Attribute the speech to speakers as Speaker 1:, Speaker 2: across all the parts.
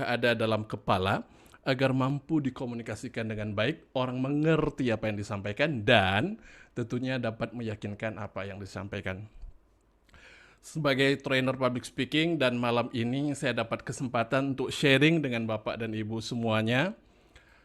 Speaker 1: ada dalam kepala agar mampu dikomunikasikan dengan baik, orang mengerti apa yang disampaikan, dan tentunya dapat meyakinkan apa yang disampaikan. Sebagai trainer public speaking, dan malam ini saya dapat kesempatan untuk sharing dengan Bapak dan Ibu semuanya.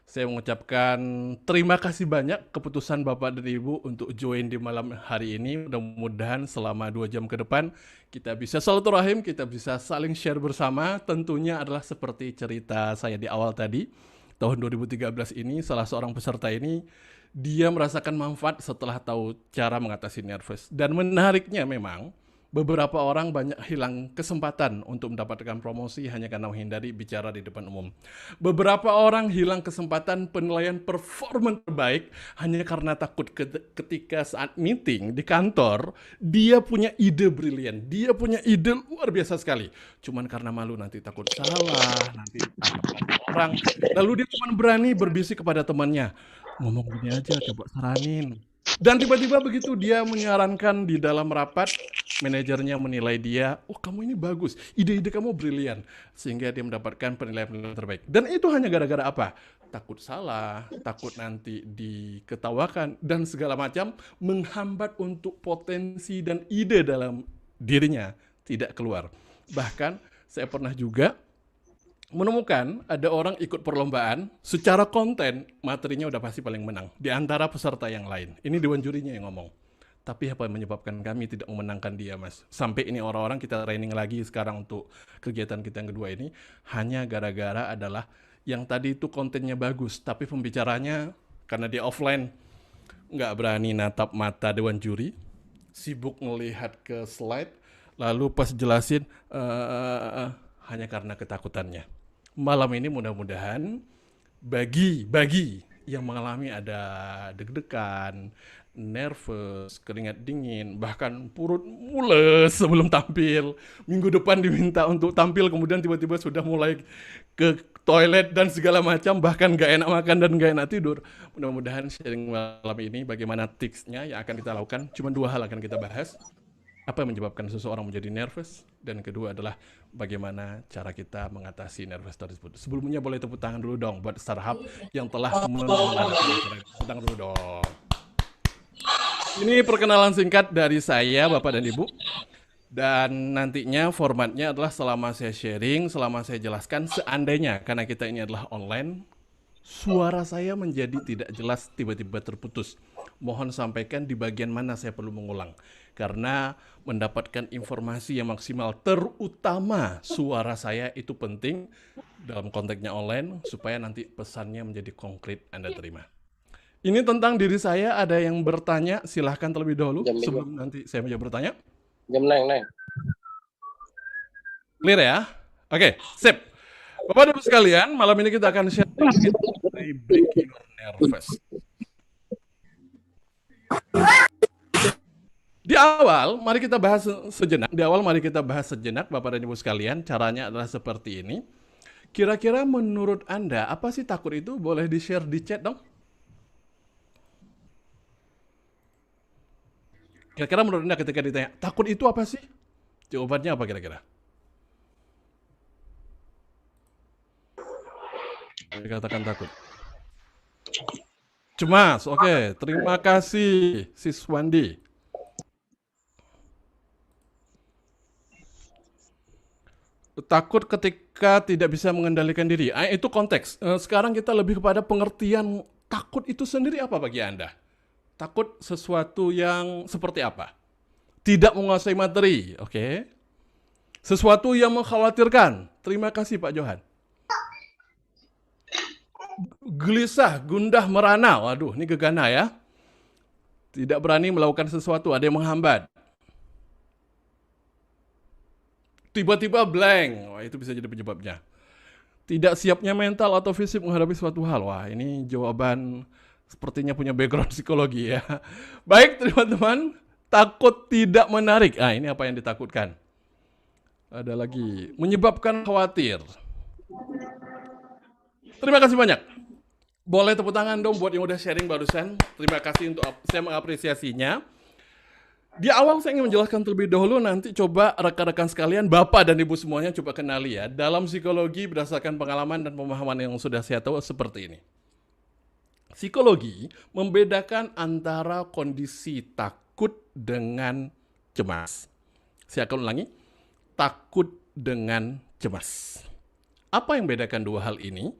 Speaker 1: Saya mengucapkan terima kasih banyak keputusan Bapak dan Ibu untuk join di malam hari ini. Mudah-mudahan selama 2 jam ke depan kita bisa silaturahim, kita bisa saling share bersama. Tentunya adalah seperti cerita saya di awal tadi. Tahun 2013 ini salah seorang peserta ini dia merasakan manfaat setelah tahu cara mengatasi nervous. Dan menariknya memang beberapa orang banyak hilang kesempatan untuk mendapatkan promosi hanya karena menghindari bicara di depan umum. Beberapa orang hilang kesempatan penilaian performa terbaik hanya karena takut ketika saat meeting di kantor, dia punya ide brilian, dia punya ide luar biasa sekali. Cuman karena malu nanti takut salah, nanti ditangkap orang, lalu dia cuma berani berbisik kepada temannya, ngomong gini aja, coba saranin. Dan tiba-tiba begitu dia menyarankan di dalam rapat, manajernya menilai dia, oh kamu ini bagus, ide-ide kamu brilian. Sehingga dia mendapatkan penilaian terbaik. Dan itu hanya gara-gara apa? Takut salah, takut nanti diketawakan, dan segala macam menghambat untuk potensi dan ide dalam dirinya tidak keluar. Bahkan saya pernah juga menemukan ada orang ikut perlombaan, secara konten materinya udah pasti paling menang di antara peserta yang lain. Ini dewan jurinya yang ngomong. Tapi apa yang menyebabkan kami tidak memenangkan dia, Mas? Sampai ini orang-orang kita training lagi sekarang untuk kegiatan kita yang kedua ini, hanya gara-gara adalah yang tadi itu kontennya bagus, tapi pembicaranya karena dia offline nggak berani natap mata dewan juri, sibuk melihat ke slide, lalu pas jelasin hanya karena ketakutannya. Malam ini mudah-mudahan bagi yang mengalami ada deg-degan, nervous, keringat dingin, bahkan perut mules sebelum tampil. Minggu depan diminta untuk tampil, kemudian tiba-tiba sudah mulai ke toilet dan segala macam, bahkan gak enak makan dan gak enak tidur. Mudah-mudahan sharing malam ini bagaimana tipsnya yang akan kita lakukan. Cuma 2 hal akan kita bahas. Apa yang menyebabkan seseorang menjadi nervous, dan kedua adalah bagaimana cara kita mengatasi nervous tersebut. Sebelumnya boleh tepuk tangan dulu dong buat startup yang telah menghadapi acara. Tepuk tangan dulu dong. Ini perkenalan singkat dari saya, Bapak dan Ibu. Dan nantinya formatnya adalah selama saya sharing, selama saya jelaskan, seandainya karena kita ini adalah online, suara saya menjadi tidak jelas, tiba-tiba terputus. Mohon sampaikan di bagian mana saya perlu mengulang. Karena mendapatkan informasi yang maksimal, terutama suara saya itu penting dalam konteksnya online, supaya nanti pesannya menjadi konkret Anda terima. Ini tentang diri saya, ada yang bertanya, silahkan terlebih dahulu sebelum nanti saya menjawab bertanya.
Speaker 2: Jam neng.
Speaker 1: Clear ya? Oke, sip. Bapak dan Ibu sekalian, malam ini kita akan share mengenai breaking your nervous. Di awal, mari kita bahas sejenak. Bapak dan Ibu sekalian, caranya adalah seperti ini. Kira-kira menurut Anda, apa sih takut itu? Boleh di-share di chat dong? Kira-kira menurut Anda ketika ditanya, takut itu apa sih? Jawabannya apa kira-kira? Dikatakan takut. Cemas, oke. Terima kasih, Siswandi. Takut ketika tidak bisa mengendalikan diri. Itu konteks. Sekarang kita lebih kepada pengertian takut itu sendiri apa bagi Anda? Takut sesuatu yang seperti apa? Tidak menguasai materi, oke. Sesuatu yang mengkhawatirkan. Terima kasih Pak Johan. Gelisah, gundah, merana. Waduh, ini gegana ya. Tidak berani melakukan sesuatu, ada yang menghambat. Tiba-tiba blank, wah itu bisa jadi penyebabnya. Tidak siapnya mental atau fisik menghadapi suatu hal. Wah, ini jawaban sepertinya punya background psikologi ya. Baik teman-teman, takut tidak menarik. Ini apa yang ditakutkan? Ada lagi, menyebabkan khawatir. Terima kasih banyak. Boleh tepuk tangan dong buat yang udah sharing barusan. Terima kasih, untuk saya mengapresiasinya. Di awal saya ingin menjelaskan terlebih dahulu, nanti coba rekan-rekan sekalian, Bapak dan Ibu semuanya coba kenali ya. Dalam psikologi berdasarkan pengalaman dan pemahaman yang sudah saya tahu seperti ini. Psikologi membedakan antara kondisi takut dengan cemas. Saya akan ulangi, takut dengan cemas. Apa yang membedakan dua hal ini?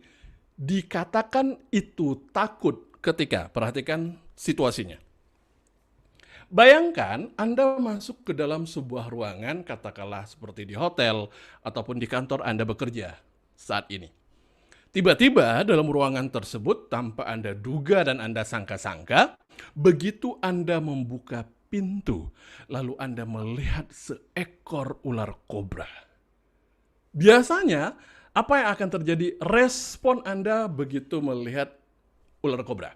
Speaker 1: Dikatakan itu takut ketika, perhatikan situasinya. Bayangkan Anda masuk ke dalam sebuah ruangan, katakanlah seperti di hotel ataupun di kantor Anda bekerja saat ini. Tiba-tiba dalam ruangan tersebut, tanpa Anda duga dan Anda sangka-sangka, begitu Anda membuka pintu, lalu Anda melihat seekor ular kobra. Biasanya, apa yang akan terjadi? Respon Anda begitu melihat ular kobra.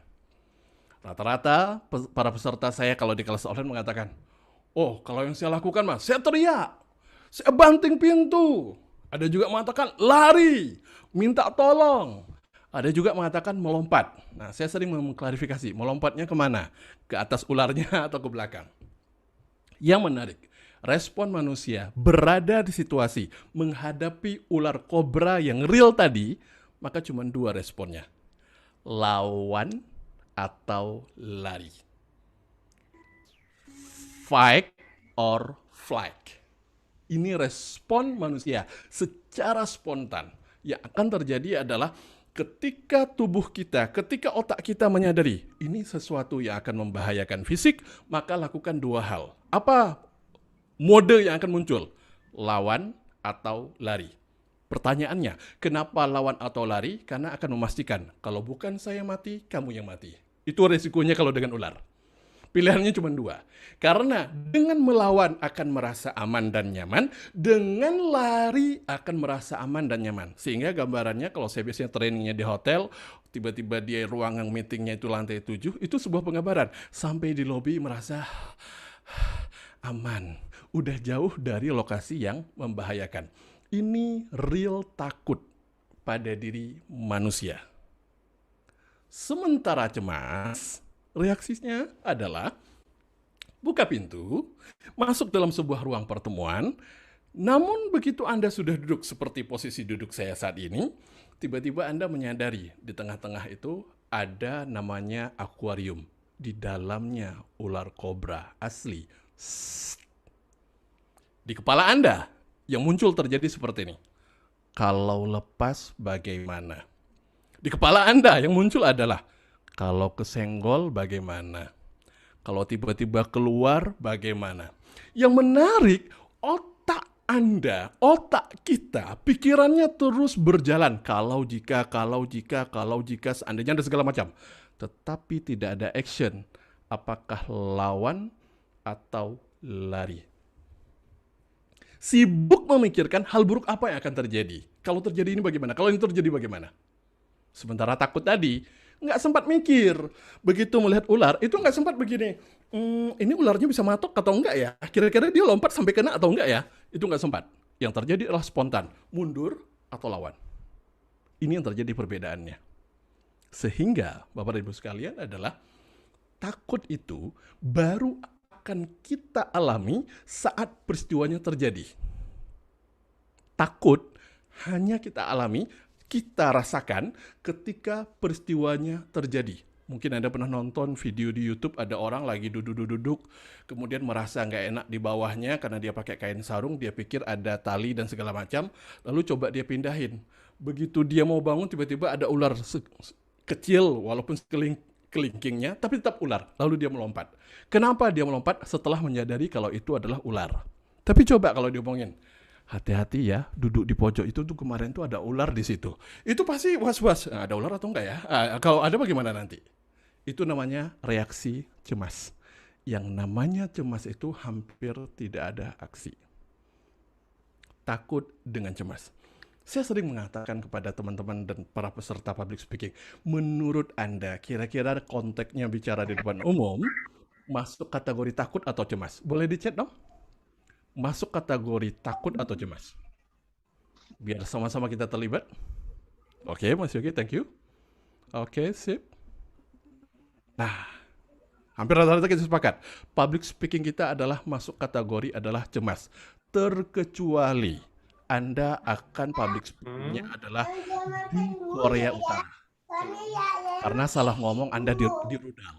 Speaker 1: Rata-rata para peserta saya kalau di kelas online mengatakan, oh kalau yang saya lakukan mas, saya teriak, saya banting pintu. Ada juga mengatakan lari, minta tolong. Ada juga mengatakan melompat. Nah, saya sering mengklarifikasi, melompatnya kemana? Ke atas ularnya atau ke belakang? Yang menarik, respon manusia berada di situasi menghadapi ular kobra yang real tadi, maka cuma dua responnya. Lawan atau lari. Fight or flight. Ini respon manusia secara spontan. Yang akan terjadi adalah ketika tubuh kita, ketika otak kita menyadari ini sesuatu yang akan membahayakan fisik, maka lakukan dua hal. Apa mode yang akan muncul? Lawan atau lari. Pertanyaannya, kenapa lawan atau lari? Karena akan memastikan, kalau bukan saya mati, kamu yang mati. Itu resikonya kalau dengan ular. Pilihannya cuma dua. Karena dengan melawan akan merasa aman dan nyaman, dengan lari akan merasa aman dan nyaman. Sehingga gambarannya kalau saya biasanya trainingnya di hotel, tiba-tiba di ruangan meetingnya itu lantai 7, itu sebuah penggambaran. Sampai di lobi merasa aman. Udah jauh dari lokasi yang membahayakan. Ini real takut pada diri manusia. Sementara cemas, reaksinya adalah buka pintu, masuk dalam sebuah ruang pertemuan, namun begitu Anda sudah duduk seperti posisi duduk saya saat ini, tiba-tiba Anda menyadari di tengah-tengah itu ada namanya akuarium. Di dalamnya ular kobra asli. Di kepala Anda yang muncul terjadi seperti ini. Kalau lepas bagaimana? Di kepala Anda yang muncul adalah kalau kesenggol bagaimana? Kalau tiba-tiba keluar bagaimana? Yang menarik, otak Anda, otak kita, pikirannya terus berjalan. Kalau jika, seandainya ada segala macam. Tetapi tidak ada action. Apakah lawan atau lari? Sibuk memikirkan hal buruk apa yang akan terjadi. Kalau terjadi ini bagaimana? Kalau ini terjadi bagaimana? Sementara takut tadi, nggak sempat mikir. Begitu melihat ular, itu nggak sempat begini. Ini ularnya bisa matok atau enggak ya? Kira-kira dia lompat sampai kena atau enggak ya? Itu nggak sempat. Yang terjadi adalah spontan. Mundur atau lawan. Ini yang terjadi perbedaannya. Sehingga, Bapak dan Ibu sekalian adalah takut itu baru akan kita alami saat peristiwanya terjadi. Takut hanya kita alami, kita rasakan ketika peristiwanya terjadi. Mungkin Anda pernah nonton video di YouTube, ada orang lagi duduk-duduk, kemudian merasa nggak enak di bawahnya karena dia pakai kain sarung, dia pikir ada tali dan segala macam, lalu coba dia pindahin. Begitu dia mau bangun, tiba-tiba ada ular kecil, walaupun kelingkingnya, tapi tetap ular. Lalu dia melompat. Kenapa dia melompat? Setelah menyadari kalau itu adalah ular. Tapi coba kalau diomongin, hati-hati ya, duduk di pojok itu tuh kemarin tuh ada ular di situ. Itu pasti was-was. Nah, ada ular atau enggak ya? Kalau ada bagaimana nanti? Itu namanya reaksi cemas. Yang namanya cemas itu hampir tidak ada aksi. Takut dengan cemas. Saya sering mengatakan kepada teman-teman dan para peserta public speaking, menurut Anda kira-kira konteksnya bicara di depan umum, masuk kategori takut atau cemas? Boleh di chat dong? Masuk kategori takut atau cemas? Biar sama-sama kita terlibat. Oke, Mas Yogi, thank you. Oke, sip. Nah, Hampir rata-rata kita sepakat. Public speaking kita adalah masuk kategori adalah cemas. Terkecuali Anda akan public speakingnya
Speaker 2: Hmm.
Speaker 1: adalah di Korea Utara. Karena salah ngomong Anda dirudal.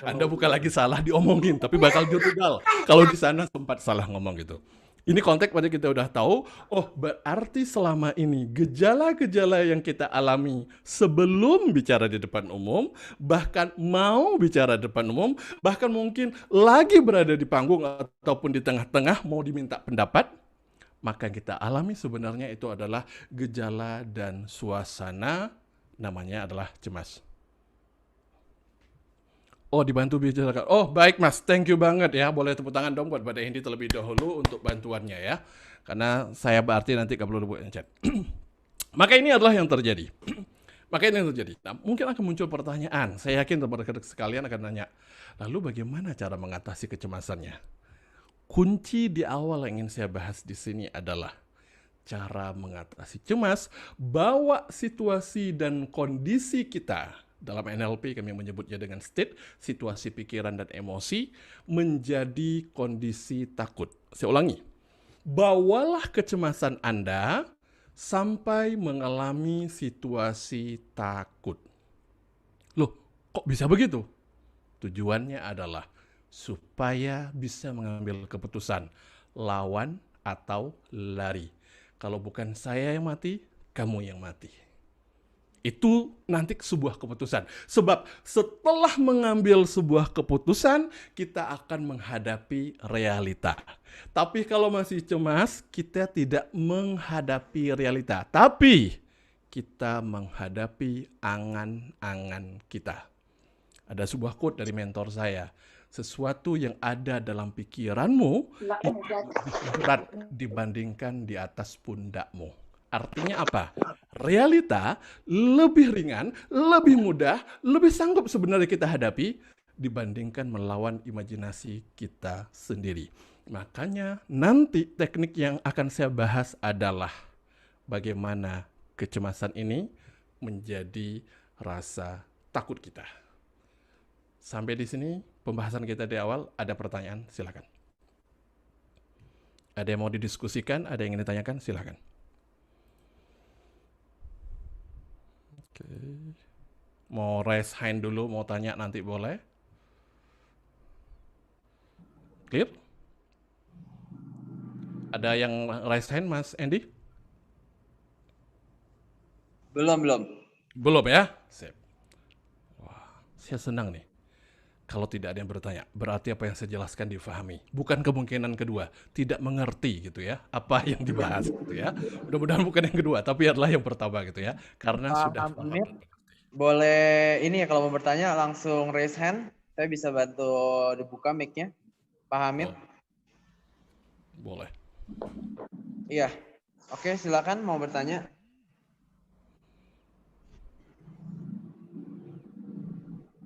Speaker 1: Anda bukan lagi salah diomongin, tapi bakal dirudal. Kalau di sana sempat salah ngomong gitu. Ini konteks pada kita udah tahu, oh berarti selama ini gejala-gejala yang kita alami sebelum bicara di depan umum, bahkan mau bicara di depan umum, bahkan mungkin lagi berada di panggung ataupun di tengah-tengah mau diminta pendapat, maka kita alami sebenarnya itu adalah gejala dan suasana namanya adalah cemas. Oh, dibantu bicarakan. Oh, baik Mas. Thank you banget ya. Boleh tepuk tangan dong buat Mbak Hendy terlebih dahulu untuk bantuannya ya. Karena saya berarti nanti gak perlu buat chat. Maka ini adalah yang terjadi. Maka ini yang terjadi. Nah, mungkin akan muncul pertanyaan. Saya yakin teman-teman sekalian akan nanya, lalu bagaimana cara mengatasi kecemasannya? Kunci di awal yang ingin saya bahas di sini adalah cara mengatasi cemas, bawa situasi dan kondisi kita, dalam NLP kami menyebutnya dengan state, situasi pikiran dan emosi, menjadi kondisi takut. Saya ulangi, bawalah kecemasan Anda sampai mengalami situasi takut. Loh, kok bisa begitu? Tujuannya adalah supaya bisa mengambil keputusan lawan atau lari. Kalau bukan saya yang mati, kamu yang mati. Itu nanti sebuah keputusan. Sebab setelah mengambil sebuah keputusan, kita akan menghadapi realita. Tapi kalau masih cemas, kita tidak menghadapi realita. Tapi kita menghadapi angan-angan kita. Ada sebuah quote dari mentor saya. Sesuatu yang ada dalam pikiranmu itu lebih berat dibandingkan di atas pundakmu. Artinya apa? Realita lebih ringan, lebih mudah, lebih sanggup sebenarnya kita hadapi dibandingkan melawan imajinasi kita sendiri. Makanya nanti teknik yang akan saya bahas adalah bagaimana kecemasan ini menjadi rasa takut kita. Sampai di sini pembahasan kita di awal. Ada pertanyaan? Silakan. Ada yang mau didiskusikan? Ada yang ingin ditanyakan? Silakan. Oke. Mau raise hand dulu, mau tanya nanti boleh. Clear? Ada yang raise hand, Mas Andy?
Speaker 3: Belum.
Speaker 1: Belum ya? Sip. Wah, saya senang nih. Kalau tidak ada yang bertanya, berarti apa yang saya jelaskan difahami. Bukan kemungkinan kedua, tidak mengerti gitu ya, apa yang dibahas gitu ya. Mudah-mudahan bukan yang kedua, tapi adalah yang pertama gitu ya. Karena sudah paham.
Speaker 3: Boleh ini ya kalau mau bertanya langsung raise hand. Saya bisa bantu dibuka mic-nya. Pak Hamid.
Speaker 1: Oh. Boleh.
Speaker 3: Iya. Oke, silakan mau bertanya.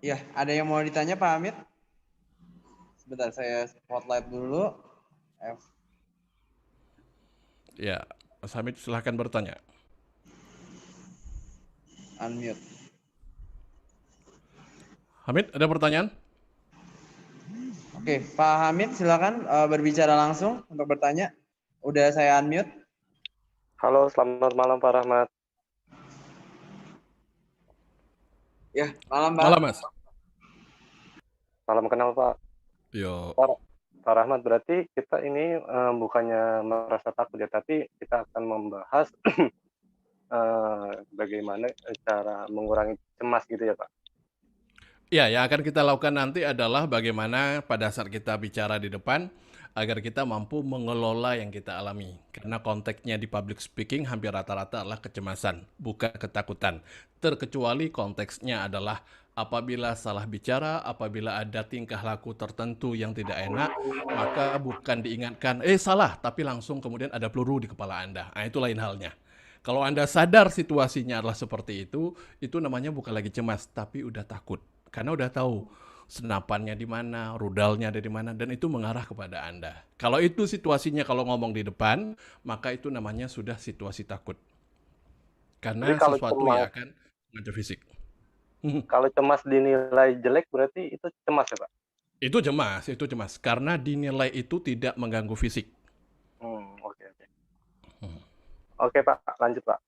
Speaker 3: Iya, ada yang mau ditanya Pak Hamid? Sebentar, saya spotlight dulu.
Speaker 1: Ya, Mas Hamid silahkan bertanya.
Speaker 3: Unmute.
Speaker 1: Hamid, ada pertanyaan?
Speaker 3: Oke, Pak Hamid silakan berbicara langsung untuk bertanya. Udah saya unmute.
Speaker 2: Halo, selamat malam Pak Rahmat.
Speaker 3: Ya, malam Pak.
Speaker 1: Malam Mas.
Speaker 2: Salam kenal Pak.
Speaker 1: Yo.
Speaker 2: Pak Rahmat, berarti kita ini bukannya merasa takut ya, tapi kita akan membahas bagaimana cara mengurangi cemas gitu ya Pak.
Speaker 1: Ya, yang akan kita lakukan nanti adalah bagaimana pada saat kita bicara di depan agar kita mampu mengelola yang kita alami. Karena konteksnya di public speaking hampir rata-rata adalah kecemasan, bukan ketakutan. Terkecuali konteksnya adalah apabila salah bicara, apabila ada tingkah laku tertentu yang tidak enak, maka bukan diingatkan, salah, tapi langsung kemudian ada peluru di kepala Anda. Nah, itu lain halnya. Kalau Anda sadar situasinya adalah seperti itu namanya bukan lagi cemas, tapi udah takut. Karena udah tahu senapannya di mana, rudalnya ada di mana, dan itu mengarah kepada Anda. Kalau itu situasinya kalau ngomong di depan, maka itu namanya sudah situasi takut. Karena sesuatu yang akan mengancam fisik.
Speaker 2: Kalau cemas dinilai jelek berarti itu cemas ya, Pak?
Speaker 1: Itu cemas. Karena dinilai itu tidak mengganggu fisik.
Speaker 2: Oke. Oke, Pak, lanjut, Pak.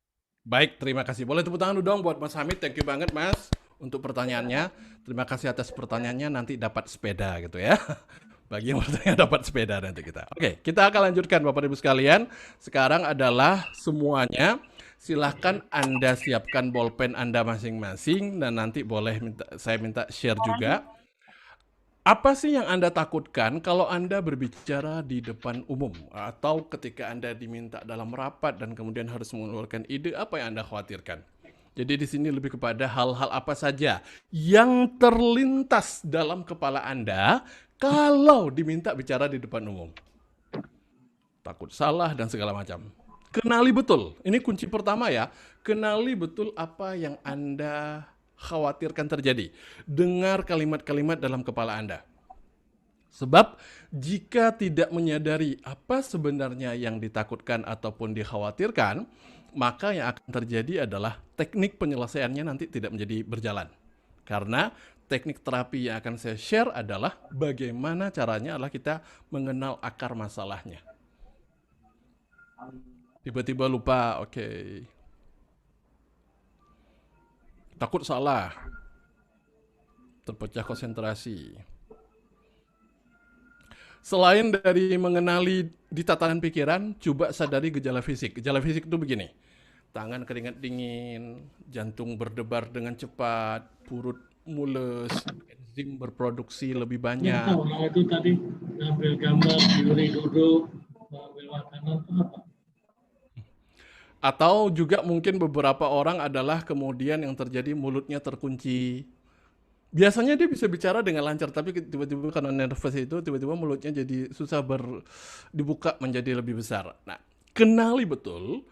Speaker 1: Baik, terima kasih. Boleh tepuk tangan dulu dong buat Mas Hamid. Thank you banget, Mas, untuk pertanyaannya. Terima kasih atas pertanyaannya. Nanti dapat sepeda gitu ya. Bagi yang bertanya dapat sepeda nanti kita. Oke, kita akan lanjutkan Bapak Ibu sekalian. Sekarang adalah semuanya. Silahkan Anda siapkan bolpen Anda masing-masing dan nanti boleh saya minta share juga. Apa sih yang Anda takutkan kalau Anda berbicara di depan umum? Atau ketika Anda diminta dalam rapat dan kemudian harus mengeluarkan ide, apa yang Anda khawatirkan? Jadi di sini lebih kepada hal-hal apa saja yang terlintas dalam kepala Anda kalau diminta bicara di depan umum. Takut salah dan segala macam. Kenali betul, ini kunci pertama ya. Kenali betul apa yang Anda khawatirkan terjadi. Dengar kalimat-kalimat dalam kepala Anda. Sebab jika tidak menyadari apa sebenarnya yang ditakutkan ataupun dikhawatirkan, maka yang akan terjadi adalah teknik penyelesaiannya nanti tidak menjadi berjalan. Karena teknik terapi yang akan saya share adalah bagaimana caranya adalah kita mengenal akar masalahnya. Tiba-tiba lupa, oke. Takut salah. Terpecah konsentrasi. Selain dari mengenali di tatanan pikiran, coba sadari gejala fisik. Gejala fisik itu begini. Tangan keringat dingin, jantung berdebar dengan cepat, perut mules, enzim berproduksi lebih banyak.
Speaker 4: Nah, itu tadi ngambil gambar, diri duduk, ngambil makanan, apa?
Speaker 1: Atau juga mungkin beberapa orang adalah kemudian yang terjadi mulutnya terkunci. Biasanya dia bisa bicara dengan lancar, tapi tiba-tiba karena nervous itu, tiba-tiba mulutnya jadi susah dibuka menjadi lebih besar. Nah, kenali betul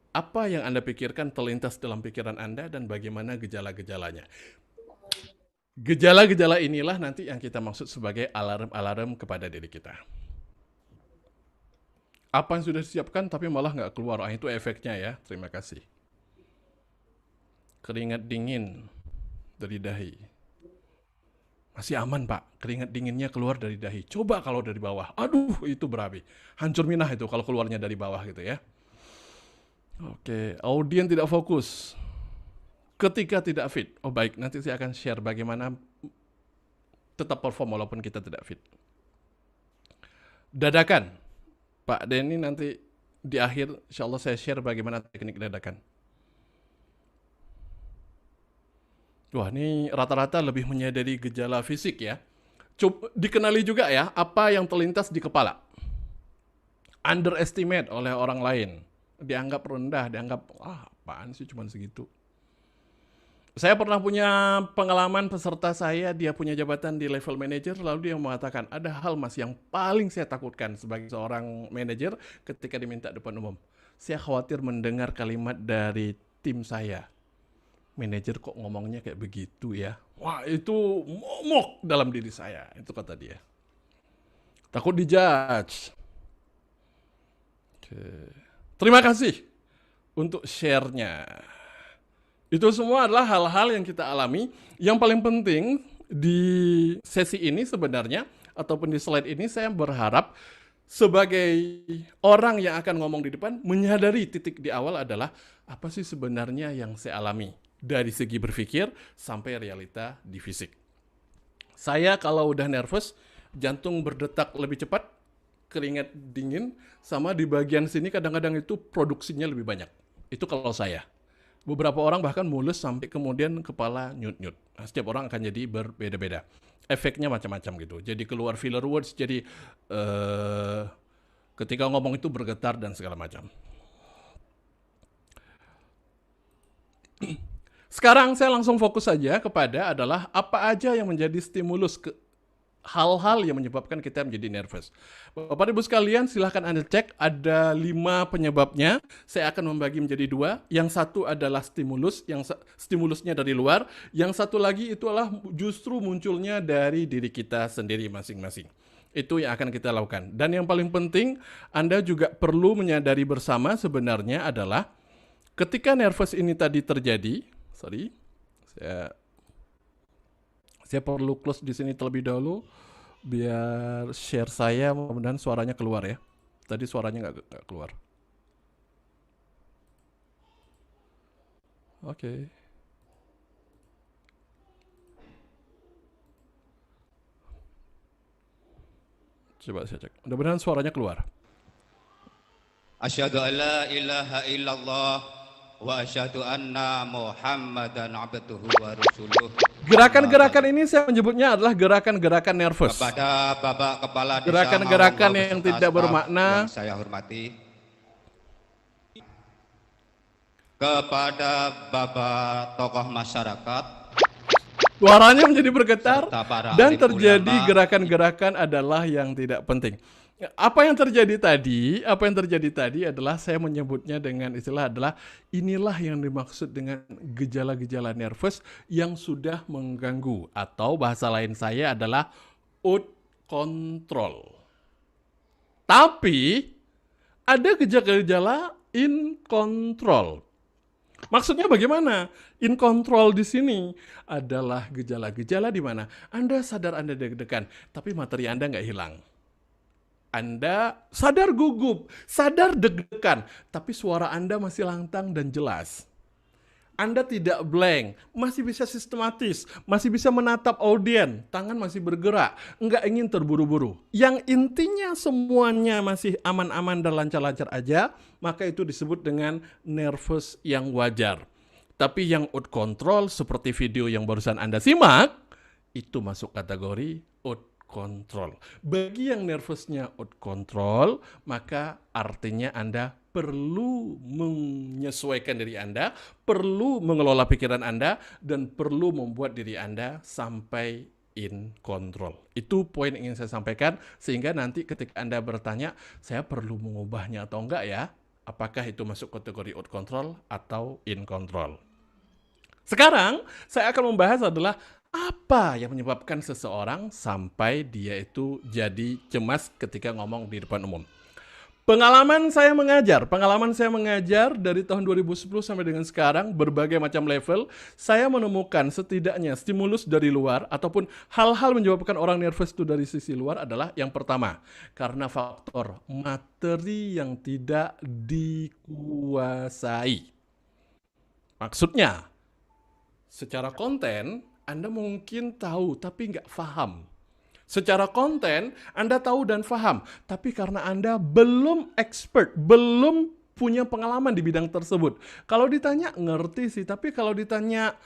Speaker 1: apa yang Anda pikirkan terlintas dalam pikiran Anda dan bagaimana gejala-gejalanya. Gejala-gejala inilah nanti yang kita maksud sebagai alarm-alarm kepada diri kita. Apa yang sudah disiapkan tapi malah nggak keluar, itu efeknya ya. Terima kasih. Keringat dingin dari dahi. Masih aman Pak, keringat dinginnya keluar dari dahi. Coba kalau dari bawah, aduh itu berapi. Hancur minah itu kalau keluarnya dari bawah gitu ya. Oke, audien tidak fokus. Ketika tidak fit, oh baik, nanti saya akan share bagaimana tetap perform walaupun kita tidak fit. Dadakan. Pak Denny nanti di akhir insya Allah saya share bagaimana teknik dadakan. Wah ini rata-rata lebih menyadari gejala fisik ya. Coba dikenali juga ya apa yang terlintas di kepala. Underestimate oleh orang lain. Dianggap rendah, dianggap apaan sih cuma segitu. Saya pernah punya pengalaman peserta saya, dia punya jabatan di level manager, lalu dia mengatakan, ada hal mas yang paling saya takutkan sebagai seorang manajer ketika diminta depan umum. Saya khawatir mendengar kalimat dari tim saya. Manajer kok ngomongnya kayak begitu ya. Wah itu momok dalam diri saya, itu kata dia. Takut dijudge. Oke. Terima kasih untuk share-nya. Itu semua adalah hal-hal yang kita alami. Yang paling penting di sesi ini sebenarnya, ataupun di slide ini, saya berharap sebagai orang yang akan ngomong di depan, menyadari titik di awal adalah apa sih sebenarnya yang saya alami. Dari segi berpikir sampai realita di fisik. Saya kalau udah nervous, jantung berdetak lebih cepat, keringat dingin, sama di bagian sini kadang-kadang itu produksinya lebih banyak. Itu kalau saya. Beberapa orang bahkan mulus sampai kemudian kepala nyut-nyut. Nah, setiap orang akan jadi berbeda-beda. Efeknya macam-macam gitu. Jadi keluar filler words, jadi ketika ngomong itu bergetar dan segala macam. Sekarang saya langsung fokus saja kepada adalah apa aja yang menjadi stimulus hal-hal yang menyebabkan kita menjadi nervous. Bapak Ibu sekalian, silahkan Anda cek, ada 5 penyebabnya. Saya akan membagi menjadi 2. Yang satu adalah stimulus, yang stimulusnya dari luar. Yang satu lagi itu adalah justru munculnya dari diri kita sendiri masing-masing. Itu yang akan kita lakukan. Dan yang paling penting, Anda juga perlu menyadari bersama sebenarnya adalah ketika nervous ini tadi terjadi, saya Saya perlu close di sini terlebih dahulu biar share saya mudah-mudahan suaranya keluar ya. Tadi suaranya nggak keluar. Oke. Coba saya cek. Mudah-mudahan suaranya keluar.
Speaker 5: Asyhadu an la ilaha illallah wa asyhadu anna Muhammadan abduhu wa rasuluh.
Speaker 1: Gerakan-gerakan ini saya menyebutnya adalah gerakan-gerakan nervous.
Speaker 5: Kepada Bapak Kepala Desa
Speaker 1: Gerakan-gerakan
Speaker 5: Mawonggo
Speaker 1: yang
Speaker 5: beserta
Speaker 1: tidak
Speaker 5: staf
Speaker 1: bermakna.
Speaker 5: yang saya hormati. Kepada Bapak tokoh masyarakat
Speaker 1: Suaranya menjadi bergetar
Speaker 5: serta para
Speaker 1: dan
Speaker 5: alim
Speaker 1: terjadi
Speaker 5: ulama.
Speaker 1: gerakan-gerakan adalah yang tidak penting. Apa yang terjadi tadi? Apa yang terjadi tadi adalah saya menyebutnya dengan istilah adalah inilah yang dimaksud dengan gejala-gejala nervous yang sudah mengganggu atau bahasa lain saya adalah out control. Tapi ada gejala-gejala in control. Maksudnya bagaimana? In control di sini adalah gejala-gejala di mana Anda sadar Anda deg-degan, tapi materi Anda nggak hilang. Anda sadar gugup, sadar deg-degan, tapi suara Anda masih lantang dan jelas. Anda tidak blank, masih bisa sistematis, masih bisa menatap audien, tangan masih bergerak, nggak ingin terburu-buru. Yang intinya semuanya masih aman-aman dan lancar-lancar aja, maka itu disebut dengan nervous yang wajar. Tapi yang out control seperti video yang barusan Anda simak, itu masuk kategori out control. Bagi yang nervousnya out control, maka artinya Anda perlu menyesuaikan diri Anda, perlu mengelola pikiran Anda, dan perlu membuat diri Anda sampai in control. Itu poin yang ingin saya sampaikan, sehingga nanti ketika Anda bertanya, saya perlu mengubahnya atau enggak ya? Apakah itu masuk kategori out control atau in control? Sekarang, saya akan membahas adalah apa yang menyebabkan seseorang sampai dia itu jadi cemas ketika ngomong di depan umum. Pengalaman saya mengajar dari tahun 2010 sampai dengan sekarang, berbagai macam level, saya menemukan setidaknya stimulus dari luar ataupun hal-hal menyebabkan orang nervous itu dari sisi luar adalah yang pertama, karena faktor materi yang tidak dikuasai. Maksudnya, secara konten, Anda mungkin tahu tapi nggak paham. Secara konten, Anda tahu dan paham, tapi karena Anda belum expert, belum punya pengalaman di bidang tersebut. Kalau ditanya, ngerti sih, tapi kalau ditanya,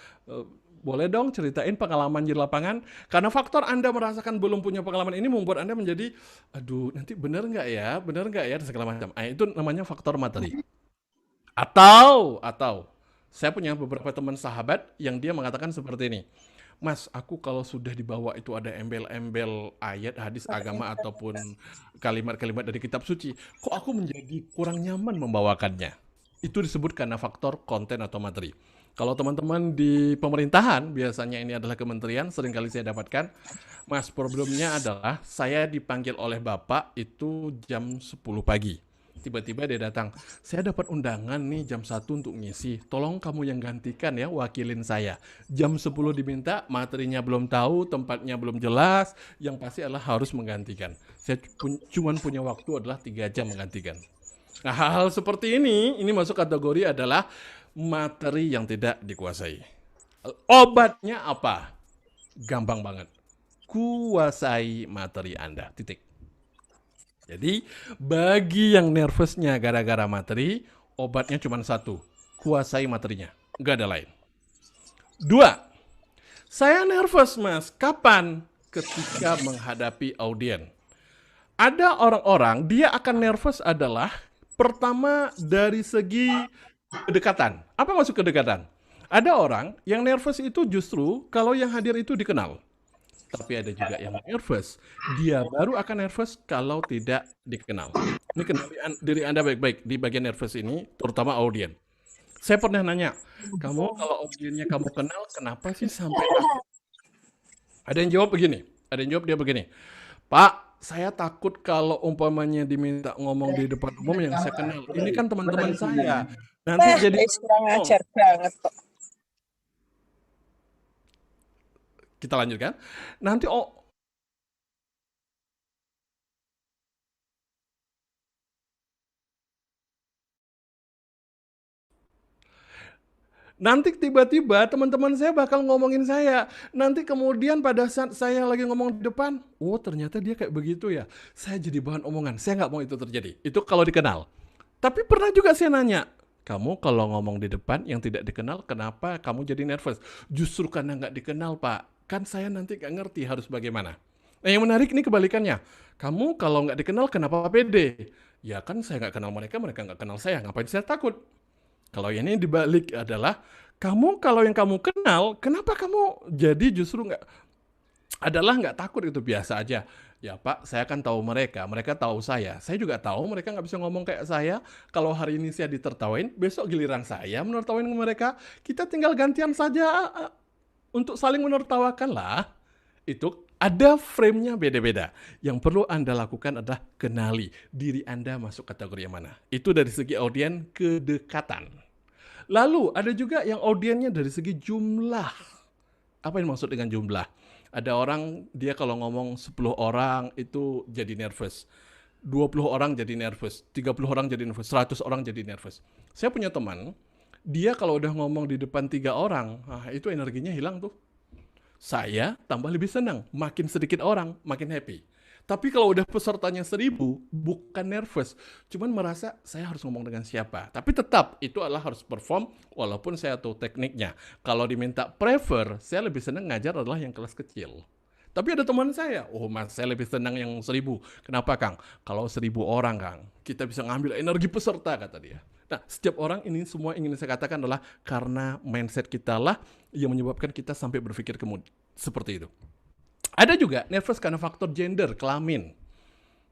Speaker 1: boleh dong ceritain pengalaman di lapangan? Karena faktor Anda merasakan belum punya pengalaman ini membuat Anda menjadi, aduh nanti benar nggak ya, dan segala macam. Itu namanya faktor materi. Atau, saya punya beberapa teman sahabat yang dia mengatakan seperti ini. Mas, aku kalau sudah dibawa itu ada embel-embel ayat, hadis agama ataupun kalimat-kalimat dari kitab suci, kok aku menjadi kurang nyaman membawakannya. Itu disebut karena faktor konten atau materi. Kalau teman-teman di pemerintahan, biasanya ini adalah kementerian, seringkali saya dapatkan, Mas, problemnya adalah saya dipanggil oleh Bapak itu jam 10 pagi. Tiba-tiba dia datang, saya dapat undangan nih jam 1 untuk ngisi, tolong kamu yang gantikan ya, wakilin saya. Jam 10 diminta, materinya belum tahu, tempatnya belum jelas, yang pasti adalah harus menggantikan. Saya cuma punya waktu adalah 3 jam menggantikan. Nah, hal-hal seperti ini masuk kategori adalah materi yang tidak dikuasai. Obatnya apa? Gampang banget. Kuasai materi Anda, titik. Jadi, bagi yang nervousnya gara-gara materi, obatnya cuma satu, kuasai materinya, nggak ada lain. 2, saya nervous mas, kapan? Ketika menghadapi audien. Ada orang-orang, dia akan nervous adalah, pertama dari segi kedekatan. Apa maksud kedekatan? Ada orang yang nervous itu justru kalau yang hadir itu dikenal. Tapi ada juga yang nervous. Dia baru akan nervous kalau tidak dikenal. Ini kenali diri Anda baik-baik di bagian nervous ini, terutama audien. Saya pernah nanya, kamu kalau audiennya kamu kenal, kenapa sih sampai takut? Ada yang jawab begini, Pak, saya takut kalau umpamanya diminta ngomong di depan umum yang saya kenal. Ini kan teman-teman saya. Nanti jadi
Speaker 6: kurang ajar banget kok.
Speaker 1: Kita lanjutkan. Nanti nanti tiba-tiba teman-teman saya bakal ngomongin saya. Nanti kemudian pada saat saya lagi ngomong di depan, oh ternyata dia kayak begitu ya. Saya jadi bahan omongan. Saya nggak mau itu terjadi. Itu kalau dikenal. Tapi pernah juga saya nanya, kamu kalau ngomong di depan yang tidak dikenal, kenapa kamu jadi nervous? Justru karena nggak dikenal, Pak. Kan saya nanti nggak ngerti harus bagaimana. Nah yang menarik ini kebalikannya. Kamu kalau nggak dikenal, kenapa pede? Ya kan saya nggak kenal mereka, mereka nggak kenal saya. Ngapain saya takut? Kalau ini dibalik adalah, kamu kalau yang kamu kenal, kenapa kamu jadi justru nggak takut, itu biasa aja. Ya Pak, saya kan tahu mereka, mereka tahu saya juga tahu mereka nggak bisa ngomong kayak saya. Kalau hari ini saya ditertawain, besok giliran saya menertawain mereka, kita tinggal gantian saja untuk saling menertawakan lah. Itu ada frame-nya beda-beda. Yang perlu Anda lakukan adalah kenali diri Anda masuk kategori yang mana. Itu dari segi audien kedekatan. Lalu ada juga yang audiennya dari segi jumlah. Apa yang maksud dengan jumlah? Ada orang dia kalau ngomong 10 orang itu jadi nervous. 20 orang jadi nervous, 30 orang jadi nervous, 100 orang jadi nervous. Saya punya teman, dia kalau udah ngomong di depan 3 orang, itu energinya hilang tuh. Saya tambah lebih senang, makin sedikit orang, makin happy. Tapi kalau udah pesertanya 1000, bukan nervous, cuman merasa saya harus ngomong dengan siapa. Tapi tetap itu adalah harus perform walaupun saya tahu tekniknya. Kalau diminta prefer, saya lebih senang ngajar adalah yang kelas kecil. Tapi ada teman saya, oh Mas, saya lebih senang yang 1000. Kenapa Kang? Kalau 1000 orang Kang, kita bisa ngambil energi peserta, kata dia. Nah, setiap orang ini semua ingin saya katakan adalah karena mindset kita lah yang menyebabkan kita sampai berpikir seperti itu. Ada juga nervous karena faktor gender, kelamin.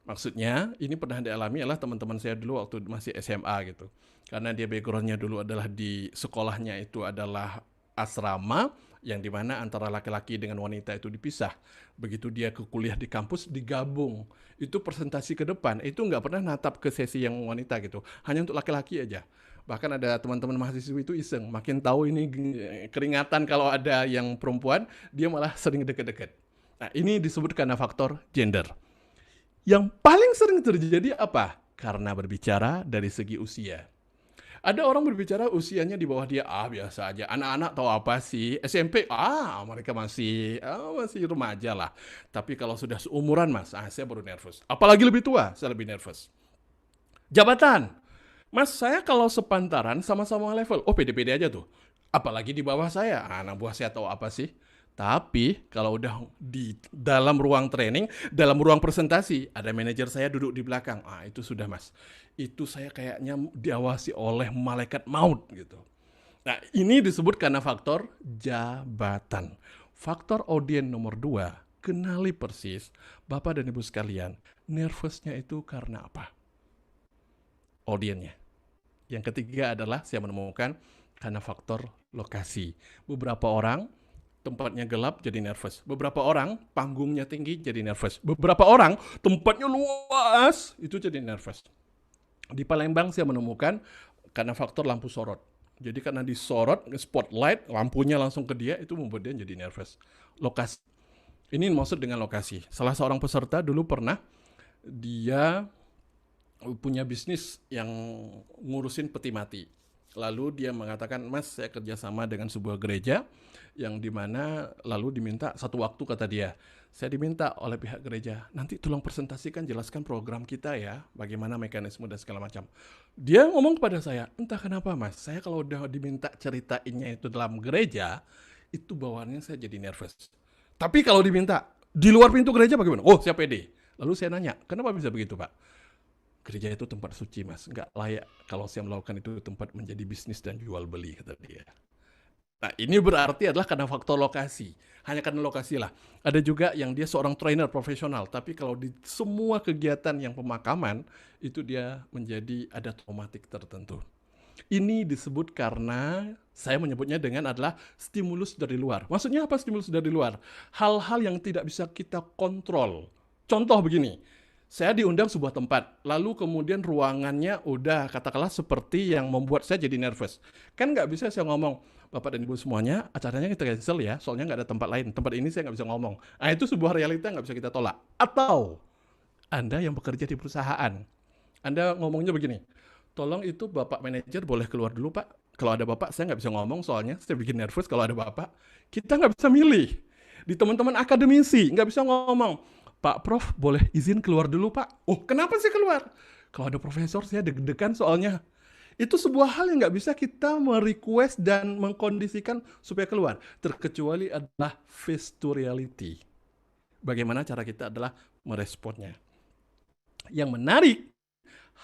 Speaker 1: Maksudnya, ini pernah dialami adalah teman-teman saya dulu waktu masih SMA gitu. Karena dia background-nya dulu adalah di sekolahnya itu adalah asrama, yang dimana antara laki-laki dengan wanita itu dipisah. Begitu dia ke kuliah di kampus, digabung. Itu presentasi ke depan, itu nggak pernah natap ke sesi yang wanita gitu. Hanya untuk laki-laki aja. Bahkan ada teman-teman mahasiswa itu iseng, makin tahu ini keringatan kalau ada yang perempuan, dia malah sering deket-deket. Nah, ini disebut karena faktor gender. Yang paling sering terjadi apa? Karena berbicara dari segi usia. Ada orang berbicara usianya di bawah dia, biasa aja. Anak-anak tahu apa sih? SMP, mereka masih remaja lah. Tapi kalau sudah seumuran Mas, saya baru nervous. Apalagi lebih tua, saya lebih nervous. Jabatan. Mas, saya kalau sepantaran sama-sama level, pede-pede aja tuh. Apalagi di bawah saya, anak buah saya tahu apa sih? Tapi kalau udah di dalam ruang training, dalam ruang presentasi, ada manajer saya duduk di belakang. Itu sudah Mas. Itu saya kayaknya diawasi oleh malaikat maut gitu. Nah, ini disebut karena faktor jabatan. Faktor audien nomor 2, kenali persis, Bapak dan Ibu sekalian, nervousnya itu karena apa? Audiennya. Yang ketiga adalah saya menemukan karena faktor lokasi. Beberapa orang tempatnya gelap jadi nervous. Beberapa orang panggungnya tinggi jadi nervous. Beberapa orang tempatnya luas itu jadi nervous. Di Palembang saya menemukan karena faktor lampu sorot. Jadi karena disorot spotlight, lampunya langsung ke dia, itu membuat dia jadi nervous. Lokasi. Ini maksud dengan lokasi. Salah seorang peserta dulu pernah dia punya bisnis yang ngurusin peti mati. Lalu dia mengatakan, Mas, saya kerjasama dengan sebuah gereja yang dimana lalu diminta satu waktu, kata dia, saya diminta oleh pihak gereja, nanti tolong presentasikan, jelaskan program kita ya, bagaimana mekanisme dan segala macam. Dia ngomong kepada saya, entah kenapa Mas, saya kalau udah diminta ceritainnya itu dalam gereja, itu bawaannya saya jadi nervous. Tapi kalau diminta di luar pintu gereja bagaimana? Saya pede. Lalu saya nanya, kenapa bisa begitu Pak? Gereja itu tempat suci Mas, nggak layak kalau saya melakukan itu tempat menjadi bisnis dan jual beli, kata dia. Nah, ini berarti adalah karena faktor lokasi. Hanya karena lokasi lah. Ada juga yang dia seorang trainer profesional, tapi kalau di semua kegiatan yang pemakaman, itu dia menjadi ada traumatik tertentu. Ini disebut karena saya menyebutnya dengan adalah stimulus dari luar. Maksudnya apa stimulus dari luar? Hal-hal yang tidak bisa kita kontrol. Contoh begini, Saya diundang sebuah tempat, lalu kemudian ruangannya udah katakanlah seperti yang membuat saya jadi nervous. Kan nggak bisa saya ngomong, Bapak dan Ibu semuanya, acaranya kita cancel ya, soalnya nggak ada tempat lain. Tempat ini saya nggak bisa ngomong. Nah, itu sebuah realita nggak bisa kita tolak. Atau Anda yang bekerja di perusahaan, Anda ngomongnya begini, tolong itu Bapak manajer boleh keluar dulu Pak. Kalau ada Bapak, saya nggak bisa ngomong soalnya saya bikin nervous kalau ada Bapak. Kita nggak bisa milih. Di teman-teman akademisi, nggak bisa ngomong, Pak Prof, boleh izin keluar dulu Pak? Oh, kenapa sih keluar? Kalau ada profesor, saya deg-degan soalnya. Itu sebuah hal yang nggak bisa kita merequest dan mengkondisikan supaya keluar. Terkecuali adalah face to reality. Bagaimana cara kita adalah meresponnya. Yang menarik,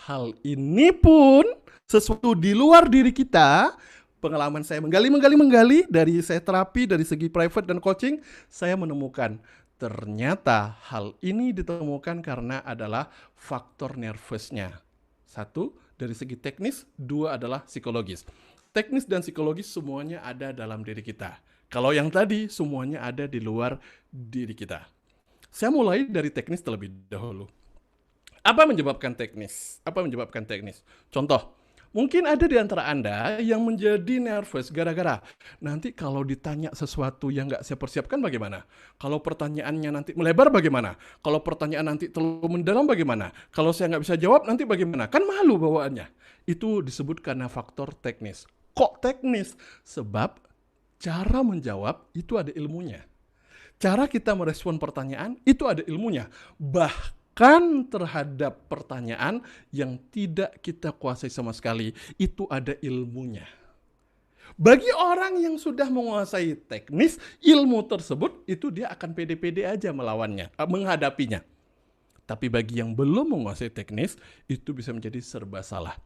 Speaker 1: hal ini pun sesuatu di luar diri kita. Pengalaman saya menggali dari saya terapi, dari segi private dan coaching, saya menemukan ternyata hal ini ditemukan karena adalah faktor nervousnya. Satu, dari segi teknis, dua adalah psikologis. Teknis dan psikologis semuanya ada dalam diri kita. Kalau yang tadi, semuanya ada di luar diri kita. Saya mulai dari teknis terlebih dahulu. Apa menyebabkan teknis? Contoh, mungkin ada di antara Anda yang menjadi nervous gara-gara nanti kalau ditanya sesuatu yang nggak saya persiapkan bagaimana? Kalau pertanyaannya nanti melebar bagaimana? Kalau pertanyaan nanti terlalu mendalam bagaimana? Kalau saya nggak bisa jawab nanti bagaimana? Kan malu bawaannya. Itu disebut karena faktor teknis. Kok teknis? Sebab cara menjawab itu ada ilmunya. Cara kita merespon pertanyaan itu ada ilmunya. Bahkan terhadap pertanyaan yang tidak kita kuasai sama sekali, itu ada ilmunya. Bagi orang yang sudah menguasai teknis, ilmu tersebut, itu dia akan pede-pede aja melawannya, menghadapinya. Tapi bagi yang belum menguasai teknis, itu bisa menjadi serba salah.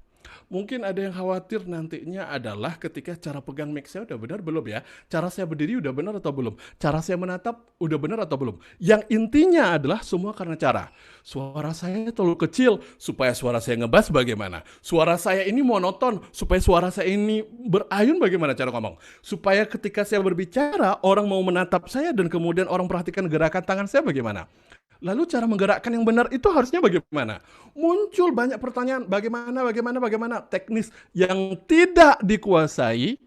Speaker 1: Mungkin ada yang khawatir nantinya adalah ketika cara pegang mic saya udah benar belum ya? Cara saya berdiri udah benar atau belum? Cara saya menatap udah benar atau belum? Yang intinya adalah semua karena cara. Suara saya terlalu kecil supaya suara saya ngebas bagaimana? Suara saya ini monoton supaya suara saya ini berayun bagaimana cara ngomong? Supaya ketika saya berbicara orang mau menatap saya dan kemudian orang perhatikan gerakan tangan saya bagaimana? Lalu cara menggerakkan yang benar itu harusnya bagaimana? Muncul banyak pertanyaan, bagaimana teknis yang tidak dikuasai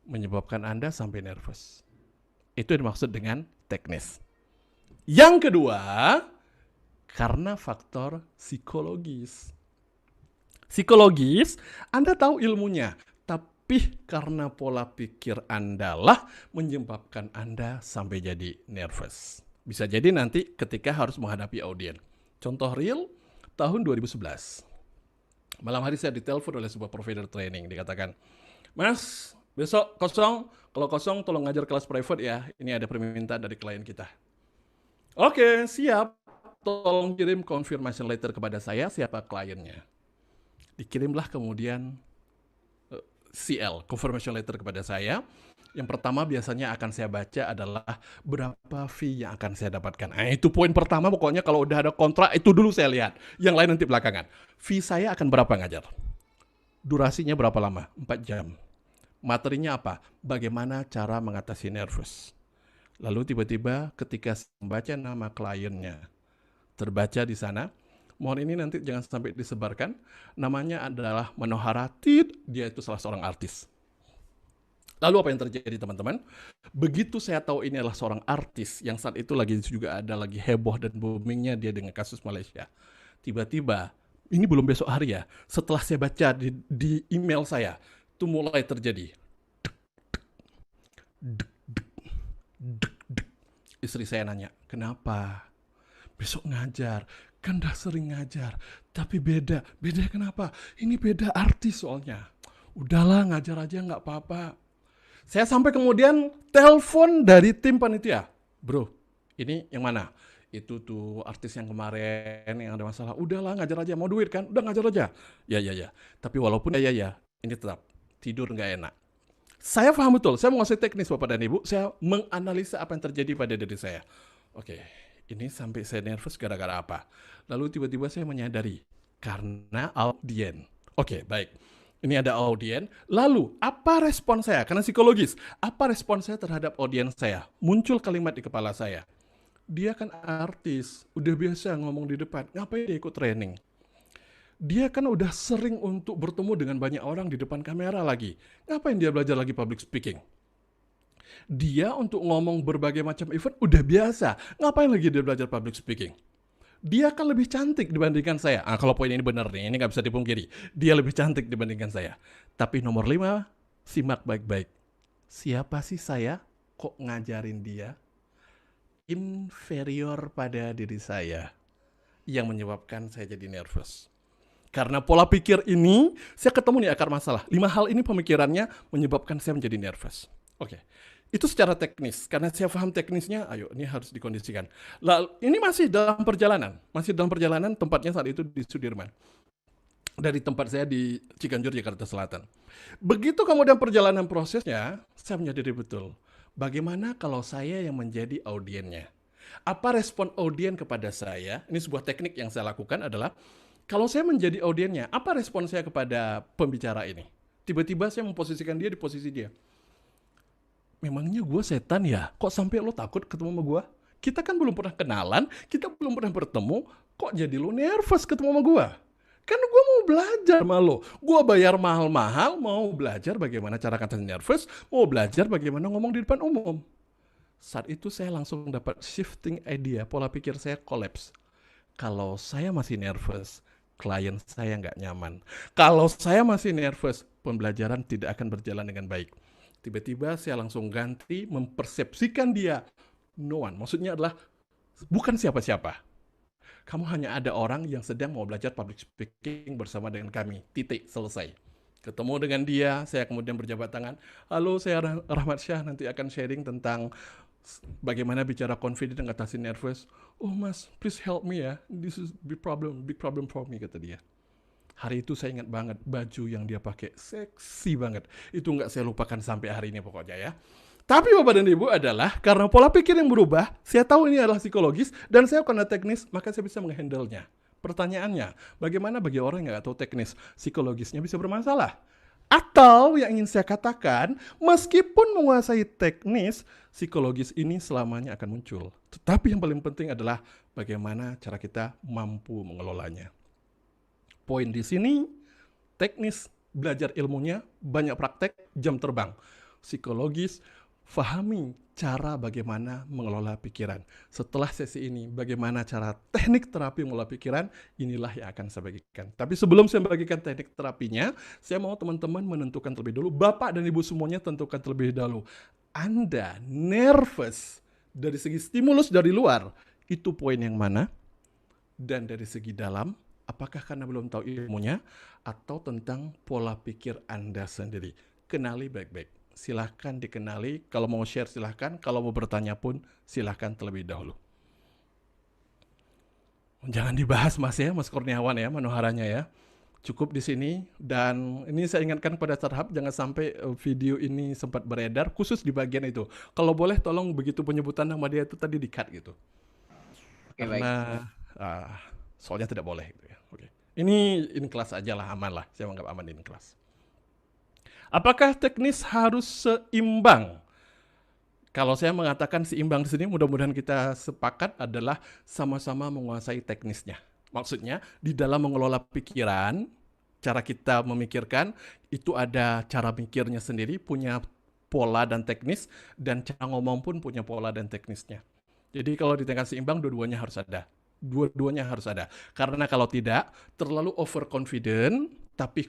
Speaker 1: menyebabkan Anda sampai nervous. Itu yang dimaksud dengan teknis. Yang kedua, karena faktor psikologis. Psikologis, Anda tahu ilmunya, tapi karena pola pikir Anda lah menyebabkan Anda sampai jadi nervous. Bisa jadi nanti ketika harus menghadapi audiens. Contoh real, tahun 2011. Malam hari saya ditelepon oleh sebuah provider training. Dikatakan, Mas, besok kosong. Kalau kosong tolong ngajar kelas private ya. Ini ada permintaan dari klien kita. Oke, siap. Tolong kirim confirmation letter kepada saya siapa kliennya. Dikirimlah kemudian CL, confirmation letter kepada saya. Yang pertama biasanya akan saya baca adalah berapa fee yang akan saya dapatkan. Nah, itu poin pertama, pokoknya kalau udah ada kontrak itu dulu saya lihat. Yang lain nanti belakangan. Fee saya akan berapa ngajar? Durasinya berapa lama? 4 jam. Materinya apa? Bagaimana cara mengatasi nervous. Lalu tiba-tiba ketika saya membaca nama kliennya, terbaca di sana, mohon ini nanti jangan sampai disebarkan, namanya adalah Manohara Tid, dia itu salah seorang artis. Lalu apa yang terjadi teman-teman? Begitu saya tahu ini adalah seorang artis yang saat itu juga ada lagi heboh dan boomingnya dia dengan kasus Malaysia. Tiba-tiba, ini belum besok hari ya, setelah saya baca di email saya, itu mulai terjadi. Istri saya nanya, kenapa? Besok ngajar, kan dah sering ngajar, tapi beda. Beda kenapa? Ini beda artis soalnya. Udahlah ngajar aja nggak apa-apa. Saya sampai kemudian telepon dari tim panitia. Bro, ini yang mana? Itu tuh artis yang kemarin yang ada masalah. Udahlah ngajar aja, mau duit kan? Udah ngajar aja. Ya. Tapi walaupun ya, ini tetap tidur nggak enak. Saya paham betul, saya menguasai teknis Bapak dan Ibu. Saya menganalisa apa yang terjadi pada diri saya. Oke, ini sampai saya nervous gara-gara apa? Lalu tiba-tiba saya menyadari, karena audien. Oke, baik. Ini ada audien. Lalu, apa respon saya? Karena psikologis. Apa respon saya terhadap audien saya? Muncul kalimat di kepala saya. Dia kan artis, udah biasa ngomong di depan. Ngapain dia ikut training? Dia kan udah sering untuk bertemu dengan banyak orang di depan kamera lagi. Ngapain dia belajar lagi public speaking? Dia untuk ngomong berbagai macam event udah biasa. Ngapain lagi dia belajar public speaking? Dia kan lebih cantik dibandingkan saya. Kalau poin ini benar nih, ini nggak bisa dipungkiri. Dia lebih cantik dibandingkan saya. Tapi nomor 5, simak baik-baik. Siapa sih saya kok ngajarin dia inferior pada diri saya yang menyebabkan saya jadi nervous? Karena pola pikir ini, saya ketemu nih akar masalah. 5 hal ini pemikirannya menyebabkan saya menjadi nervous. Oke. Itu secara teknis, karena saya paham teknisnya, ayo ini harus dikondisikan. Lalu ini masih dalam perjalanan, tempatnya saat itu di Sudirman. Dari tempat saya di Ciganjur, Jakarta Selatan. Begitu kemudian perjalanan prosesnya, saya menyadari betul, bagaimana kalau saya yang menjadi audiennya? Apa respon audien kepada saya? Ini sebuah teknik yang saya lakukan adalah, kalau saya menjadi audiennya, apa respon saya kepada pembicara ini? Tiba-tiba saya memposisikan dia di posisi dia. Memangnya gue setan ya? Kok sampai lo takut ketemu sama gue? Kita kan belum pernah kenalan, kita belum pernah bertemu, kok jadi lo nervous ketemu sama gue? Kan gue mau belajar sama lo. Gue bayar mahal-mahal, mau belajar bagaimana cara kata nervous, mau belajar bagaimana ngomong di depan umum. Saat itu saya langsung dapat shifting idea, pola pikir saya collapse. Kalau saya masih nervous, klien saya nggak nyaman. Kalau saya masih nervous, pembelajaran tidak akan berjalan dengan baik. Tiba-tiba saya langsung ganti mempersepsikan dia no one. Maksudnya adalah bukan siapa-siapa. Kamu hanya ada orang yang sedang mau belajar public speaking bersama dengan kami. Titik, selesai. Ketemu dengan dia, saya kemudian berjabat tangan. Halo, saya Rahmat Syah, nanti akan sharing tentang bagaimana bicara confident dan atasi nervous. Oh mas, please help me ya. This is big problem for me, kata dia. Hari itu saya ingat banget baju yang dia pakai seksi banget. Itu nggak saya lupakan sampai hari ini pokoknya ya. Tapi Bapak dan Ibu adalah karena pola pikir yang berubah, saya tahu ini adalah psikologis dan saya karena teknis, maka saya bisa menghandle-nya. Pertanyaannya, bagaimana bagi orang yang nggak tahu teknis, psikologisnya bisa bermasalah? Atau yang ingin saya katakan, meskipun menguasai teknis, psikologis ini selamanya akan muncul. Tetapi yang paling penting adalah bagaimana cara kita mampu mengelolanya. Poin di sini, teknis, belajar ilmunya, banyak praktek, jam terbang. Psikologis, fahami cara bagaimana mengelola pikiran. Setelah sesi ini, bagaimana cara teknik terapi mengelola pikiran, inilah yang akan saya bagikan. Tapi sebelum saya bagikan teknik terapinya, saya mau teman-teman menentukan terlebih dulu, Bapak dan Ibu semuanya tentukan terlebih dahulu. Anda nervous dari segi stimulus dari luar, itu poin yang mana? Dan dari segi dalam, apakah karena belum tahu ilmunya atau tentang pola pikir Anda sendiri? Kenali baik-baik. Silahkan dikenali. Kalau mau share silahkan. Kalau mau bertanya pun silahkan terlebih dahulu. Jangan dibahas Mas ya, Mas Kurniawan ya, manuharanya ya. Cukup di sini. Dan ini saya ingatkan kepada Starhub, jangan sampai video ini sempat beredar, khusus di bagian itu. Kalau boleh tolong begitu penyebutan nama dia itu tadi di-cut gitu.
Speaker 3: Oke,
Speaker 1: Karena soalnya tidak boleh gitu ya. Oke. Ini in kelas aja lah, aman lah. Saya menganggap aman in kelas. Apakah teknis harus seimbang? Kalau saya mengatakan seimbang di sini, mudah-mudahan kita sepakat adalah sama-sama menguasai teknisnya. Maksudnya di dalam mengelola pikiran, cara kita memikirkan itu ada cara mikirnya sendiri, punya pola dan teknis, dan cara ngomong pun punya pola dan teknisnya. Jadi kalau di tingkat seimbang, dua-duanya harus ada. Dua-duanya harus ada. Karena kalau tidak, terlalu overconfident, tapi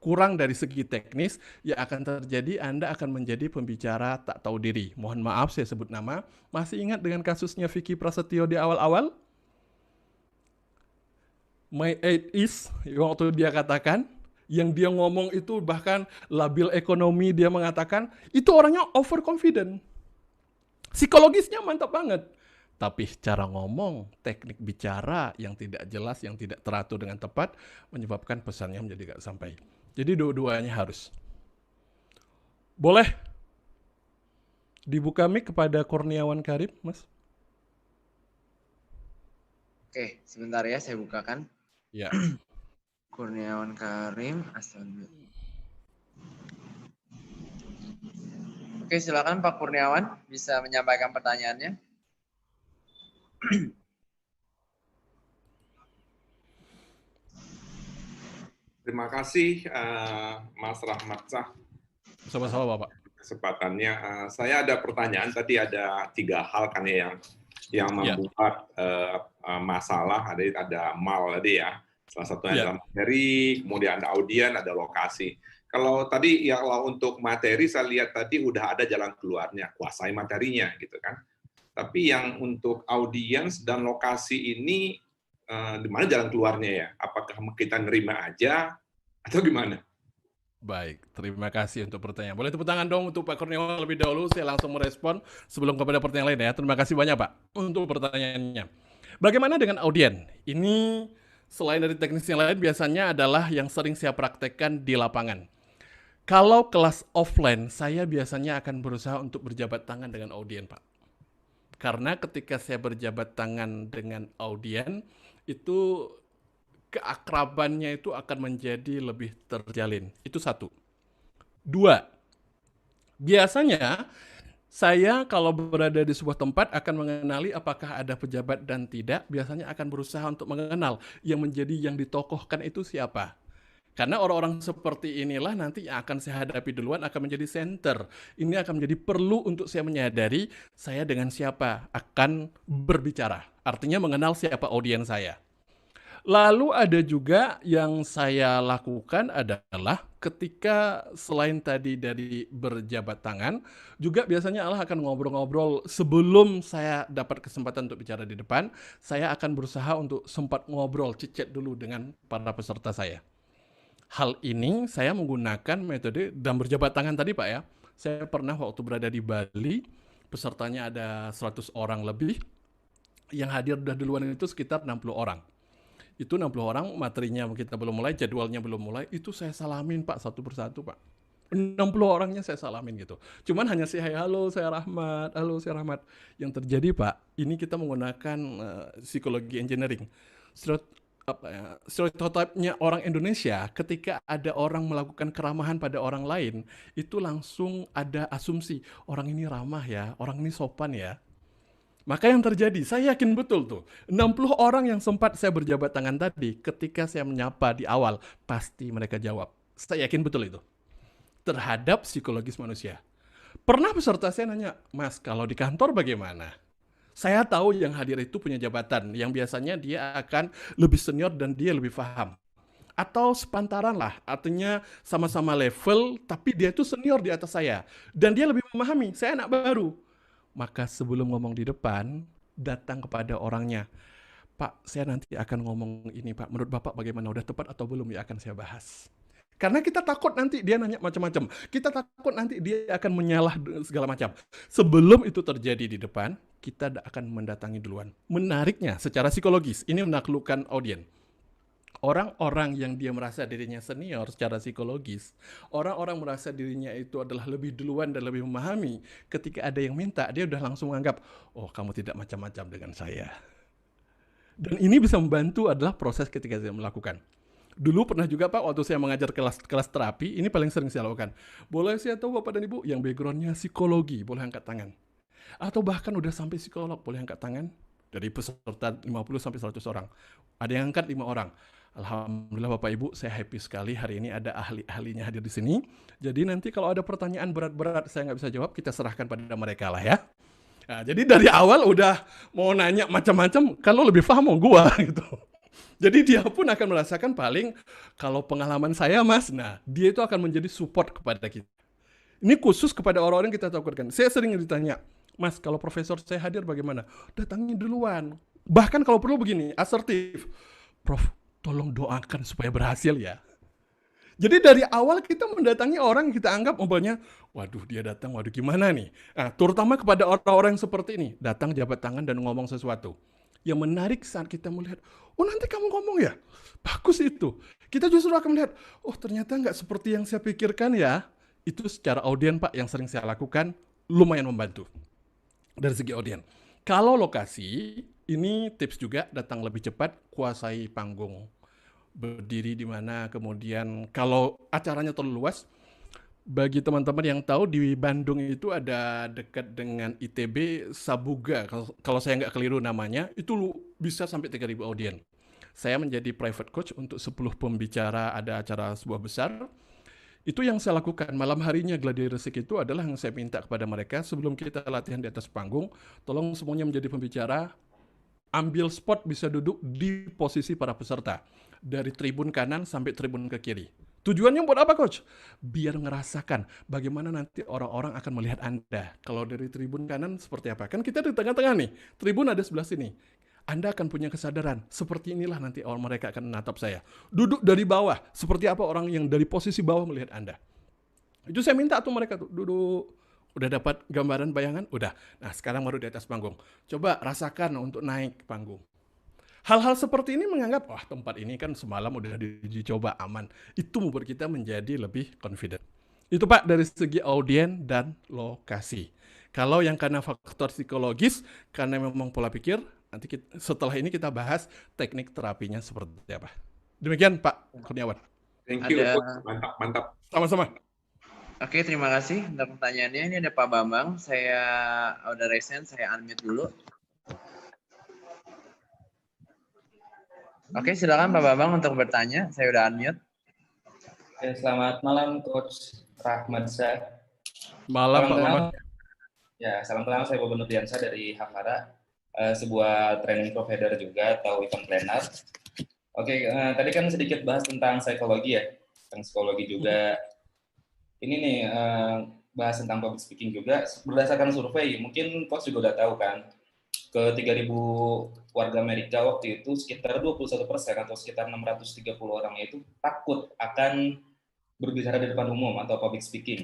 Speaker 1: kurang dari segi teknis, yang akan terjadi Anda akan menjadi pembicara tak tahu diri. Mohon maaf saya sebut nama. Masih ingat dengan kasusnya Vicky Prasetyo di awal-awal? My age is, waktu dia katakan, yang dia ngomong itu bahkan labil ekonomi dia mengatakan, itu orangnya overconfident. Psikologisnya mantap banget. Tapi cara ngomong, teknik bicara yang tidak jelas, yang tidak teratur dengan tepat, menyebabkan pesannya menjadi gak sampai. Jadi dua-duanya harus. Boleh dibuka mic kepada Kurniawan Karim, Mas?
Speaker 3: Oke, sebentar ya saya bukakan.
Speaker 1: Ya.
Speaker 3: Kurniawan Karim, astaga. Oke, silakan Pak Kurniawan bisa menyampaikan pertanyaannya.
Speaker 6: Terima kasih Mas Rahmat Shah
Speaker 1: Sama-sama Bapak.
Speaker 6: kesempatannya. Saya ada pertanyaan, tadi ada 3 hal kan ya yang
Speaker 1: Ya.
Speaker 6: membuat masalah, ada mal tadi ya. Salah satunya
Speaker 1: Ya.
Speaker 6: adalah materi, kemudian ada audien, ada lokasi. Kalau tadi ya kalau untuk materi saya lihat tadi udah ada jalan keluarnya, kuasai materinya gitu kan. Tapi yang untuk audiens dan lokasi ini di mana jalan keluarnya ya? Apakah kita nerima aja atau gimana?
Speaker 1: Baik, terima kasih untuk pertanyaan. Boleh tepuk tangan dong untuk Pak Kurniawan lebih dahulu, saya langsung merespon sebelum kepada pertanyaan lain ya. Terima kasih banyak Pak untuk pertanyaannya. Bagaimana dengan audien? Ini selain dari teknis yang lain biasanya adalah yang sering saya praktekkan di lapangan. Kalau kelas offline, saya biasanya akan berusaha untuk berjabat tangan dengan audien Pak. Karena ketika saya berjabat tangan dengan audien, itu keakrabannya itu akan menjadi lebih terjalin. Itu 1. 2, biasanya saya kalau berada di sebuah tempat akan mengenali apakah ada pejabat dan tidak, biasanya akan berusaha untuk mengenal yang menjadi yang ditokohkan itu siapa. Karena orang-orang seperti inilah nanti yang akan saya hadapi duluan akan menjadi center. Ini akan menjadi perlu untuk saya menyadari saya dengan siapa akan berbicara. Artinya mengenal siapa audiens saya. Lalu ada juga yang saya lakukan adalah ketika selain tadi dari berjabat tangan, juga biasanya Allah akan ngobrol-ngobrol sebelum saya dapat kesempatan untuk bicara di depan, saya akan berusaha untuk sempat ngobrol, chit-chat dulu dengan para peserta saya. Hal ini saya menggunakan metode dan berjabat tangan tadi Pak ya. Saya pernah waktu berada di Bali, pesertanya ada 100 orang lebih, yang hadir udah duluan itu sekitar 60 orang. Itu 60 orang, materinya kita belum mulai, jadwalnya belum mulai, itu saya salamin Pak satu persatu Pak. 60 orangnya saya salamin gitu. Cuman hanya say halo saya Rahmat, halo saya Rahmat. Yang terjadi Pak, ini kita menggunakan psikologi engineering. Stereotipnya orang Indonesia ketika ada orang melakukan keramahan pada orang lain, itu langsung ada asumsi, orang ini ramah ya, orang ini sopan ya. Maka yang terjadi, saya yakin betul tuh, 60 orang yang sempat saya berjabat tangan tadi, ketika saya menyapa di awal, pasti mereka jawab. Saya yakin betul itu. Terhadap psikologis manusia. Pernah peserta saya nanya, Mas, kalau di kantor bagaimana? Saya tahu yang hadir itu punya jabatan, yang biasanya dia akan lebih senior dan dia lebih paham. Atau sepantaran lah, artinya sama-sama level, tapi dia itu senior di atas saya. Dan dia lebih memahami, saya anak baru. Maka sebelum ngomong di depan, datang kepada orangnya. Pak, saya nanti akan ngomong ini Pak, menurut Bapak bagaimana, udah tepat atau belum ya akan saya bahas. Karena kita takut nanti dia nanya macam-macam. Kita takut nanti dia akan menyalah segala macam. Sebelum itu terjadi di depan, kita akan mendatangi duluan. Menariknya secara psikologis, ini menaklukkan audien. Orang-orang yang dia merasa dirinya senior secara psikologis, orang-orang merasa dirinya itu adalah lebih duluan dan lebih memahami, ketika ada yang minta, dia udah langsung menganggap, oh kamu tidak macam-macam dengan saya. Dan ini bisa membantu adalah proses ketika saya melakukan. Dulu pernah juga Pak, waktu saya mengajar kelas terapi, ini paling sering saya lakukan. Boleh saya tahu Bapak dan Ibu yang backgroundnya psikologi, boleh angkat tangan. Atau bahkan udah sampai psikolog, boleh angkat tangan. Dari peserta 50 sampai 100 orang. Ada yang angkat 5 orang. Alhamdulillah Bapak Ibu, saya happy sekali hari ini ada ahli-ahlinya hadir di sini. Jadi nanti kalau ada pertanyaan berat-berat saya nggak bisa jawab, kita serahkan pada mereka lah ya. Nah, jadi dari awal udah mau nanya macam-macam, kan lo lebih paham gua gitu. Jadi dia pun akan merasakan paling kalau pengalaman saya Mas, nah dia itu akan menjadi support kepada kita. Ini khusus kepada orang-orang yang kita takutkan. Saya sering ditanya, Mas kalau profesor saya hadir bagaimana? Datangi duluan. Bahkan kalau perlu begini, asertif. Prof, tolong doakan supaya berhasil ya. Jadi dari awal kita mendatangi orang yang kita anggap umpamanya, waduh dia datang, waduh gimana nih. Nah, terutama kepada orang-orang yang seperti ini, datang jabat tangan dan ngomong sesuatu. Yang menarik saat kita melihat, oh nanti kamu ngomong ya, bagus itu. Kita justru akan melihat, oh ternyata nggak seperti yang saya pikirkan ya. Itu secara audien Pak yang sering saya lakukan, lumayan membantu. Dari segi audien. Kalau lokasi, ini tips juga datang lebih cepat, kuasai panggung. Berdiri di mana, kemudian kalau acaranya terlalu luas, Bagi teman-teman yang tahu di Bandung itu ada dekat dengan ITB Sabuga, kalau saya nggak keliru namanya, itu bisa sampai 3.000 audien. Saya menjadi private coach untuk 10 pembicara, ada acara sebuah besar. Itu yang saya lakukan. Malam harinya Gladi Resik itu adalah yang saya minta kepada mereka sebelum kita latihan di atas panggung, tolong semuanya menjadi pembicara, ambil spot bisa duduk di posisi para peserta. Dari tribun kanan sampai tribun ke kiri. Tujuannya buat apa, Coach? Biar ngerasakan bagaimana nanti orang-orang akan melihat Anda. Kalau dari tribun kanan seperti apa? Kan kita di tengah-tengah nih. Tribun ada sebelah sini. Anda akan punya kesadaran. Seperti inilah nanti orang mereka akan menatap saya. Duduk dari bawah. Seperti apa orang yang dari posisi bawah melihat Anda. Itu saya minta tuh mereka tuh duduk. Udah dapat gambaran bayangan? Udah. Nah sekarang baru di atas panggung. Coba rasakan untuk naik panggung. Hal-hal seperti ini menganggap, wah tempat ini kan semalam udah dicoba aman. Itu membuat kita menjadi lebih confident. Itu Pak dari segi audien dan lokasi. Kalau yang karena faktor psikologis, karena memang pola pikir, nanti setelah ini kita bahas teknik terapinya seperti apa. Demikian Pak Kurniawan.
Speaker 6: Thank you, Coach. Mantap.
Speaker 1: Sama-sama.
Speaker 3: Oke, terima kasih untuk pertanyaannya. Ini ada Pak Bambang. Saya udah resen, saya unmute dulu. Oke, silakan Pak Bambang untuk bertanya. Saya udah unmute.
Speaker 7: Oke, selamat malam Coach Rahmat Syah.
Speaker 1: Malam Pak Bambang.
Speaker 7: Ya, salam kenal. Saya Bobo Nurdiansyah dari Havara, sebuah training provider juga atau event planner. Oke, tadi kan sedikit bahas tentang psikologi ya, tentang psikologi juga. Ini nih bahas tentang public speaking juga berdasarkan survei. Mungkin Coach juga udah tahu kan, ke 3.000 warga Amerika waktu itu sekitar 21% atau sekitar 630 orang itu takut akan berbicara di depan umum atau public speaking.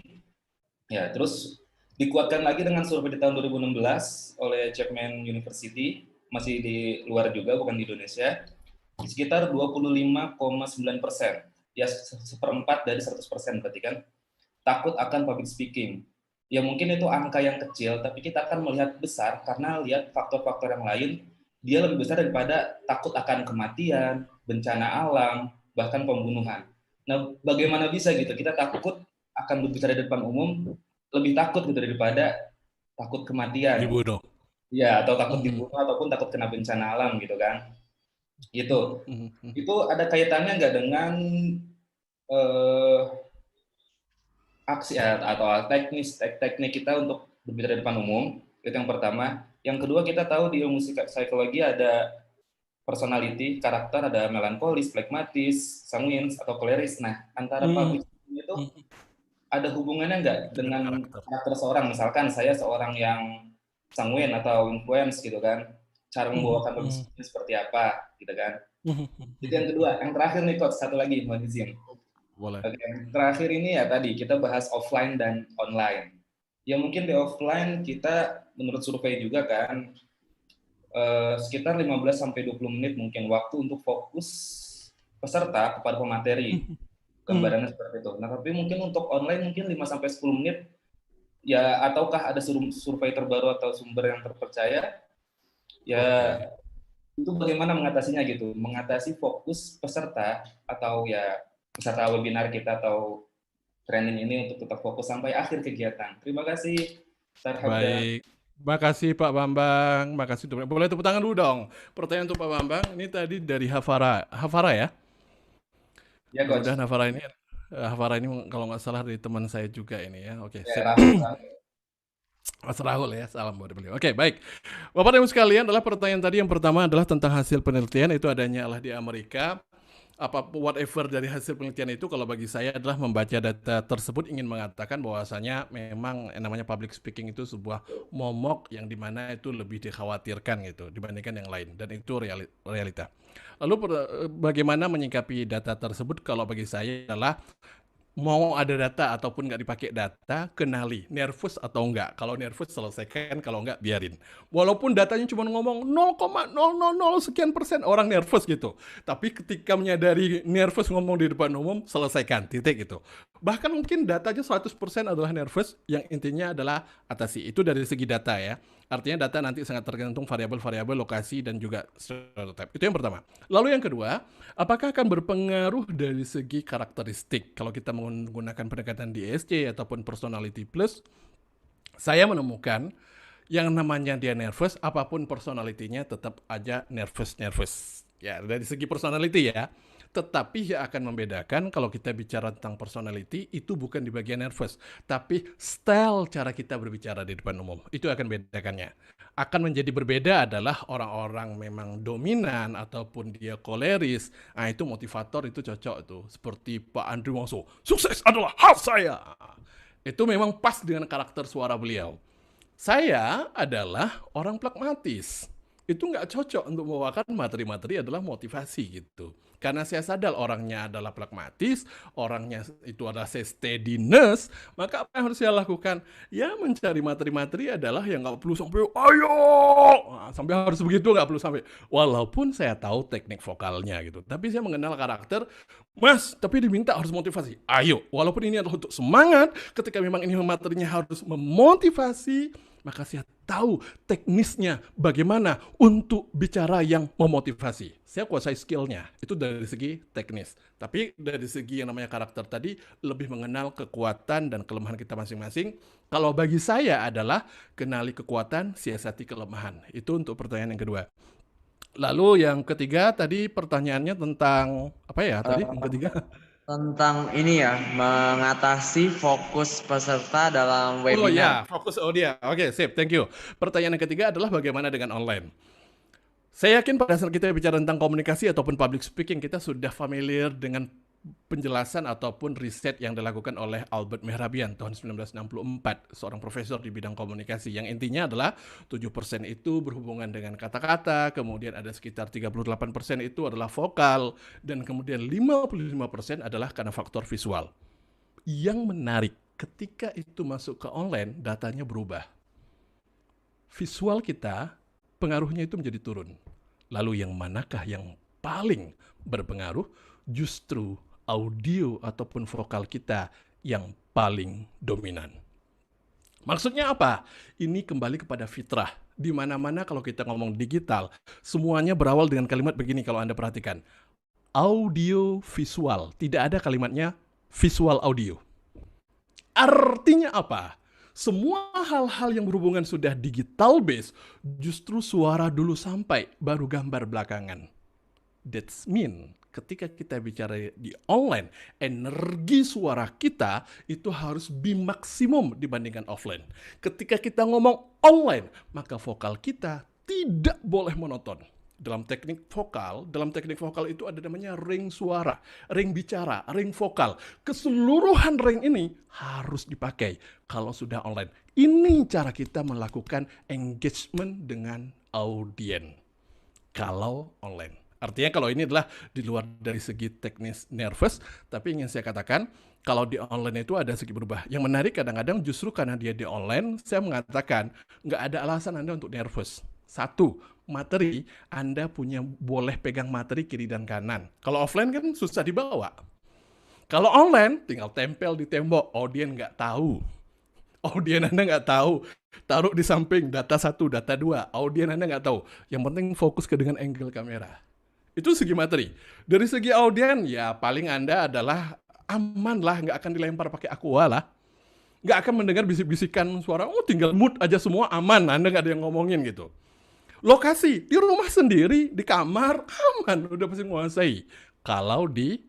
Speaker 7: Ya, terus dikuatkan lagi dengan survei di tahun 2016 oleh Chapman University, masih di luar juga, bukan di Indonesia, sekitar 25,9%, ya seperempat dari 100% berarti kan, takut akan public speaking. Ya mungkin itu angka yang kecil, tapi kita akan melihat besar karena lihat faktor-faktor yang lain, dia lebih besar daripada takut akan kematian, bencana alam, bahkan pembunuhan. Nah, bagaimana bisa gitu, kita takut akan berbicara di depan umum, lebih takut gitu daripada takut kematian.
Speaker 1: Dibunuh.
Speaker 7: Ya, atau takut dibunuh, ataupun takut kena bencana alam gitu kan. Itu ada kaitannya nggak dengan aksi atau teknik kita untuk berbicara di depan umum? Itu yang pertama. Yang kedua, kita tahu di ilmu psikologi ada personality, karakter, ada melankolis, flegmatis, sanguin, atau koleris. Nah, antara public speaking itu ada hubungannya nggak dengan karakter seorang? Misalkan saya seorang yang sanguin atau influence gitu kan, cara membawakan public speaking seperti apa gitu kan. Itu yang kedua. Yang terakhir nih Coach, satu lagi mohon izin.
Speaker 1: Boleh.
Speaker 7: Oke, terakhir ini ya tadi kita bahas offline dan online. Ya mungkin di offline kita menurut survei juga kan sekitar 15-20 menit mungkin waktu untuk fokus peserta kepada pemateri. Gambarannya seperti itu. Nah, tapi mungkin untuk online mungkin 5-10 menit ya, ataukah ada survei terbaru atau sumber yang terpercaya? Ya itu bagaimana mengatasinya gitu? Mengatasi fokus peserta atau ya peserta webinar kita atau training ini untuk tetap fokus sampai akhir kegiatan. Terima kasih.
Speaker 1: Baik. Makasih Pak Bambang. Makasih. Boleh tepuk tangan dulu dong. Pertanyaan untuk Pak Bambang. Ini tadi dari Havara. Havara ya?
Speaker 7: Ya, Coach.
Speaker 1: Mudah Havara ini kalau nggak salah dari teman saya juga ini ya. Oke.
Speaker 7: Ya,
Speaker 1: Mas Rahul ya, salam buat beliau. Oke, baik. Bapak dan Ibu sekalian, adalah pertanyaan tadi yang pertama adalah tentang hasil penelitian, itu adanya adalah di Amerika. Whatever dari hasil penelitian itu, kalau bagi saya adalah membaca data tersebut ingin mengatakan bahwasanya memang namanya public speaking itu sebuah momok yang dimana itu lebih dikhawatirkan gitu dibandingkan yang lain, dan itu realita. Lalu bagaimana menyikapi data tersebut? Kalau bagi saya adalah mau ada data ataupun nggak dipakai data, kenali nervous atau enggak. Kalau nervous selesaikan, kalau enggak biarin. Walaupun datanya cuma ngomong 0,000 sekian persen orang nervous gitu. Tapi ketika menyadari nervous ngomong di depan umum, selesaikan, titik gitu. Bahkan mungkin datanya 100% adalah nervous, yang intinya adalah atasi. Itu dari segi data ya. Artinya data nanti sangat tergantung variabel-variabel lokasi dan juga stereotype. Itu yang pertama. Lalu yang kedua, apakah akan berpengaruh dari segi karakteristik? Kalau kita menggunakan pendekatan DSC ataupun personality plus, saya menemukan yang namanya dia nervous, apapun personality-nya tetap aja nervous. Ya, dari segi personality ya. Tetapi yang akan membedakan kalau kita bicara tentang personality itu bukan di bagian nervous, tapi style cara kita berbicara di depan umum. Itu akan bedakannya. Akan menjadi berbeda adalah orang-orang memang dominan ataupun dia koleris. Nah, itu motivator itu cocok tuh. Seperti Pak Andrew Wangso, sukses adalah hak saya. Itu memang pas dengan karakter suara beliau. Saya adalah orang pragmatis. Itu nggak cocok untuk membawakan materi-materi adalah motivasi gitu. Karena saya sadar orangnya adalah pragmatis, orangnya itu adalah steadiness, maka apa yang harus saya lakukan? Ya mencari materi-materi adalah yang nggak perlu sampai ayo, sampai harus begitu nggak perlu sampai. Walaupun saya tahu teknik vokalnya gitu, tapi saya mengenal karakter, Mas, tapi diminta harus motivasi. Ayo, walaupun ini adalah untuk semangat, ketika memang ini materinya harus memotivasi, maka saya tahu teknisnya bagaimana untuk bicara yang memotivasi. Saya kuasai skillnya, itu dari segi teknis. Tapi dari segi yang namanya karakter tadi, lebih mengenal kekuatan dan kelemahan kita masing-masing. Kalau bagi saya adalah kenali kekuatan, siasati kelemahan. Itu untuk pertanyaan yang kedua. Lalu yang ketiga tadi pertanyaannya tentang, apa ya tadi yang ketiga?
Speaker 3: Tentang ini ya, mengatasi fokus peserta dalam webinar.
Speaker 1: Oh ya, fokus dia. Oke, sip, thank you. Pertanyaan yang ketiga adalah bagaimana dengan online? Saya yakin pada saat kita bicara tentang komunikasi ataupun public speaking, kita sudah familiar dengan penjelasan ataupun riset yang dilakukan oleh Albert Mehrabian tahun 1964, seorang profesor di bidang komunikasi, yang intinya adalah 7% itu berhubungan dengan kata-kata, kemudian ada sekitar 38% itu adalah vokal, dan kemudian 55% adalah karena faktor visual. Yang menarik, ketika itu masuk ke online, datanya berubah. Visual kita, pengaruhnya itu menjadi turun. Lalu yang manakah yang paling berpengaruh? Justru audio ataupun vokal kita yang paling dominan. Maksudnya apa? Ini kembali kepada fitrah. Di mana-mana kalau kita ngomong digital, semuanya berawal dengan kalimat begini kalau Anda perhatikan. Audio visual. Tidak ada kalimatnya visual audio. Artinya apa? Semua hal-hal yang berhubungan sudah digital base, justru suara dulu sampai, baru gambar belakangan. That's mean, ketika kita bicara di online, energi suara kita itu harus maksimum dibandingkan offline. Ketika kita ngomong online, maka vokal kita tidak boleh monoton. Dalam teknik vokal itu ada namanya ring suara, ring bicara, ring vokal. Keseluruhan ring ini harus dipakai kalau sudah online. Ini cara kita melakukan engagement dengan audiens kalau online. Artinya kalau ini adalah di luar dari segi teknis nervous, tapi ingin saya katakan, kalau di online itu ada segi berubah. Yang menarik kadang-kadang justru karena dia di online, saya mengatakan nggak ada alasan Anda untuk nervous. Satu, materi, Anda boleh pegang materi kiri dan kanan. Kalau offline kan susah dibawa. Kalau online, tinggal tempel di tembok, audien nggak tahu. Audien Anda nggak tahu. Taruh di samping, data 1, data 2, audien Anda nggak tahu. Yang penting fokus ke dengan angle kamera. Itu segi materi. Dari segi audien, ya paling Anda adalah aman lah, nggak akan dilempar pakai aqua lah. Nggak akan mendengar bisik-bisikan suara, oh tinggal mute aja semua aman, Anda nggak ada yang ngomongin gitu. Lokasi, di rumah sendiri, di kamar, aman, udah pasti menguasai. Kalau di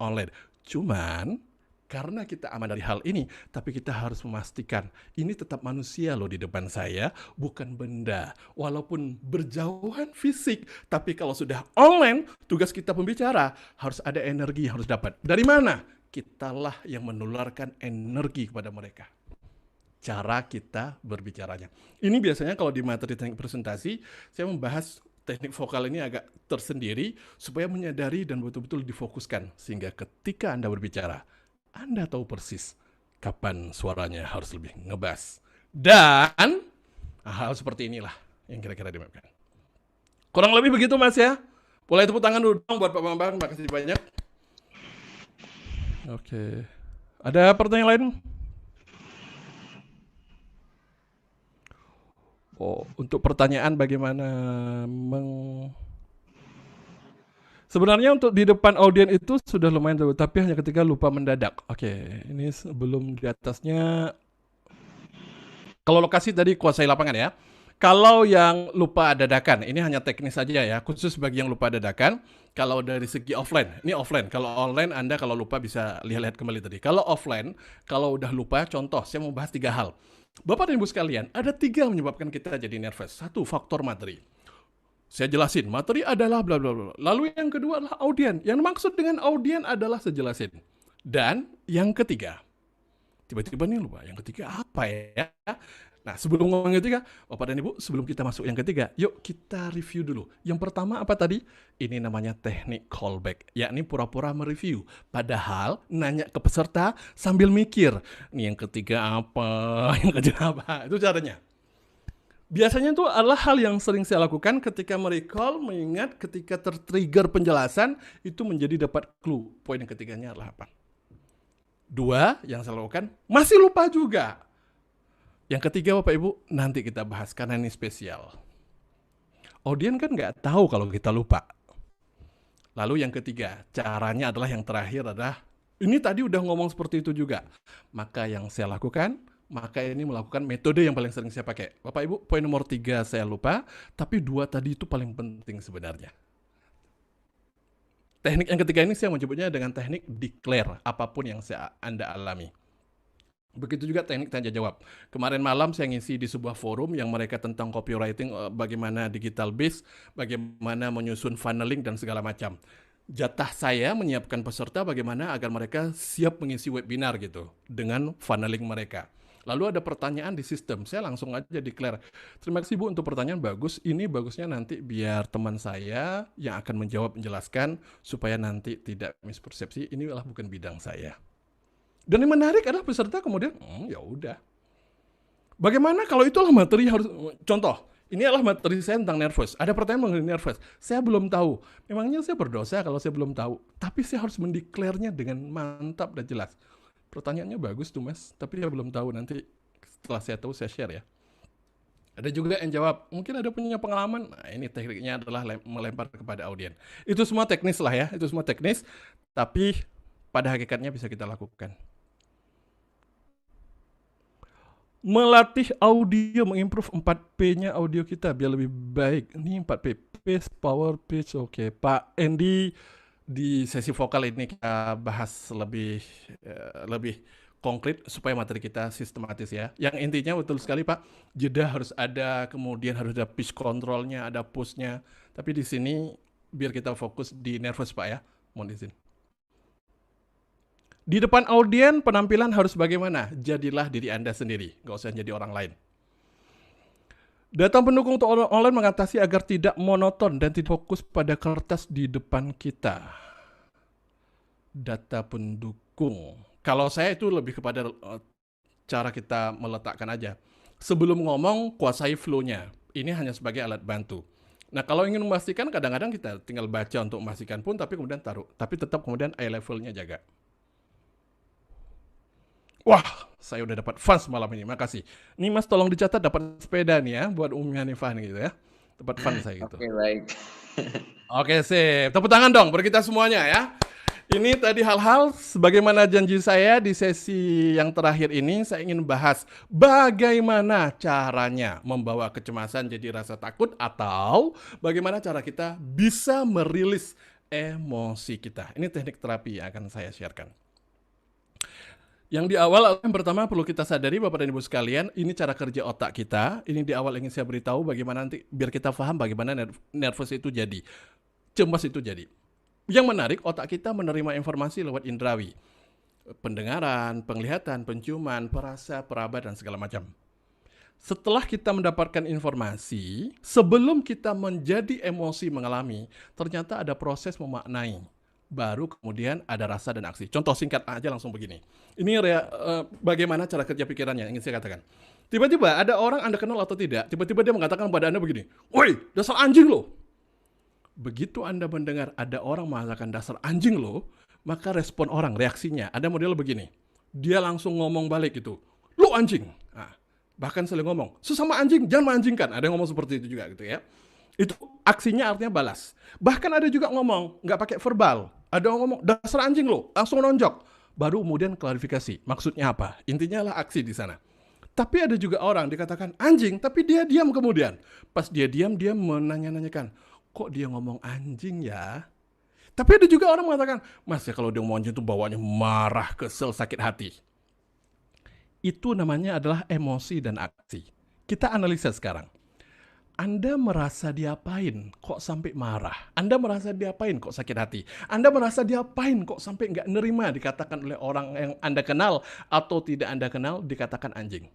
Speaker 1: online. Cuman, karena kita aman dari hal ini, tapi kita harus memastikan, ini tetap manusia loh di depan saya, bukan benda. Walaupun berjauhan fisik, tapi kalau sudah online, tugas kita pembicara, harus ada energi yang harus dapat. Dari mana? Kitalah yang menularkan energi kepada mereka. Cara kita berbicaranya. Ini biasanya kalau di materi teknik presentasi, saya membahas teknik vokal ini agak tersendiri supaya menyadari dan betul-betul difokuskan. Sehingga ketika Anda berbicara, Anda tahu persis kapan suaranya harus lebih ngebas. Dan hal seperti inilah yang kira-kira dimaksudkan. Kurang lebih begitu Mas ya. Boleh tepuk tangan dulu dong buat Pak Bambang. Makasih banyak. Oke. Ada pertanyaan lain? Oh, untuk pertanyaan bagaimana sebenarnya untuk di depan audien itu sudah lumayan tahu, tapi hanya ketika lupa mendadak. Oke, ini sebelum di atasnya. Kalau lokasi tadi kuasai lapangan ya. Kalau yang lupa dadakan, ini hanya teknis saja ya, khusus bagi yang lupa dadakan. Kalau dari segi offline, ini offline. Kalau online Anda kalau lupa bisa lihat-lihat kembali tadi. Kalau offline, kalau udah lupa, contoh, saya mau bahas 3 hal. Bapak dan Ibu sekalian, ada 3 yang menyebabkan kita jadi nervous. 1, faktor materi. Saya jelasin, materi adalah bla bla bla. Lalu yang kedua adalah audien. Yang maksud dengan audien adalah saya jelasin. Dan yang ketiga, tiba-tiba nih lupa, yang ketiga apa ya? Nah, sebelum ngomong yang ketiga, Bapak dan Ibu, sebelum kita masuk yang ketiga, yuk kita review dulu. Yang pertama apa tadi? Ini namanya teknik callback, yakni pura-pura mereview. Padahal nanya ke peserta sambil mikir, nih yang ketiga apa, yang ketiga apa, itu caranya. Biasanya itu adalah hal yang sering saya lakukan ketika merecall, mengingat ketika tertrigger penjelasan, itu menjadi dapat clue. Poin yang ketiganya adalah apa? 2, yang saya lakukan, masih lupa juga. Yang ketiga Bapak Ibu, nanti kita bahas karena ini spesial. Audien kan nggak tahu kalau kita lupa. Lalu yang ketiga, caranya adalah yang terakhir adalah, ini tadi udah ngomong seperti itu juga. Maka yang saya lakukan, maka ini melakukan metode yang paling sering saya pakai. Bapak Ibu, poin nomor 3 saya lupa, tapi 2 tadi itu paling penting sebenarnya. Teknik yang ketiga ini saya menyebutnya dengan teknik declare, apapun yang Anda alami. Begitu juga teknik tanya jawab. Kemarin malam saya ngisi di sebuah forum yang mereka tentang copywriting, bagaimana digital base, bagaimana menyusun funneling dan segala macam. Jatah saya menyiapkan peserta bagaimana agar mereka siap mengisi webinar gitu dengan funneling mereka. Lalu ada pertanyaan di sistem, saya langsung aja declare. Terima kasih Bu untuk pertanyaan bagus, ini bagusnya nanti biar teman saya yang akan menjawab menjelaskan supaya nanti tidak mispersepsi, ini adalah bukan bidang saya. Dan yang menarik adalah peserta kemudian, ya udah. Bagaimana kalau itulah materi harus, contoh, ini adalah materi saya tentang nervous. Ada pertanyaan mengenai nervous. Saya belum tahu. Memangnya saya berdosa kalau saya belum tahu. Tapi saya harus mendeklarnya dengan mantap dan jelas. Pertanyaannya bagus tuh Mas, tapi dia belum tahu. Nanti setelah saya tahu saya share ya. Ada juga yang jawab, mungkin ada punya pengalaman. Nah, ini tekniknya adalah melempar kepada audien. Itu semua teknis lah ya, itu semua teknis. Tapi pada hakikatnya bisa kita lakukan. Melatih audio, mengimprove 4P-nya audio kita biar lebih baik. Ini 4P, pace, power, pitch, oke. Pak Andy, di sesi vokal ini kita bahas lebih konkret supaya materi kita sistematis ya. Yang intinya betul sekali Pak, jeda harus ada, kemudian harus ada pitch controlnya, ada push-nya. Tapi di sini biar kita fokus di nervous Pak ya, mohon izin. Di depan audien, penampilan harus bagaimana? Jadilah diri Anda sendiri, nggak usah jadi orang lain. Data pendukung untuk online mengatasi agar tidak monoton dan tidak fokus pada kertas di depan kita. Data pendukung. Kalau saya itu lebih kepada cara kita meletakkan aja. Sebelum ngomong, kuasai flow-nya. Ini hanya sebagai alat bantu. Nah, kalau ingin memastikan, kadang-kadang kita tinggal baca untuk memastikan pun, tapi kemudian taruh. Tapi tetap kemudian eye level-nya jaga. Wah, saya udah dapat fans malam ini, makasih. Nih Mas tolong dicatat dapat sepeda nih ya, buat Umi Hanifah nih gitu ya. Dapat fans saya gitu.
Speaker 3: Oke, baik.
Speaker 1: Oke, sip. Tepuk tangan dong buat kita semuanya ya. Ini tadi hal-hal sebagaimana janji saya di sesi yang terakhir ini, saya ingin bahas bagaimana caranya membawa kecemasan jadi rasa takut atau bagaimana cara kita bisa merilis emosi kita. Ini teknik terapi yang akan saya sharekan. Yang di awal, yang pertama perlu kita sadari Bapak dan Ibu sekalian, ini cara kerja otak kita. Ini di awal ingin saya beritahu bagaimana nanti, biar kita paham bagaimana nervous itu jadi, cemas itu jadi. Yang menarik, otak kita menerima informasi lewat indrawi. Pendengaran, penglihatan, penciuman, perasa, peraba, dan segala macam. Setelah kita mendapatkan informasi, sebelum kita menjadi emosi mengalami, ternyata ada proses memaknai. Baru kemudian ada rasa dan aksi. Contoh singkat aja langsung begini. Ini bagaimana cara kerja pikirannya ingin saya katakan. Tiba-tiba ada orang Anda kenal atau tidak, tiba-tiba dia mengatakan pada Anda begini, "Woi, dasar anjing lo." Begitu Anda mendengar ada orang mengatakan dasar anjing lo, maka respon orang, reaksinya, ada model begini. dia langsung ngomong balik gitu, lu anjing. Nah, bahkan sering ngomong, sesama anjing jangan menganjingkan. Ada yang ngomong seperti itu juga gitu ya. Itu aksinya artinya balas. Bahkan ada juga ngomong, nggak pakai verbal. Ada yang ngomong, dasar anjing lo, langsung nonjok. Baru kemudian klarifikasi, maksudnya apa? Intinya lah aksi di sana. Tapi ada juga orang dikatakan anjing, tapi dia diam kemudian. Pas dia diam, dia menanya-nanyakan, kok dia ngomong anjing ya? Tapi ada juga orang mengatakan, Mas ya kalau dia ngomong anjing itu bawaannya marah, kesel, sakit hati. Itu namanya adalah emosi dan aksi. Kita analisa sekarang. Anda merasa diapain kok sampai marah? Anda merasa diapain kok sakit hati? Anda merasa diapain kok sampai nggak nerima dikatakan oleh orang yang Anda kenal atau tidak Anda kenal dikatakan anjing?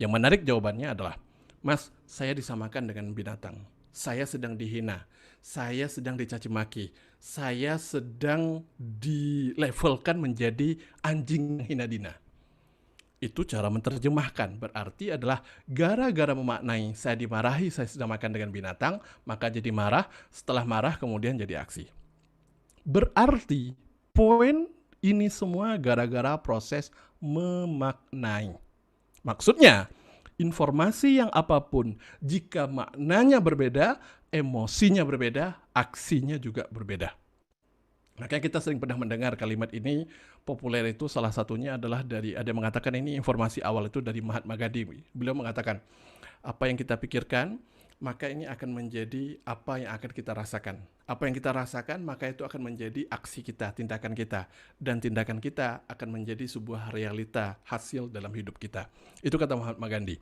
Speaker 1: Yang menarik jawabannya adalah, Mas, saya disamakan dengan binatang. Saya sedang dihina. Saya sedang dicaci maki. Saya sedang dilevelkan menjadi anjing hina dina. Itu cara menerjemahkan, berarti adalah gara-gara memaknai saya dimarahi, saya sedang makan dengan binatang, maka jadi marah, setelah marah kemudian jadi aksi. Berarti poin ini semua gara-gara proses memaknai. Maksudnya, informasi yang apapun, jika maknanya berbeda, emosinya berbeda, aksinya juga berbeda. Makanya kita sering pernah mendengar kalimat ini populer itu salah satunya adalah dari, ada yang mengatakan ini informasi awal itu dari Mahatma Gandhi. Beliau mengatakan, apa yang kita pikirkan, maka ini akan menjadi apa yang akan kita rasakan. Apa yang kita rasakan, maka itu akan menjadi aksi kita, tindakan kita. Dan tindakan kita akan menjadi sebuah realita hasil dalam hidup kita. Itu kata Mahatma Gandhi.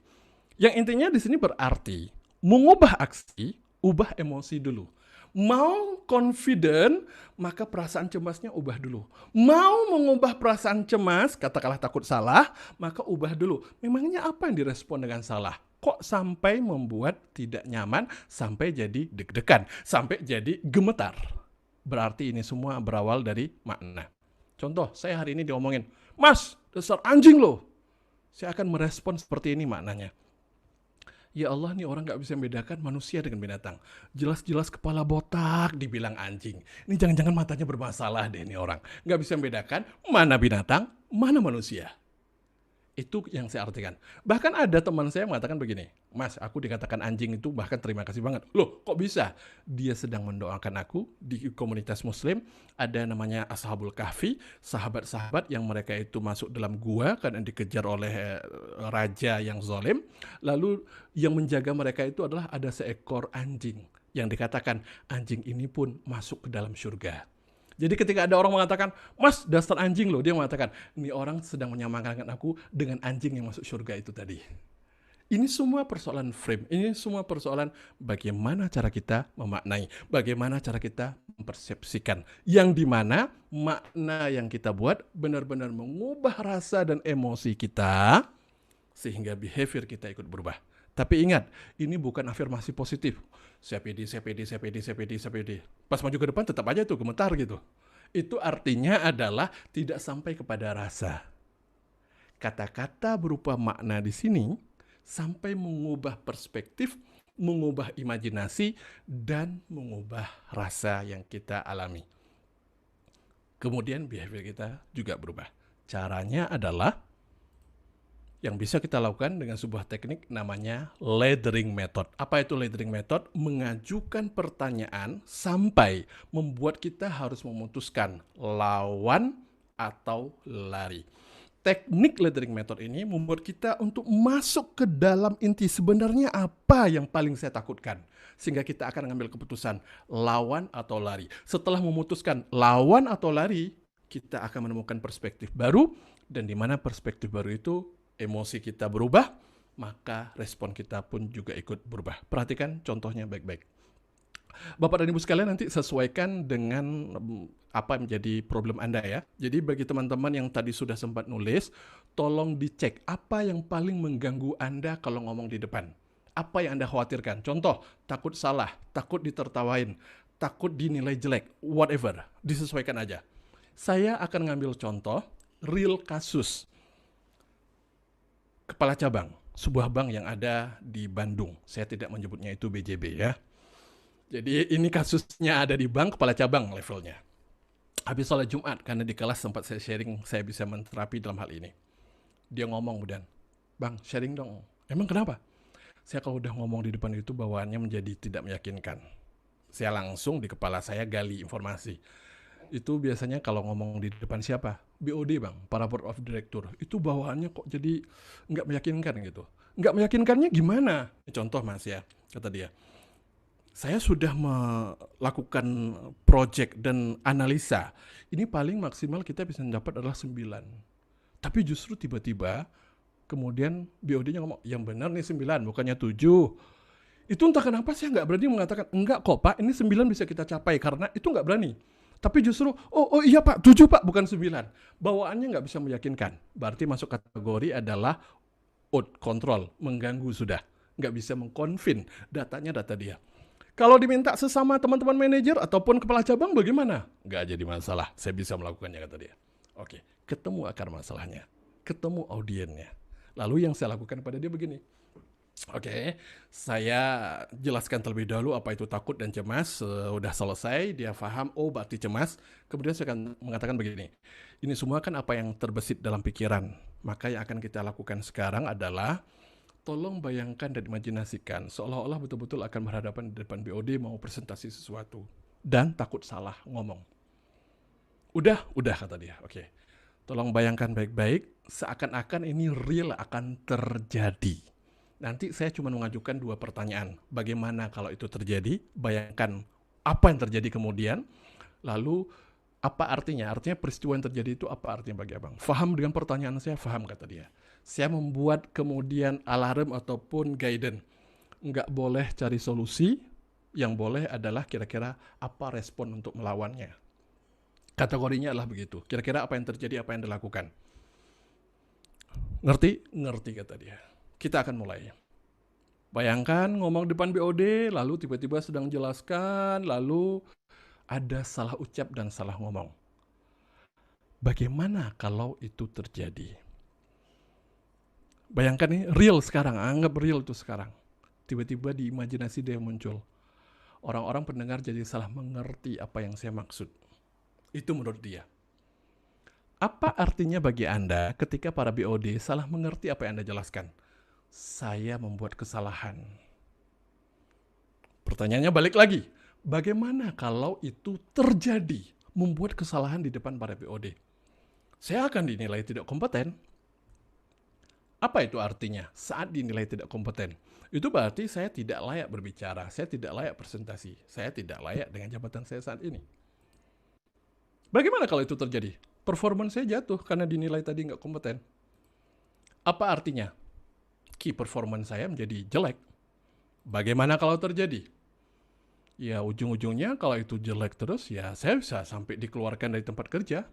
Speaker 1: Yang intinya di sini berarti, mengubah aksi, ubah emosi dulu. Mau confident, maka perasaan cemasnya ubah dulu. Mau mengubah perasaan cemas, katakanlah takut salah, maka ubah dulu. Memangnya apa yang direspon dengan salah? Kok sampai membuat tidak nyaman, sampai jadi deg-degan, sampai jadi gemetar? Berarti ini semua berawal dari makna. Contoh, saya hari ini diomongin, Mas, dasar anjing lo. Saya akan merespon seperti ini maknanya. Ya Allah, nih orang gak bisa membedakan manusia dengan binatang. Jelas-jelas kepala botak dibilang anjing. Ini jangan-jangan matanya bermasalah deh nih orang. Gak bisa membedakan mana binatang, mana manusia. Itu yang saya artikan. Bahkan ada teman saya mengatakan begini, Mas, aku dikatakan anjing itu bahkan terima kasih banget. Loh, kok bisa? Dia sedang mendoakan aku di komunitas muslim. Ada namanya Ashabul Kahfi, sahabat-sahabat yang mereka itu masuk dalam gua karena dikejar oleh raja yang zalim. Lalu yang menjaga mereka itu adalah ada seekor anjing. Yang dikatakan anjing ini pun masuk ke dalam surga. Jadi ketika ada orang mengatakan, Mas, dasar anjing loh, dia mengatakan, ini orang sedang menyamakan aku dengan anjing yang masuk surga itu tadi. Ini semua persoalan frame, ini semua persoalan bagaimana cara kita memaknai, bagaimana cara kita mempersepsikan. Yang dimana makna yang kita buat benar-benar mengubah rasa dan emosi kita, sehingga behavior kita ikut berubah. Tapi ingat, ini bukan afirmasi positif. Saya pede. Pas maju ke depan tetap aja tuh gemetar gitu. Itu artinya adalah tidak sampai kepada rasa. Kata-kata berupa makna di sini sampai mengubah perspektif, mengubah imajinasi, dan mengubah rasa yang kita alami. Kemudian behavior kita juga berubah. Caranya adalah yang bisa kita lakukan dengan sebuah teknik namanya laddering method. Apa itu laddering method? Mengajukan pertanyaan sampai membuat kita harus memutuskan lawan atau lari. Teknik laddering method ini membuat kita untuk masuk ke dalam inti sebenarnya apa yang paling saya takutkan. Sehingga kita akan mengambil keputusan lawan atau lari. Setelah memutuskan lawan atau lari, kita akan menemukan perspektif baru. Dan di mana perspektif baru itu emosi kita berubah, maka respon kita pun juga ikut berubah. Perhatikan contohnya baik-baik. Bapak dan Ibu sekalian nanti sesuaikan dengan apa yang menjadi problem Anda ya. Jadi bagi teman-teman yang tadi sudah sempat nulis, tolong dicek apa yang paling mengganggu Anda kalau ngomong di depan. Apa yang Anda khawatirkan? Contoh, takut salah, takut ditertawain, takut dinilai jelek, whatever. Disesuaikan aja. Saya akan ngambil contoh real kasus. Kepala cabang, sebuah bank yang ada di Bandung. Saya tidak menyebutnya itu BJB ya. Jadi ini kasusnya ada di bank kepala cabang levelnya. Habis sholat Jumat, karena di kelas sempat saya sharing, saya bisa menterapi dalam hal ini. Dia ngomong kemudian, "Bang, sharing dong." Emang kenapa? Saya kalau udah ngomong di depan itu bawaannya menjadi tidak meyakinkan. Saya langsung di kepala saya gali informasi. Itu biasanya kalau ngomong di depan siapa? BOD bang, para board of director. Itu bawaannya kok jadi nggak meyakinkan gitu. Nggak meyakinkannya gimana? Contoh mas ya, kata dia. Saya sudah melakukan project dan analisa. Ini paling maksimal kita bisa dapat adalah 9. Tapi justru tiba-tiba kemudian BOD-nya ngomong, yang benar nih 9, bukannya 7. Itu entah kenapa saya nggak berani mengatakan, enggak kok Pak, ini 9 bisa kita capai, karena itu nggak berani. Tapi justru, oh iya Pak, 7 Pak, bukan 9. Bawaannya nggak bisa meyakinkan. Berarti masuk kategori adalah out control, mengganggu sudah. Nggak bisa mengkonfin datanya data dia. Kalau diminta sesama teman-teman manajer ataupun kepala cabang bagaimana? Nggak jadi masalah, saya bisa melakukannya, kata dia. Oke, ketemu akar masalahnya, ketemu audiennya. Lalu yang saya lakukan pada dia begini. Oke, saya jelaskan terlebih dahulu apa itu takut dan cemas. Sudah selesai, dia paham, oh berarti cemas. Kemudian saya akan mengatakan begini, ini semua kan apa yang terbesit dalam pikiran. Maka yang akan kita lakukan sekarang adalah, tolong bayangkan dan imajinasikan, seolah-olah betul-betul akan berhadapan di depan BOD mau presentasi sesuatu. Dan takut salah ngomong. Udah kata dia, oke. Tolong bayangkan baik-baik, seakan-akan ini real akan terjadi. Nanti saya cuma mengajukan 2 pertanyaan. Bagaimana kalau itu terjadi? Bayangkan apa yang terjadi kemudian. Lalu apa artinya? Artinya peristiwa yang terjadi itu apa artinya bagi abang? Faham dengan pertanyaan saya? Faham, kata dia. Saya membuat kemudian alarm ataupun guidance. Nggak boleh cari solusi, yang boleh adalah kira-kira apa respon untuk melawannya. Kategorinya adalah begitu. Kira-kira apa yang terjadi, apa yang dilakukan. Ngerti? Ngerti, kata dia. Kita akan mulai. Bayangkan ngomong depan BOD, lalu tiba-tiba sedang jelaskan, lalu ada salah ucap dan salah ngomong. Bagaimana kalau itu terjadi? Bayangkan nih, real sekarang, anggap real itu sekarang. Tiba-tiba di imajinasi dia muncul. Orang-orang pendengar jadi salah mengerti apa yang saya maksud. Itu menurut dia. Apa artinya bagi Anda ketika para BOD salah mengerti apa yang Anda jelaskan? Saya membuat kesalahan. Pertanyaannya balik lagi. Bagaimana kalau itu terjadi? Membuat kesalahan di depan para BOD. Saya akan dinilai tidak kompeten. Apa itu artinya? Saat dinilai tidak kompeten. Itu berarti saya tidak layak berbicara. Saya tidak layak presentasi. Saya tidak layak dengan jabatan saya saat ini. Bagaimana kalau itu terjadi? Performance saya jatuh karena dinilai tadi nggak kompeten. Apa artinya? Key performance saya menjadi jelek. Bagaimana kalau terjadi? Ya ujung-ujungnya kalau itu jelek terus, ya saya bisa sampai dikeluarkan dari tempat kerja.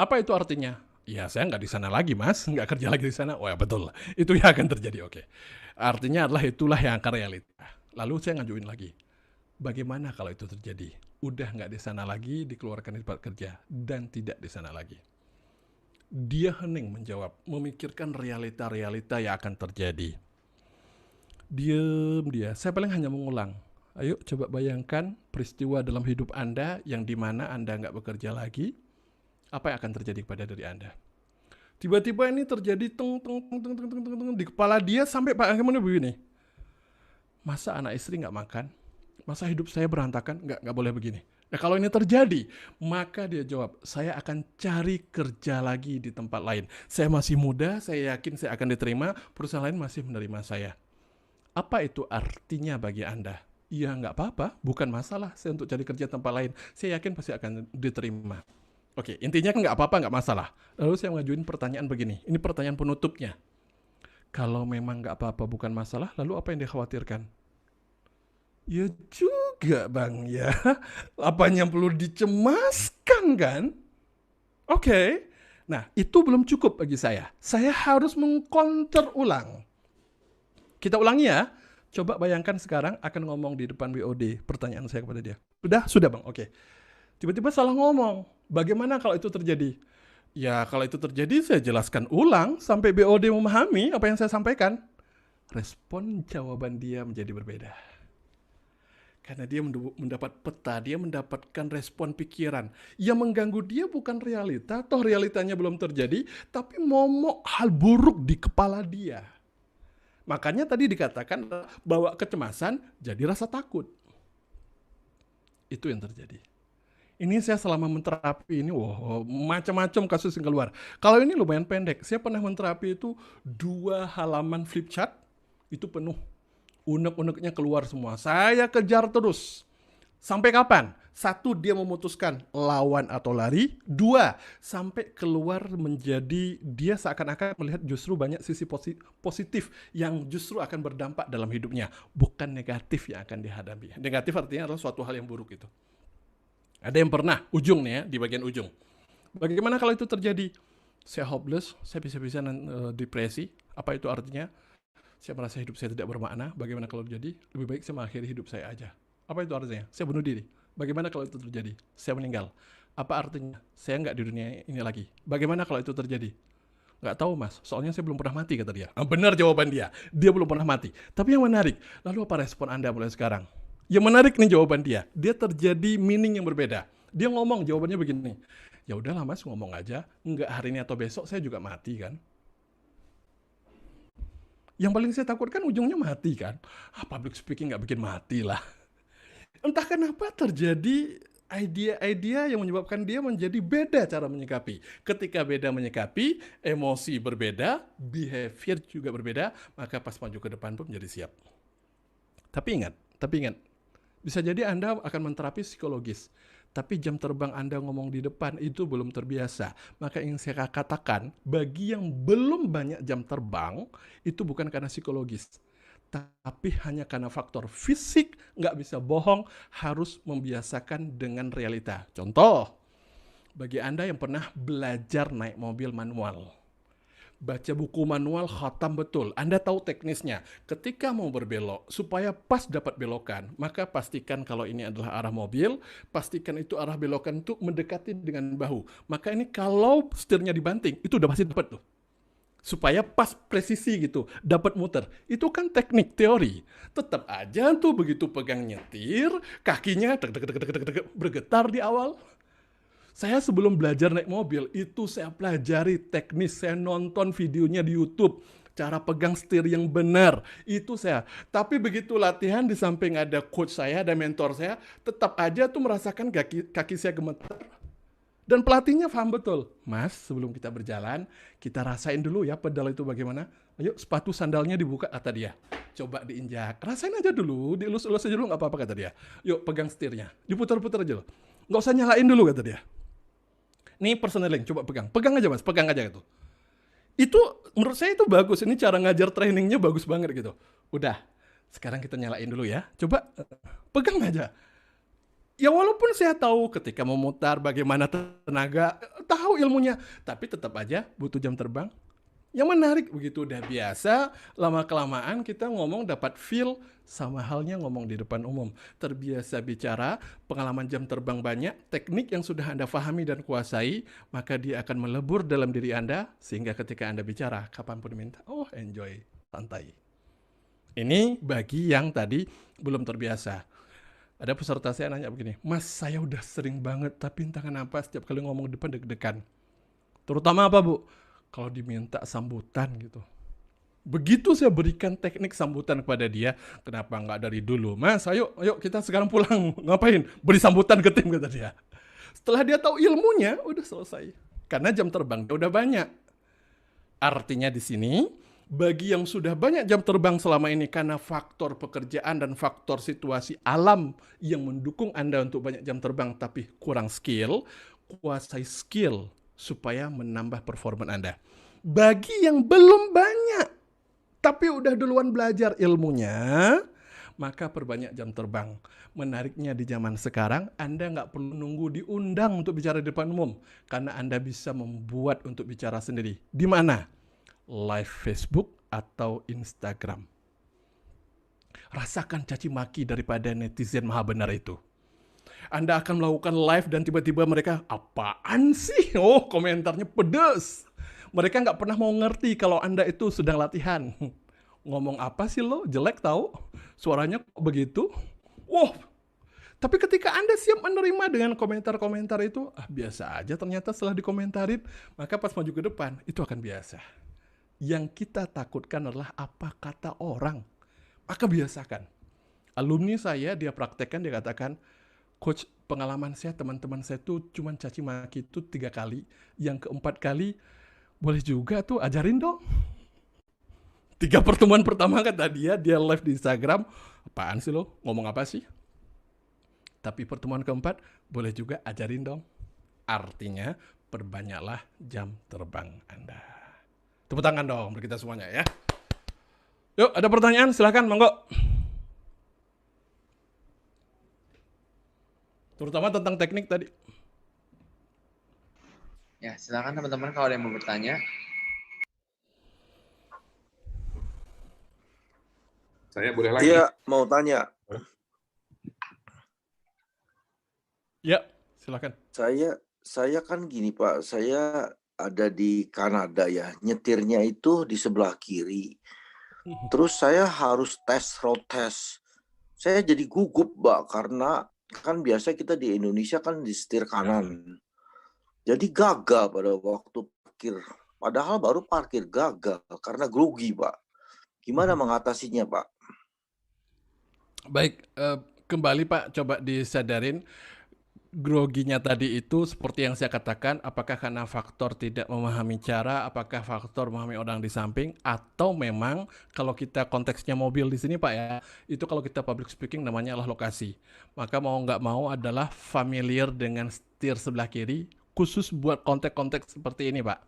Speaker 1: Apa itu artinya? Ya saya nggak di sana lagi mas, nggak kerja lagi di sana. Oh ya betul, itu yang akan terjadi. Oke. Artinya adalah itulah yang akan realita. Lalu saya ngajuin lagi. Bagaimana kalau itu terjadi? Udah nggak di sana lagi, dikeluarkan dari tempat kerja, dan tidak di sana lagi. Dia hening menjawab, memikirkan realita-realita yang akan terjadi. Diam dia, saya paling hanya mengulang. Ayo coba bayangkan peristiwa dalam hidup Anda yang dimana Anda nggak bekerja lagi, apa yang akan terjadi kepada diri Anda? Tiba-tiba ini terjadi di kepala dia sampai Pak Hakim begini. Masa anak istri nggak makan? Masa hidup saya berantakan? Nggak boleh begini. Nah kalau ini terjadi, maka dia jawab, saya akan cari kerja lagi di tempat lain. Saya masih muda, saya yakin saya akan diterima, perusahaan lain masih menerima saya. Apa itu artinya bagi Anda? Ya nggak apa-apa, bukan masalah saya untuk cari kerja tempat lain. Saya yakin pasti akan diterima. Oke, intinya kan nggak apa-apa, nggak masalah. Lalu saya mengajuin pertanyaan begini, ini pertanyaan penutupnya. Kalau memang nggak apa-apa, bukan masalah, lalu apa yang dikhawatirkan? Ya juga bang ya, apanya perlu dicemaskan kan? Oke. Nah itu belum cukup bagi saya harus mengcounter ulang. Kita ulangi ya, coba bayangkan sekarang akan ngomong di depan BOD, pertanyaan saya kepada dia. Sudah bang, oke. Tiba-tiba salah ngomong, bagaimana kalau itu terjadi? Ya kalau itu terjadi saya jelaskan ulang sampai BOD memahami apa yang saya sampaikan. Respon jawaban dia menjadi berbeda. Karena dia mendapat peta, dia mendapatkan respon pikiran. Yang mengganggu dia bukan realita, toh realitanya belum terjadi, tapi momok hal buruk di kepala dia. Makanya tadi dikatakan bawa kecemasan jadi rasa takut. Itu yang terjadi. Ini saya selama menterapi ini, macam-macam kasus yang keluar. Kalau ini lumayan pendek, saya pernah menterapi itu 2 halaman flip chart, itu penuh. Unek-uneknya keluar semua. Saya kejar terus. Sampai kapan? 1, dia memutuskan lawan atau lari. 2, sampai keluar menjadi dia seakan-akan melihat justru banyak sisi positif yang justru akan berdampak dalam hidupnya. Bukan negatif yang akan dihadapi. Negatif artinya adalah suatu hal yang buruk itu. Ada yang pernah, ujung nih ya, di bagian ujung. Bagaimana kalau itu terjadi? Saya hopeless, saya bisa-bisa depresi. Apa itu artinya? Saya merasa hidup saya tidak bermakna. Bagaimana kalau terjadi? Lebih baik saya mengakhiri hidup saya aja. Apa itu artinya? Saya bunuh diri. Bagaimana kalau itu terjadi? Saya meninggal. Apa artinya? Saya nggak di dunia ini lagi. Bagaimana kalau itu terjadi? Nggak tahu mas, soalnya saya belum pernah mati, kata dia. Benar jawaban dia. Dia belum pernah mati. Tapi yang menarik, lalu apa respon Anda mulai sekarang? Yang menarik nih jawaban dia. Dia terjadi meaning yang berbeda. Dia ngomong jawabannya begini. Ya udahlah mas, ngomong aja. Nggak hari ini atau besok saya juga mati kan. Yang paling saya takutkan ujungnya mati kan. Public speaking nggak bikin mati lah. Entah kenapa terjadi idea yang menyebabkan dia menjadi beda cara menyikapi. Ketika beda menyikapi, emosi berbeda, behavior juga berbeda, maka pas maju ke depan pun menjadi siap. Tapi ingat, bisa jadi Anda akan menterapi psikologis. Tapi jam terbang Anda ngomong di depan itu belum terbiasa. Maka yang saya katakan, bagi yang belum banyak jam terbang, itu bukan karena psikologis. Tapi hanya karena faktor fisik, nggak bisa bohong, harus membiasakan dengan realita. Contoh, bagi Anda yang pernah belajar naik mobil manual, baca buku manual, khatam betul. Anda tahu teknisnya. Ketika mau berbelok, supaya pas dapat belokan, maka pastikan kalau ini adalah arah mobil, pastikan itu arah belokan itu mendekati dengan bahu. Maka ini kalau setirnya dibanting, itu udah pasti dapat tuh. Supaya pas presisi gitu, dapat muter. Itu kan teknik teori. Tetap aja tuh begitu pegang nyetir, kakinya bergetar di awal. Saya sebelum belajar naik mobil, itu saya pelajari teknis, saya nonton videonya di YouTube, cara pegang setir yang benar, itu saya. Tapi begitu latihan di samping ada coach saya, ada mentor saya, tetap aja tuh merasakan kaki saya gemetar. Dan pelatihnya paham betul, mas sebelum kita berjalan, kita rasain dulu ya pedal itu bagaimana. Ayo sepatu sandalnya dibuka, kata dia. Coba diinjak, rasain aja dulu, dielus-elus aja dulu nggak apa-apa, kata dia. Yuk pegang setirnya, diputar-putar aja loh. Nggak usah nyalain dulu, kata dia. Nih personeling, coba pegang aja mas, pegang aja gitu. Itu menurut saya itu bagus, ini cara ngajar trainingnya bagus banget gitu. Udah, sekarang kita nyalain dulu ya, coba pegang aja. Ya walaupun saya tahu ketika memutar bagaimana tenaga, tahu ilmunya, tapi tetap aja butuh jam terbang. Yang menarik begitu udah biasa, lama-kelamaan kita ngomong dapat feel, sama halnya ngomong di depan umum. Terbiasa bicara, pengalaman jam terbang banyak, teknik yang sudah Anda pahami dan kuasai, maka dia akan melebur dalam diri Anda, sehingga ketika Anda bicara, kapanpun diminta, enjoy, santai. Ini bagi yang tadi belum terbiasa. Ada peserta saya nanya begini, mas saya udah sering banget, tapi entah kenapa setiap kali ngomong di depan deg-degan. Terutama apa bu? Kalau diminta sambutan gitu. Begitu saya berikan teknik sambutan kepada dia, kenapa nggak dari dulu? Mas, ayo kita sekarang pulang. Ngapain? Beri sambutan ke tim, kata dia. Setelah dia tahu ilmunya, udah selesai. Karena jam terbang udah banyak. Artinya di sini, bagi yang sudah banyak jam terbang selama ini karena faktor pekerjaan dan faktor situasi alam yang mendukung Anda untuk banyak jam terbang tapi kurang skill, kuasai skill supaya menambah performa Anda. Bagi yang belum banyak, tapi udah duluan belajar ilmunya, maka perbanyak jam terbang. Menariknya di zaman sekarang, Anda nggak perlu nunggu diundang untuk bicara di depan umum, karena Anda bisa membuat untuk bicara sendiri. Di mana? Live Facebook atau Instagram. Rasakan caci maki daripada netizen maha benar itu. Anda akan melakukan live dan tiba-tiba mereka, apaan sih? Komentarnya pedes. Mereka nggak pernah mau ngerti kalau Anda itu sedang latihan. Ngomong apa sih lo? Jelek tahu? Suaranya kok begitu? Tapi ketika Anda siap menerima dengan komentar-komentar itu, biasa aja ternyata setelah dikomentarin, maka pas maju ke depan, itu akan biasa. Yang kita takutkan adalah apa kata orang. Maka biasakan. Alumni saya, dia praktekkan, dia katakan, Coach, pengalaman saya, teman-teman saya tuh cuma caci maki itu 3 kali. Yang keempat kali, boleh juga tuh ajarin dong. 3 pertemuan pertama kata dia live di Instagram, apaan sih lo, ngomong apa sih? Tapi pertemuan keempat, boleh juga ajarin dong. Artinya, perbanyaklah jam terbang Anda. Tepuk tangan dong untuk kita semuanya ya. Yuk, ada pertanyaan? Silahkan, monggo. Terutama tentang teknik tadi.
Speaker 3: Ya, silakan teman-teman kalau ada yang mau bertanya.
Speaker 6: Saya boleh lagi?
Speaker 8: Iya, mau tanya.
Speaker 1: Ya, silakan.
Speaker 8: Saya kan gini Pak, saya ada di Kanada ya, nyetirnya itu di sebelah kiri. Terus saya harus road test. Saya jadi gugup Pak, karena kan biasa kita di Indonesia kan di setir kanan. Jadi gagal pada waktu parkir. Padahal baru parkir gagal karena grogi Pak. Gimana mengatasinya Pak?
Speaker 1: Baik, kembali Pak, coba disadarin. Groginya tadi itu seperti yang saya katakan, apakah karena faktor tidak memahami cara, apakah faktor memahami orang di samping, atau memang kalau kita konteksnya mobil di sini Pak ya, itu kalau kita public speaking namanya adalah lokasi. Maka mau nggak mau adalah familiar dengan setir sebelah kiri, khusus buat konteks-konteks seperti ini Pak.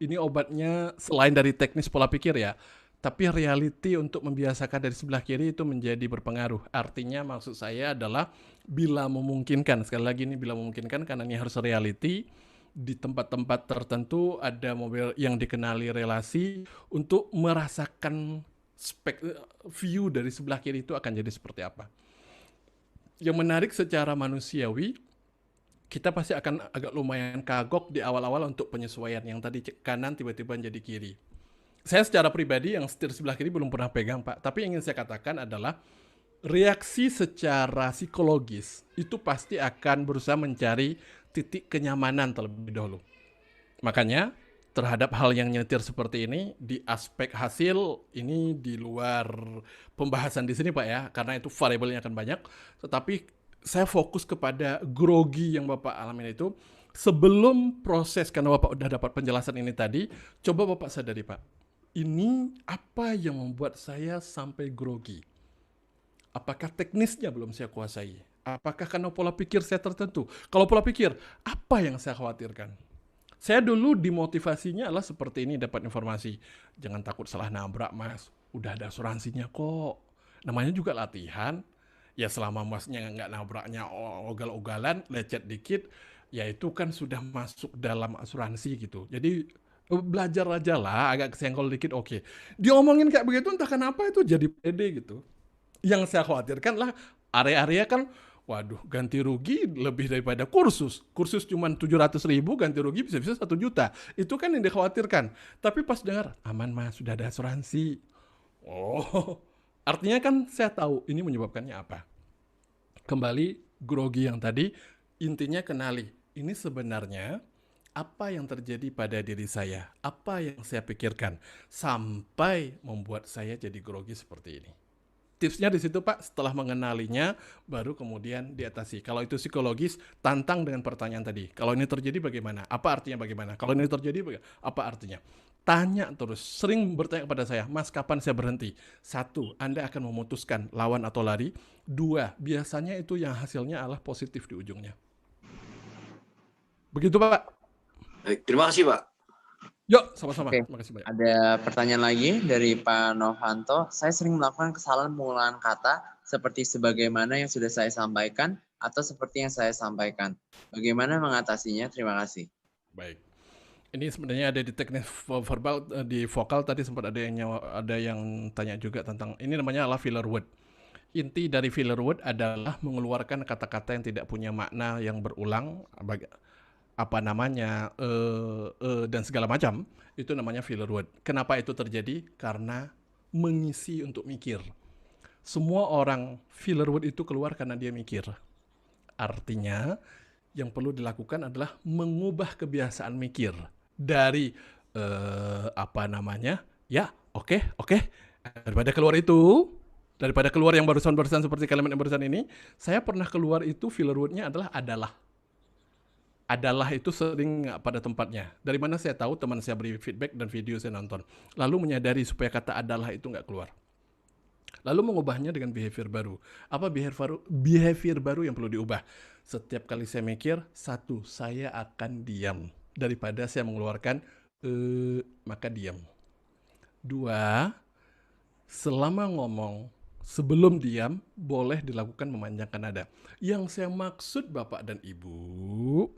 Speaker 1: Ini obatnya selain dari teknis pola pikir ya, tapi reality untuk membiasakan dari sebelah kiri itu menjadi berpengaruh. Artinya maksud saya adalah bila memungkinkan, sekali lagi ini bila memungkinkan karena ini harus reality, di tempat-tempat tertentu ada mobil yang dikenali relasi untuk merasakan view dari sebelah kiri itu akan jadi seperti apa. Yang menarik secara manusiawi, kita pasti akan agak lumayan kagok di awal-awal untuk penyesuaian yang tadi kanan tiba-tiba jadi kiri. Saya secara pribadi yang setir sebelah kiri belum pernah pegang Pak, tapi yang ingin saya katakan adalah reaksi secara psikologis itu pasti akan berusaha mencari titik kenyamanan terlebih dahulu. Makanya terhadap hal yang nyetir seperti ini, di aspek hasil ini di luar pembahasan di sini Pak ya, karena itu variabelnya akan banyak, tetapi saya fokus kepada grogi yang Bapak alamin itu. Sebelum proses, karena Bapak udah dapat penjelasan ini tadi, coba Bapak sadari Pak, ini apa yang membuat saya sampai grogi? Apakah teknisnya belum saya kuasai? Apakah karena pola pikir saya tertentu? Kalau pola pikir, apa yang saya khawatirkan? Saya dulu dimotivasinya adalah seperti ini, dapat informasi. Jangan takut salah nabrak Mas, udah ada asuransinya kok. Namanya juga latihan. Ya selama Masnya nggak nabraknya ogal-ogalan, lecet dikit, ya itu kan sudah masuk dalam asuransi gitu. Jadi belajar aja lah, agak kesenggol dikit oke. Diomongin kayak begitu entah kenapa itu jadi pede gitu. Yang saya khawatirkan lah area-area kan, waduh ganti rugi lebih daripada kursus. Kursus cuma 700.000, ganti rugi bisa-bisa 1 juta. Itu kan yang dikhawatirkan. Tapi pas dengar, aman Mas, sudah ada asuransi. Oh, artinya kan saya tahu ini menyebabkannya apa. Kembali grogi yang tadi, intinya kenali. Ini sebenarnya apa yang terjadi pada diri saya, apa yang saya pikirkan, sampai membuat saya jadi grogi seperti ini. Tipsnya di situ Pak, setelah mengenalinya, baru kemudian diatasi. Kalau itu psikologis, tantang dengan pertanyaan tadi. Kalau ini terjadi bagaimana? Apa artinya bagaimana? Kalau ini terjadi, apa artinya? Tanya terus, sering bertanya kepada saya, Mas kapan saya berhenti? 1, Anda akan memutuskan lawan atau lari. 2, biasanya itu yang hasilnya adalah positif di ujungnya. Begitu Pak.
Speaker 8: Baik, terima kasih Pak.
Speaker 1: Yuk, sama-sama.
Speaker 3: Oke.
Speaker 1: Terima kasih banyak.
Speaker 3: Ada pertanyaan lagi dari Pak Novanto. Saya sering melakukan kesalahan penggunaan kata seperti sebagaimana yang sudah saya sampaikan atau seperti yang saya sampaikan. Bagaimana mengatasinya? Terima kasih.
Speaker 1: Baik. Ini sebenarnya ada di teknik verbal, di vokal tadi sempat ada yang tanya juga tentang ini, namanya adalah filler word. Inti dari filler word adalah mengeluarkan kata-kata yang tidak punya makna yang berulang, dan segala macam, itu namanya filler word. Kenapa itu terjadi? Karena mengisi untuk mikir. Semua orang filler word itu keluar karena dia mikir. Artinya, yang perlu dilakukan adalah mengubah kebiasaan mikir dari ya oke, daripada keluar yang barusan seperti kalimat yang barusan ini, saya pernah keluar itu filler word-nya adalah. Adalah itu sering nggak pada tempatnya. Dari mana saya tahu? Teman saya beri feedback dan video saya nonton. Lalu menyadari supaya kata adalah itu nggak keluar. Lalu mengubahnya dengan behavior baru. Apa behavior baru yang perlu diubah? Setiap kali saya mikir, satu, saya akan diam. Daripada saya mengeluarkan, maka diam. Dua, selama ngomong, sebelum diam, boleh dilakukan memanjangkan nada. Yang saya maksud Bapak dan Ibu,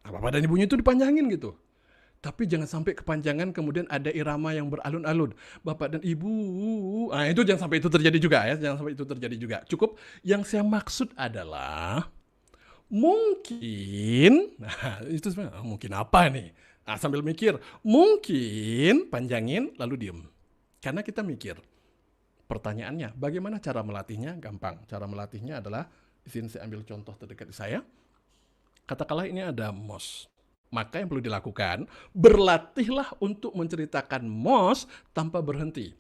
Speaker 1: Bapak dan Ibunya itu dipanjangin gitu. Tapi jangan sampai kepanjangan kemudian ada irama yang beralun-alun. Bapak dan Ibu, itu jangan sampai itu terjadi juga ya. Jangan sampai itu terjadi juga. Cukup yang saya maksud adalah mungkin, itu sebenarnya mungkin apa nih? Sambil mikir, mungkin panjangin lalu diem. Karena kita mikir. Pertanyaannya, bagaimana cara melatihnya? Gampang. Cara melatihnya adalah, di sini saya ambil contoh terdekat di saya. Katakanlah ini ada MOS. Maka yang perlu dilakukan, berlatihlah untuk menceritakan MOS tanpa berhenti.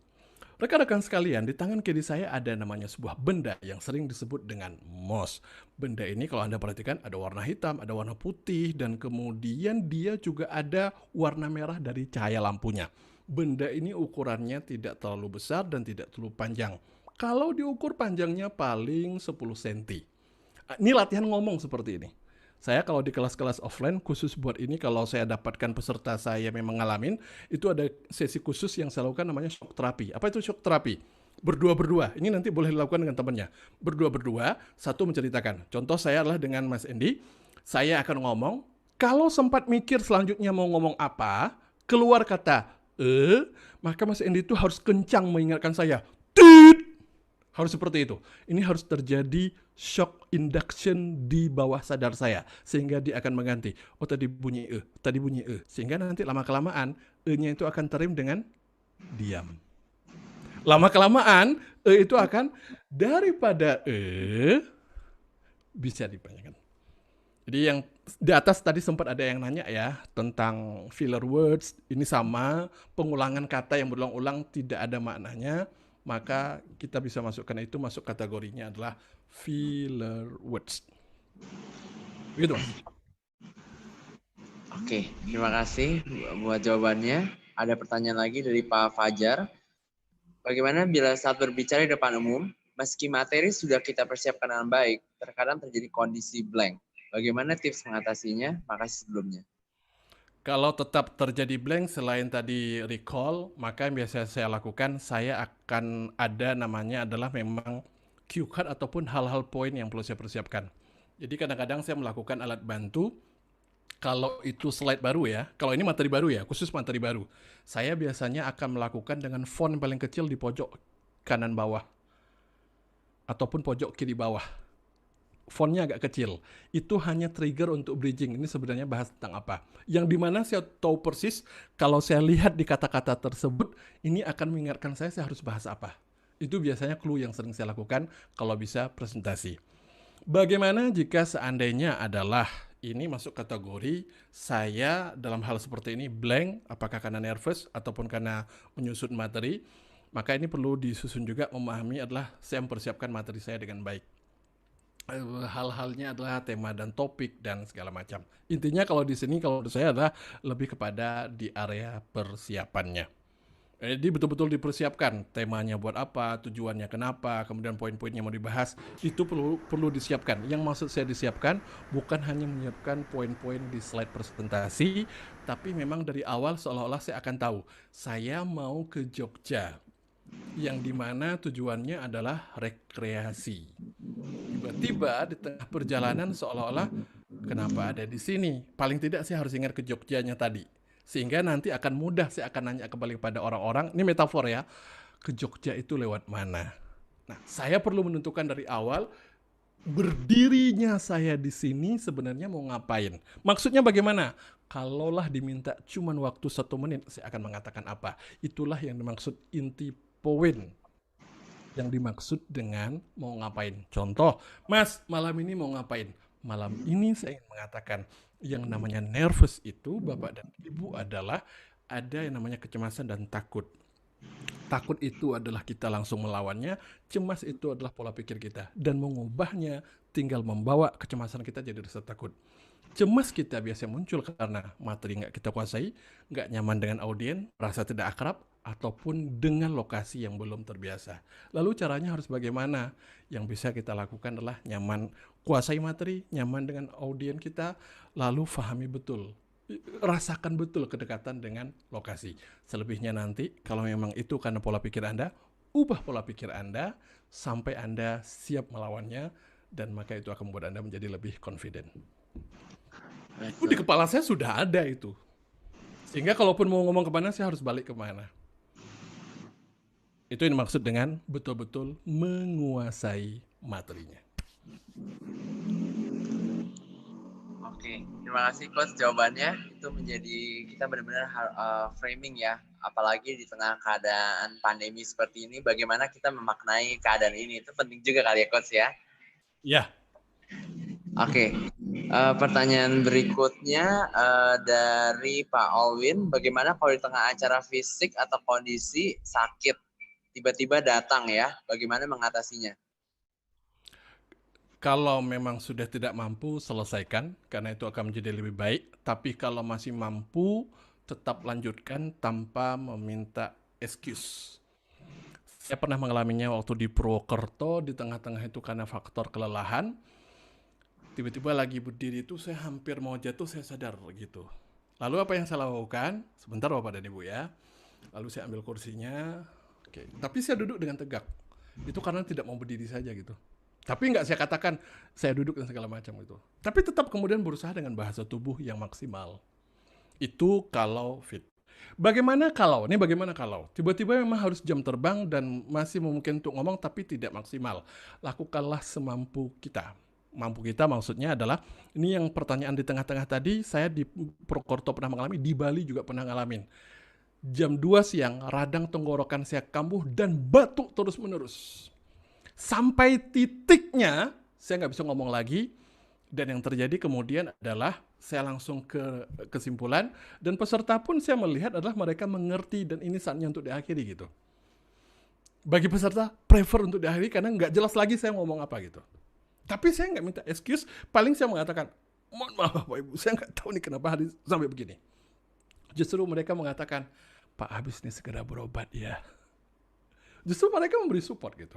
Speaker 1: Rekan-rekan sekalian, di tangan kiri saya ada namanya sebuah benda yang sering disebut dengan MOS. Benda ini kalau Anda perhatikan ada warna hitam, ada warna putih, dan kemudian dia juga ada warna merah dari cahaya lampunya. Benda ini ukurannya tidak terlalu besar dan tidak terlalu panjang. Kalau diukur panjangnya paling 10 cm. Ini latihan ngomong seperti ini. Saya kalau di kelas-kelas offline khusus buat ini, kalau saya dapatkan peserta saya memang ngalamin, itu ada sesi khusus yang saya lakukan namanya shock terapi. Apa itu shock terapi? Berdua-berdua. Ini nanti boleh dilakukan dengan temannya. Berdua-berdua, satu menceritakan. Contoh saya adalah dengan Mas Endi, saya akan ngomong, kalau sempat mikir selanjutnya mau ngomong apa, keluar kata maka Mas Endi itu harus kencang mengingatkan saya. Harus seperti itu. Ini harus terjadi shock induction di bawah sadar saya. Sehingga dia akan mengganti. Oh tadi bunyi tadi bunyi Sehingga nanti lama-kelamaan nya itu akan terim dengan diam. Lama-kelamaan itu akan daripada bisa dipanjangkan. Jadi yang di atas tadi sempat ada yang nanya ya tentang filler words. Ini sama, pengulangan kata yang berulang-ulang tidak ada maknanya. Maka kita bisa masukkan itu, masuk kategorinya adalah filler words. Begitu, Mas.
Speaker 3: Oke, terima kasih buat jawabannya. Ada pertanyaan lagi dari Pak Fajar. Bagaimana bila saat berbicara di depan umum, meski materi sudah kita persiapkan dengan baik, terkadang terjadi kondisi blank. Bagaimana tips mengatasinya? Makasih sebelumnya.
Speaker 1: Kalau tetap terjadi blank selain tadi recall, maka yang biasa saya lakukan, saya akan ada namanya adalah memang cue card ataupun hal-hal poin yang perlu saya persiapkan. Jadi kadang-kadang saya melakukan alat bantu, kalau itu slide baru ya, kalau ini materi baru ya, khusus materi baru, saya biasanya akan melakukan dengan font yang paling kecil di pojok kanan bawah, ataupun pojok kiri bawah. Fontnya agak kecil. Itu hanya trigger untuk bridging. Ini sebenarnya bahas tentang apa. Yang dimana saya tahu persis, kalau saya lihat di kata-kata tersebut, ini akan mengingatkan saya harus bahas apa. Itu biasanya clue yang sering saya lakukan kalau bisa presentasi. Bagaimana jika seandainya adalah ini masuk kategori saya dalam hal seperti ini blank, apakah karena nervous ataupun karena menyusun materi, maka ini perlu disusun juga memahami adalah saya mempersiapkan materi saya dengan baik. Hal-halnya adalah tema dan topik dan segala macam. Intinya kalau di sini kalau menurut saya adalah lebih kepada di area persiapannya. Jadi betul-betul dipersiapkan temanya buat apa, tujuannya kenapa, kemudian poin-poinnya mau dibahas, itu perlu disiapkan. Yang maksud saya disiapkan bukan hanya menyiapkan poin-poin di slide presentasi, tapi memang dari awal seolah-olah saya akan tahu saya mau ke Jogja, yang dimana tujuannya adalah rekreasi. Tiba-tiba di tengah perjalanan seolah-olah kenapa ada di sini? Paling tidak saya harus ingat ke Jogjanya tadi. Sehingga nanti akan mudah saya akan nanya kembali kepada orang-orang, ini metafor ya, ke Jogja itu lewat mana? Nah, saya perlu menentukan dari awal berdirinya saya di sini sebenarnya mau ngapain. Maksudnya bagaimana? Kalaulah diminta cuman waktu 1 menit, saya akan mengatakan apa. Itulah yang dimaksud inti poin. yang dimaksud dengan mau ngapain. Contoh, Mas, malam ini mau ngapain? Malam ini saya ingin mengatakan yang namanya nervous itu, Bapak dan Ibu, adalah ada yang namanya kecemasan dan takut. Takut itu adalah kita langsung melawannya, cemas itu adalah pola pikir kita. Dan mengubahnya tinggal membawa kecemasan kita jadi rasa takut. Cemas kita biasanya muncul karena materi nggak kita kuasai, nggak nyaman dengan audien, merasa tidak akrab, ataupun dengan lokasi yang belum terbiasa. Lalu caranya harus bagaimana? Yang bisa kita lakukan adalah nyaman, kuasai materi, nyaman dengan audien kita, lalu fahami betul, rasakan betul kedekatan dengan lokasi. Selebihnya nanti, kalau memang itu karena pola pikir Anda, ubah pola pikir Anda sampai Anda siap melawannya, dan maka itu akan membuat Anda menjadi lebih confident. Itu di kepala saya sudah ada itu. Sehingga kalaupun mau ngomong kemana, saya harus balik kemana. Itu yang dimaksud dengan betul-betul menguasai materinya.
Speaker 3: Oke, terima kasih Coach jawabannya. Itu menjadi kita benar-benar framing ya. Apalagi di tengah keadaan pandemi seperti ini, bagaimana kita memaknai keadaan ini. Itu penting juga kali ya Coach ya.
Speaker 1: Ya.
Speaker 3: Oke, pertanyaan berikutnya dari Pak Alwin. Bagaimana kalau di tengah acara fisik atau kondisi sakit tiba-tiba datang ya? Bagaimana mengatasinya?
Speaker 1: Kalau memang sudah tidak mampu, selesaikan, karena itu akan menjadi lebih baik. Tapi kalau masih mampu, tetap lanjutkan tanpa meminta excuse. Saya pernah mengalaminya waktu di Purwokerto, di tengah-tengah itu karena faktor kelelahan. Tiba-tiba lagi berdiri itu saya hampir mau jatuh, saya sadar gitu. Lalu apa yang saya lakukan? Sebentar Bapak dan Ibu ya. Lalu saya ambil kursinya. Oke. Tapi saya duduk dengan tegak. Itu karena tidak mau berdiri saja gitu. Tapi nggak saya katakan saya duduk dan segala macam gitu. Tapi tetap kemudian berusaha dengan bahasa tubuh yang maksimal. Itu kalau fit. Bagaimana kalau tiba-tiba memang harus jam terbang dan masih mungkin untuk ngomong tapi tidak maksimal. Lakukanlah semampu kita. Mampu kita maksudnya adalah, ini yang pertanyaan di tengah-tengah tadi, saya di Purwokerto pernah mengalami, di Bali juga pernah ngalamin. Jam 2 siang, radang tenggorokan saya kambuh dan batuk terus-menerus. Sampai titiknya, saya nggak bisa ngomong lagi, dan yang terjadi kemudian adalah, saya langsung ke kesimpulan, dan peserta pun saya melihat adalah mereka mengerti, dan ini saatnya untuk diakhiri gitu. Bagi peserta, prefer untuk diakhiri, karena nggak jelas lagi saya ngomong apa gitu. Tapi saya nggak minta excuse, paling saya mengatakan, mohon maaf Bapak Ibu, saya nggak tahu nih kenapa hari sampai begini. Justru mereka mengatakan, Pak habis nih segera berobat ya. Justru mereka memberi support gitu.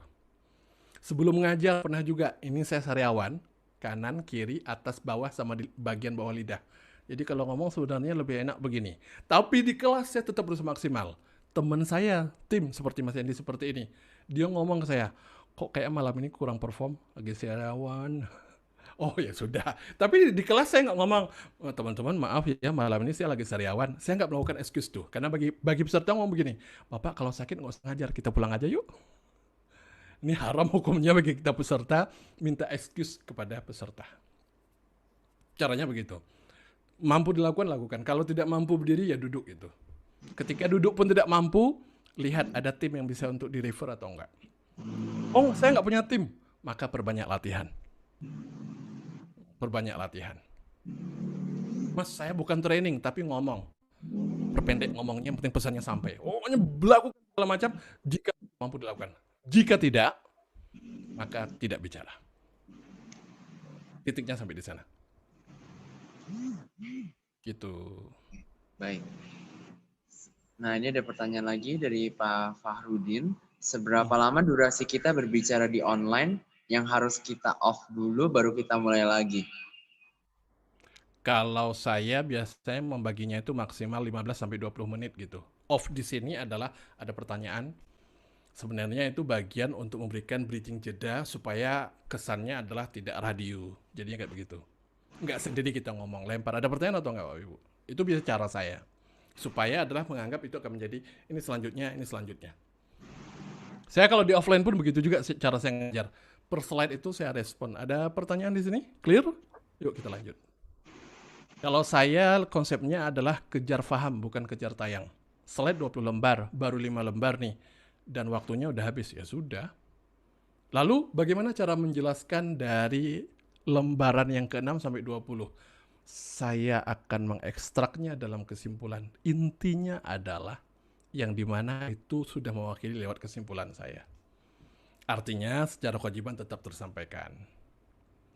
Speaker 1: Sebelum mengajar pernah juga, ini saya sariawan, kanan, kiri, atas, bawah, sama di bagian bawah lidah. Jadi kalau ngomong sebenarnya lebih enak begini. Tapi di kelas saya tetap berusaha maksimal. Teman saya, tim seperti Mas Andi seperti ini, dia ngomong ke saya, kok kayak malam ini kurang perform, lagi sariawan. Oh ya sudah. Tapi di kelas saya nggak ngomong, oh, teman-teman maaf ya malam ini saya lagi sariawan. Saya nggak melakukan excuse tuh. Karena bagi peserta ngomong begini, Bapak kalau sakit nggak usah ngajar, kita pulang aja yuk. Ini haram hukumnya bagi kita peserta minta excuse kepada peserta. Caranya begitu. Mampu dilakukan, lakukan. Kalau tidak mampu berdiri ya duduk gitu. Ketika duduk pun tidak mampu, lihat ada tim yang bisa untuk di-refer atau enggak. Oh, saya nggak punya tim, maka perbanyak latihan. Perbanyak latihan. Mas, saya bukan training, tapi ngomong. Perpendek ngomongnya, yang penting pesannya sampai. Pokoknya melakukan segala macam, jika mampu dilakukan. Jika tidak, maka tidak bicara. Titiknya sampai di sana. Gitu.
Speaker 3: Baik. Nah, ini ada pertanyaan lagi dari Pak Fahrudin. Seberapa lama durasi kita berbicara di online yang harus kita off dulu baru kita mulai lagi?
Speaker 1: Kalau saya biasanya membaginya itu maksimal 15-20 menit gitu. Off di sini adalah ada pertanyaan. Sebenarnya itu bagian untuk memberikan bridging jeda supaya kesannya adalah tidak radio. Jadinya kayak begitu. Nggak sendiri kita ngomong, lempar. Ada pertanyaan atau nggak Bapak Ibu? Itu bisa cara saya. Supaya adalah menganggap itu akan menjadi ini selanjutnya, ini selanjutnya. Saya kalau di offline pun begitu juga cara saya ngajar. Per slide itu saya respon. Ada pertanyaan di sini? Clear? Yuk kita lanjut. Kalau saya konsepnya adalah kejar faham, bukan kejar tayang. Slide 20 lembar, baru 5 lembar nih. Dan waktunya udah habis, ya sudah. Lalu bagaimana cara menjelaskan dari lembaran yang ke-6 sampai 20? Saya akan mengekstraknya dalam kesimpulan. Intinya adalah yang dimana itu sudah mewakili lewat kesimpulan saya. Artinya secara kewajiban tetap tersampaikan.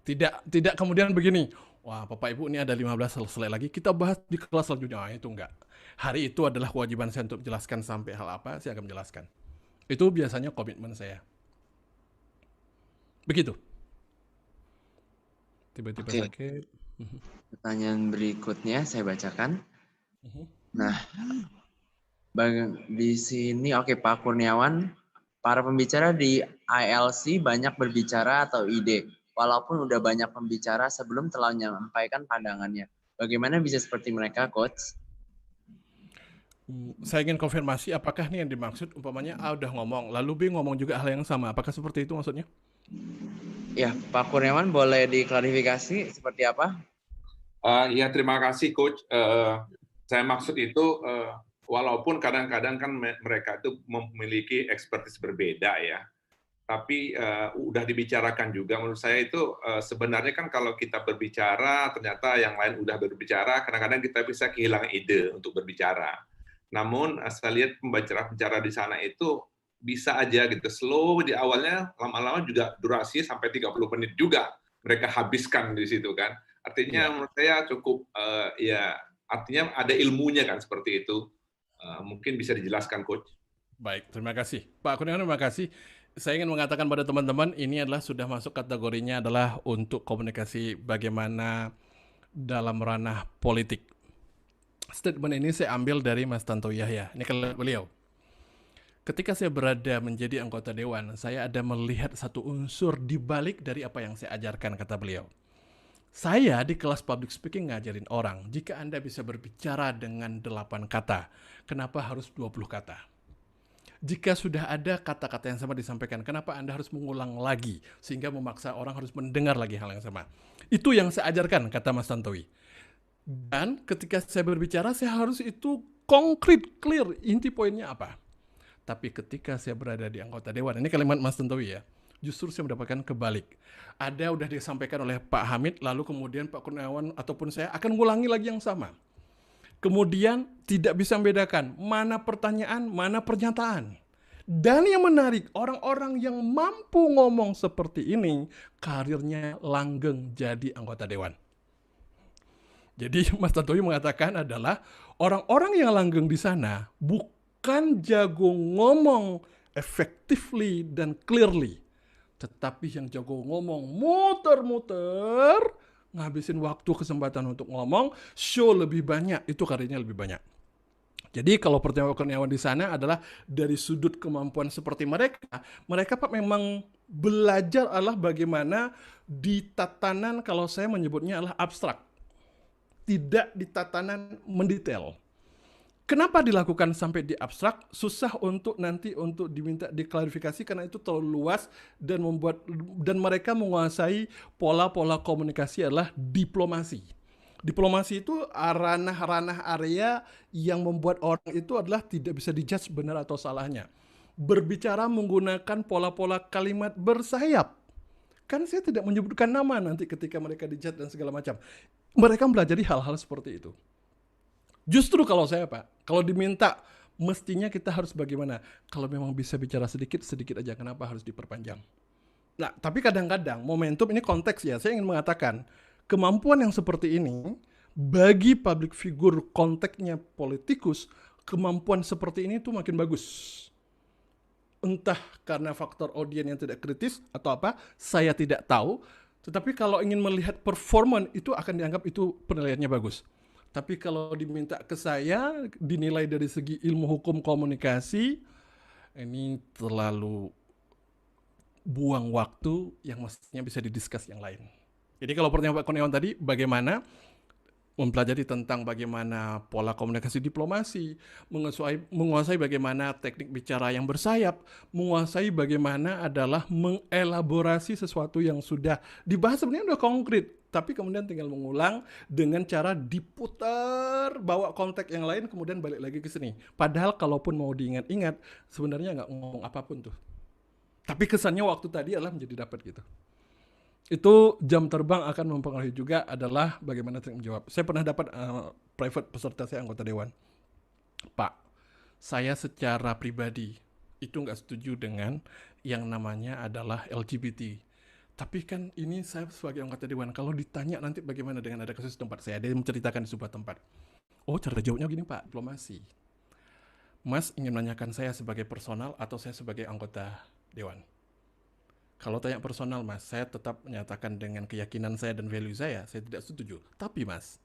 Speaker 1: Tidak kemudian begini, wah Bapak Ibu ini ada 15 selesai lagi, kita bahas di kelas selanjutnya. Itu enggak. Hari itu adalah kewajiban saya untuk menjelaskan sampai hal apa, saya akan menjelaskan. Itu biasanya komitmen saya. Begitu. Tiba-tiba
Speaker 3: Oke.
Speaker 1: sakit.
Speaker 3: Pertanyaan berikutnya saya bacakan.
Speaker 1: Mhm.
Speaker 3: Nah, di sini oke Pak Kurniawan, para pembicara di ILC banyak berbicara atau ide, walaupun udah banyak pembicara sebelum telah menyampaikan pandangannya. Bagaimana bisa seperti mereka, Coach?
Speaker 1: Saya ingin konfirmasi apakah ini yang dimaksud umpamanya A udah ngomong, lalu B ngomong juga hal yang sama. Apakah seperti itu maksudnya?
Speaker 3: Ya, Pak Kurniawan boleh diklarifikasi seperti apa?
Speaker 6: Ya, terima kasih Coach. Saya maksud itu, walaupun kadang-kadang kan mereka itu memiliki expertise berbeda ya, tapi udah dibicarakan juga. Menurut saya itu sebenarnya kan kalau kita berbicara, ternyata yang lain udah berbicara, kadang-kadang kita bisa kehilangan ide untuk berbicara. Namun saya lihat pembicara di sana itu bisa aja gitu, slow di awalnya, lama-lama juga durasinya sampai 30 menit juga mereka habiskan di situ kan. Artinya menurut saya cukup ya artinya ada ilmunya kan seperti itu. Mungkin bisa dijelaskan Coach.
Speaker 1: Baik, terima kasih. Pak Kurniawan, terima kasih. Saya ingin mengatakan pada teman-teman, ini adalah sudah masuk kategorinya adalah untuk komunikasi bagaimana dalam ranah politik. Statement ini saya ambil dari Mas Tanto Yahya. Ini kalimat beliau. Ketika saya berada menjadi anggota dewan, saya ada melihat satu unsur di balik dari apa yang saya ajarkan, kata beliau. Saya di kelas public speaking ngajarin orang, jika Anda bisa berbicara dengan 8 kata, kenapa harus 20 kata? Jika sudah ada kata-kata yang sama disampaikan, kenapa Anda harus mengulang lagi, sehingga memaksa orang harus mendengar lagi hal yang sama? Itu yang saya ajarkan, kata Mas Tantowi. Dan ketika saya berbicara, saya harus itu konkret, clear, inti poinnya apa. Tapi ketika saya berada di anggota dewan, ini kalimat Mas Tantowi ya, justru saya mendapatkan kebalik. Ada udah disampaikan oleh Pak Hamid, lalu kemudian Pak Kurniawan ataupun saya akan ngulangi lagi yang sama. Kemudian tidak bisa membedakan mana pertanyaan, mana pernyataan. Dan yang menarik, orang-orang yang mampu ngomong seperti ini, karirnya langgeng jadi anggota dewan. Jadi Mas Tantowi mengatakan adalah orang-orang yang langgeng di sana bukan jago ngomong effectively dan clearly, tetapi yang jago ngomong muter-muter, ngabisin waktu kesempatan untuk ngomong, show lebih banyak, itu karirnya lebih banyak. Jadi kalau pertanyaan Kurniawan di sana adalah dari sudut kemampuan seperti mereka Pak memang belajar adalah bagaimana di tatanan, kalau saya menyebutnya adalah abstrak, tidak di tatanan mendetail. Kenapa dilakukan sampai di abstrak? Susah untuk nanti untuk diminta diklarifikasi karena itu terlalu luas dan mereka menguasai pola-pola komunikasi adalah diplomasi. Diplomasi itu ranah-ranah area yang membuat orang itu adalah tidak bisa dijudge benar atau salahnya. Berbicara menggunakan pola-pola kalimat bersayap. Kan saya tidak menyebutkan nama nanti ketika mereka dijudge dan segala macam. Mereka mempelajari hal-hal seperti itu. Justru kalau saya Pak, kalau diminta mestinya kita harus bagaimana? Kalau memang bisa bicara sedikit aja, kenapa harus diperpanjang? Nah, tapi kadang-kadang momentum ini konteks ya, saya ingin mengatakan kemampuan yang seperti ini bagi public figure konteksnya politikus, kemampuan seperti ini tuh makin bagus. Entah karena faktor audiens yang tidak kritis atau apa, saya tidak tahu. Tetapi kalau ingin melihat performan itu akan dianggap itu penilaiannya bagus. Tapi kalau diminta ke saya, dinilai dari segi ilmu hukum komunikasi, ini terlalu buang waktu yang mestinya bisa didiskus yang lain. Jadi kalau pertanyaan Pak Kurniawan tadi, bagaimana mempelajari tentang bagaimana pola komunikasi diplomasi, menguasai bagaimana teknik bicara yang bersayap, menguasai bagaimana adalah mengelaborasi sesuatu yang sudah dibahas sebenarnya sudah konkret, tapi kemudian tinggal mengulang dengan cara diputar, bawa konteks yang lain, kemudian balik lagi ke sini. Padahal kalaupun mau diingat-ingat, sebenarnya nggak ngomong apapun tuh. Tapi kesannya waktu tadi adalah menjadi dapat gitu. Itu jam terbang akan mempengaruhi juga adalah bagaimana teknik menjawab. Saya pernah dapat private peserta saya anggota dewan. Pak, saya secara pribadi itu nggak setuju dengan yang namanya adalah LGBT. Tapi kan ini saya sebagai anggota dewan, kalau ditanya nanti bagaimana dengan ada kasus tempat saya, dia menceritakan di sebuah tempat. Oh, cara jawabnya gini Pak, diplomasi. Mas ingin menanyakan saya sebagai personal atau saya sebagai anggota dewan? Kalau tanya personal Mas, saya tetap menyatakan dengan keyakinan saya dan value saya tidak setuju. Tapi Mas,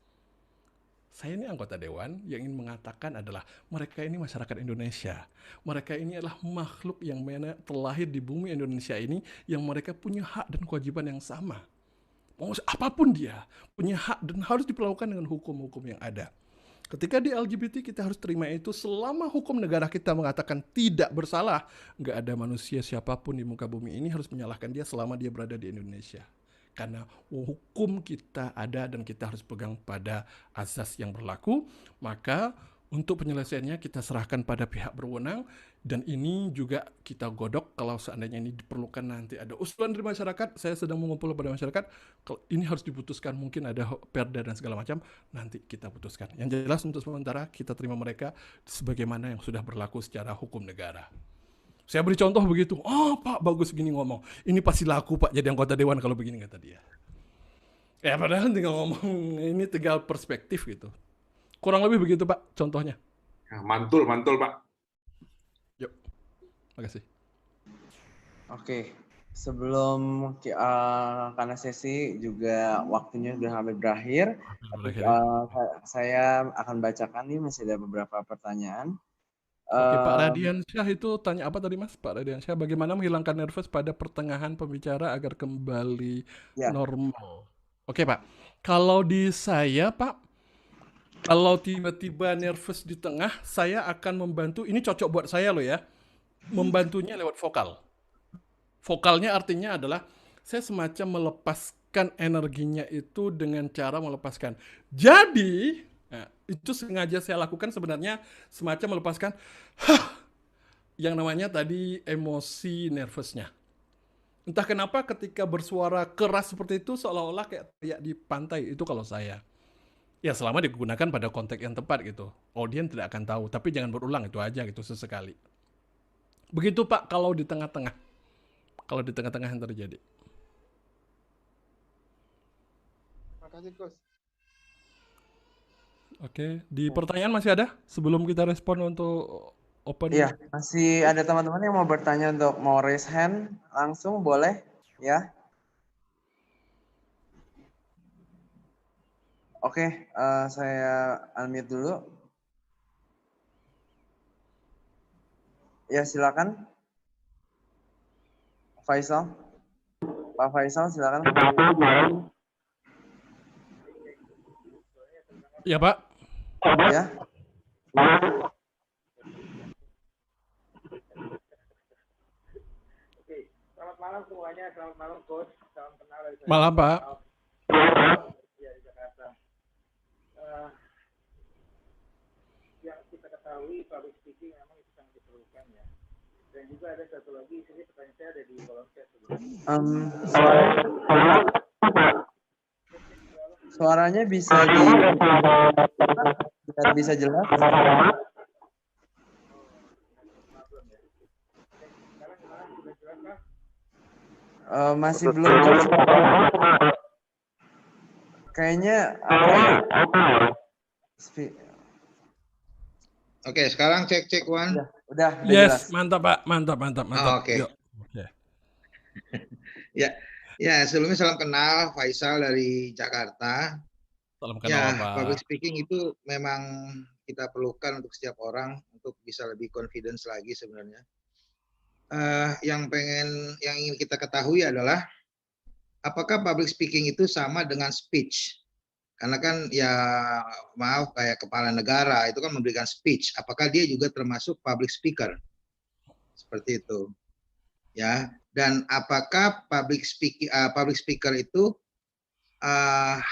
Speaker 1: saya ini anggota dewan yang ingin mengatakan adalah mereka ini masyarakat Indonesia. Mereka ini adalah makhluk yang terlahir di bumi Indonesia ini yang mereka punya hak dan kewajiban yang sama. Mau apapun dia, punya hak dan harus diperlakukan dengan hukum-hukum yang ada. Ketika di LGBT kita harus terima itu selama hukum negara kita mengatakan tidak bersalah, nggak ada manusia siapapun di muka bumi ini harus menyalahkan dia selama dia berada di Indonesia. Karena hukum kita ada dan kita harus pegang pada asas yang berlaku, maka untuk penyelesaiannya kita serahkan pada pihak berwenang dan ini juga kita godok kalau seandainya ini diperlukan nanti ada usulan dari masyarakat, saya sedang mengumpul pada masyarakat, kalau ini harus diputuskan mungkin ada perda dan segala macam, nanti kita putuskan. Yang jelas untuk sementara kita terima mereka sebagaimana yang sudah berlaku secara hukum negara. Saya beri contoh begitu, oh Pak bagus gini ngomong, ini pasti laku Pak jadi anggota dewan kalau begini kata dia. Ya padahal tinggal ngomong, ini tinggal perspektif gitu. Kurang lebih begitu Pak contohnya.
Speaker 6: Mantul Pak.
Speaker 1: Yuk, makasih.
Speaker 3: Oke, sebelum karena sesi juga waktunya sudah hampir berakhir, saya akan bacakan nih masih ada beberapa pertanyaan.
Speaker 1: Oke, Pak Radiansyah itu tanya apa tadi Mas? Pak Radiansyah, bagaimana menghilangkan nervous pada pertengahan pembicara agar kembali normal? Oke Pak, kalau di saya Pak, kalau tiba-tiba nervous di tengah, saya akan membantu, ini cocok buat saya loh ya, membantunya lewat vokal. Vokalnya artinya adalah saya semacam melepaskan energinya itu dengan cara melepaskan. Jadi, nah, itu sengaja saya lakukan sebenarnya semacam melepaskan yang namanya tadi emosi nervousnya. Entah kenapa ketika bersuara keras seperti itu seolah-olah kayak di pantai, itu kalau saya. Ya selama digunakan pada konteks yang tepat gitu. Audiens tidak akan tahu, tapi jangan berulang itu aja gitu sesekali. Begitu Pak kalau di tengah-tengah. Kalau di tengah-tengah yang terjadi.
Speaker 9: Makasih Gus.
Speaker 1: Oke, di pertanyaan masih ada sebelum kita respon untuk open?
Speaker 3: Iya, masih ada teman-teman yang mau bertanya untuk mau raise hand langsung boleh ya. Oke, saya unmute dulu. Ya silakan. Faisal, Pak Faisal silakan.
Speaker 1: Ya Pak.
Speaker 3: Ya.
Speaker 9: Selamat malam semuanya, selamat malam Coach, salam kenal dari saya.
Speaker 1: Malam Pak.
Speaker 9: Ya, di Jakarta. Yang kita ketahui public speaking memang itu sangat diperlukan ya. Dan juga ada satu lagi, ini pertanyaan saya ada di kolom chat sebelumnya.
Speaker 3: Suaranya bisa jelas. Masih belum jelas. Kayaknya
Speaker 5: Oke, sekarang cek one.
Speaker 3: Udah
Speaker 1: yes,
Speaker 3: jelas.
Speaker 1: mantap Pak, mantap.
Speaker 5: Oke. Ya, sebelumnya salam kenal, Faisal dari Jakarta.
Speaker 1: Salam kenal Pak.
Speaker 5: Public speaking itu memang kita perlukan untuk setiap orang untuk bisa lebih confidence lagi sebenarnya. Yang ingin kita ketahui adalah apakah public speaking itu sama dengan speech? Karena kan ya maaf kayak kepala negara itu kan memberikan speech, apakah dia juga termasuk public speaker? Seperti itu. Ya, dan apakah public speaker itu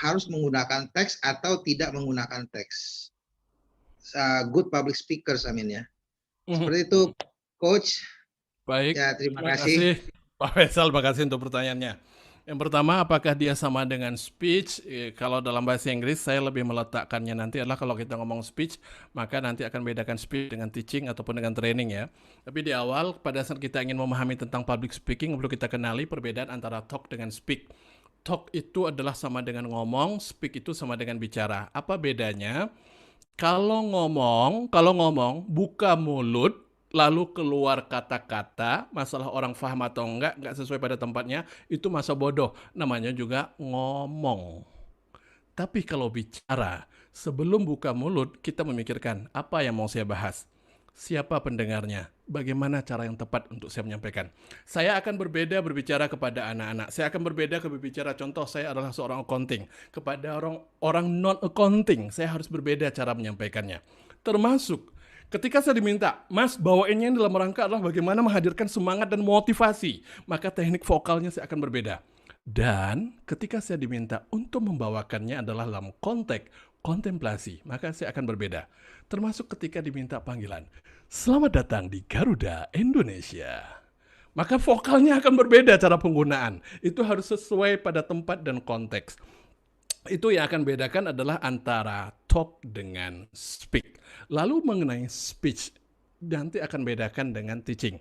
Speaker 5: harus menggunakan teks atau tidak menggunakan teks? Good public speakers, I mean ya. Seperti itu, Coach.
Speaker 1: Baik,
Speaker 5: Ya, terima
Speaker 1: terima
Speaker 5: kasih.
Speaker 1: kasih Pak Faisal, makasih untuk pertanyaannya. Yang pertama, apakah dia sama dengan speech? Kalau dalam bahasa Inggris, saya lebih meletakkannya nanti adalah kalau kita ngomong speech, maka nanti akan bedakan speech dengan teaching ataupun dengan training ya. Tapi di awal, pada saat kita ingin memahami tentang public speaking, perlu kita kenali perbedaan antara talk dengan speak. Talk itu adalah sama dengan ngomong, speak itu sama dengan bicara. Apa bedanya? Kalau ngomong, buka mulut, lalu keluar kata-kata, masalah orang paham atau enggak sesuai pada tempatnya, itu masa bodoh. Namanya juga ngomong. Tapi kalau bicara, sebelum buka mulut, kita memikirkan, apa yang mau saya bahas? Siapa pendengarnya? Bagaimana cara yang tepat untuk saya menyampaikan? Saya akan berbeda berbicara kepada anak-anak. Saya akan berbeda berbicara, contoh saya adalah seorang accounting. Kepada orang non-accounting, saya harus berbeda cara menyampaikannya. Termasuk ketika saya diminta, Mas, bawainnya dalam rangka adalah bagaimana menghadirkan semangat dan motivasi. Maka teknik vokalnya saya akan berbeda. Dan ketika saya diminta untuk membawakannya adalah dalam konteks kontemplasi, maka saya akan berbeda. Termasuk ketika diminta panggilan, selamat datang di Garuda Indonesia. Maka vokalnya akan berbeda cara penggunaan. Itu harus sesuai pada tempat dan konteks. Itu yang akan bedakan adalah antara talk dengan speak. Lalu mengenai speech, nanti akan bedakan dengan teaching.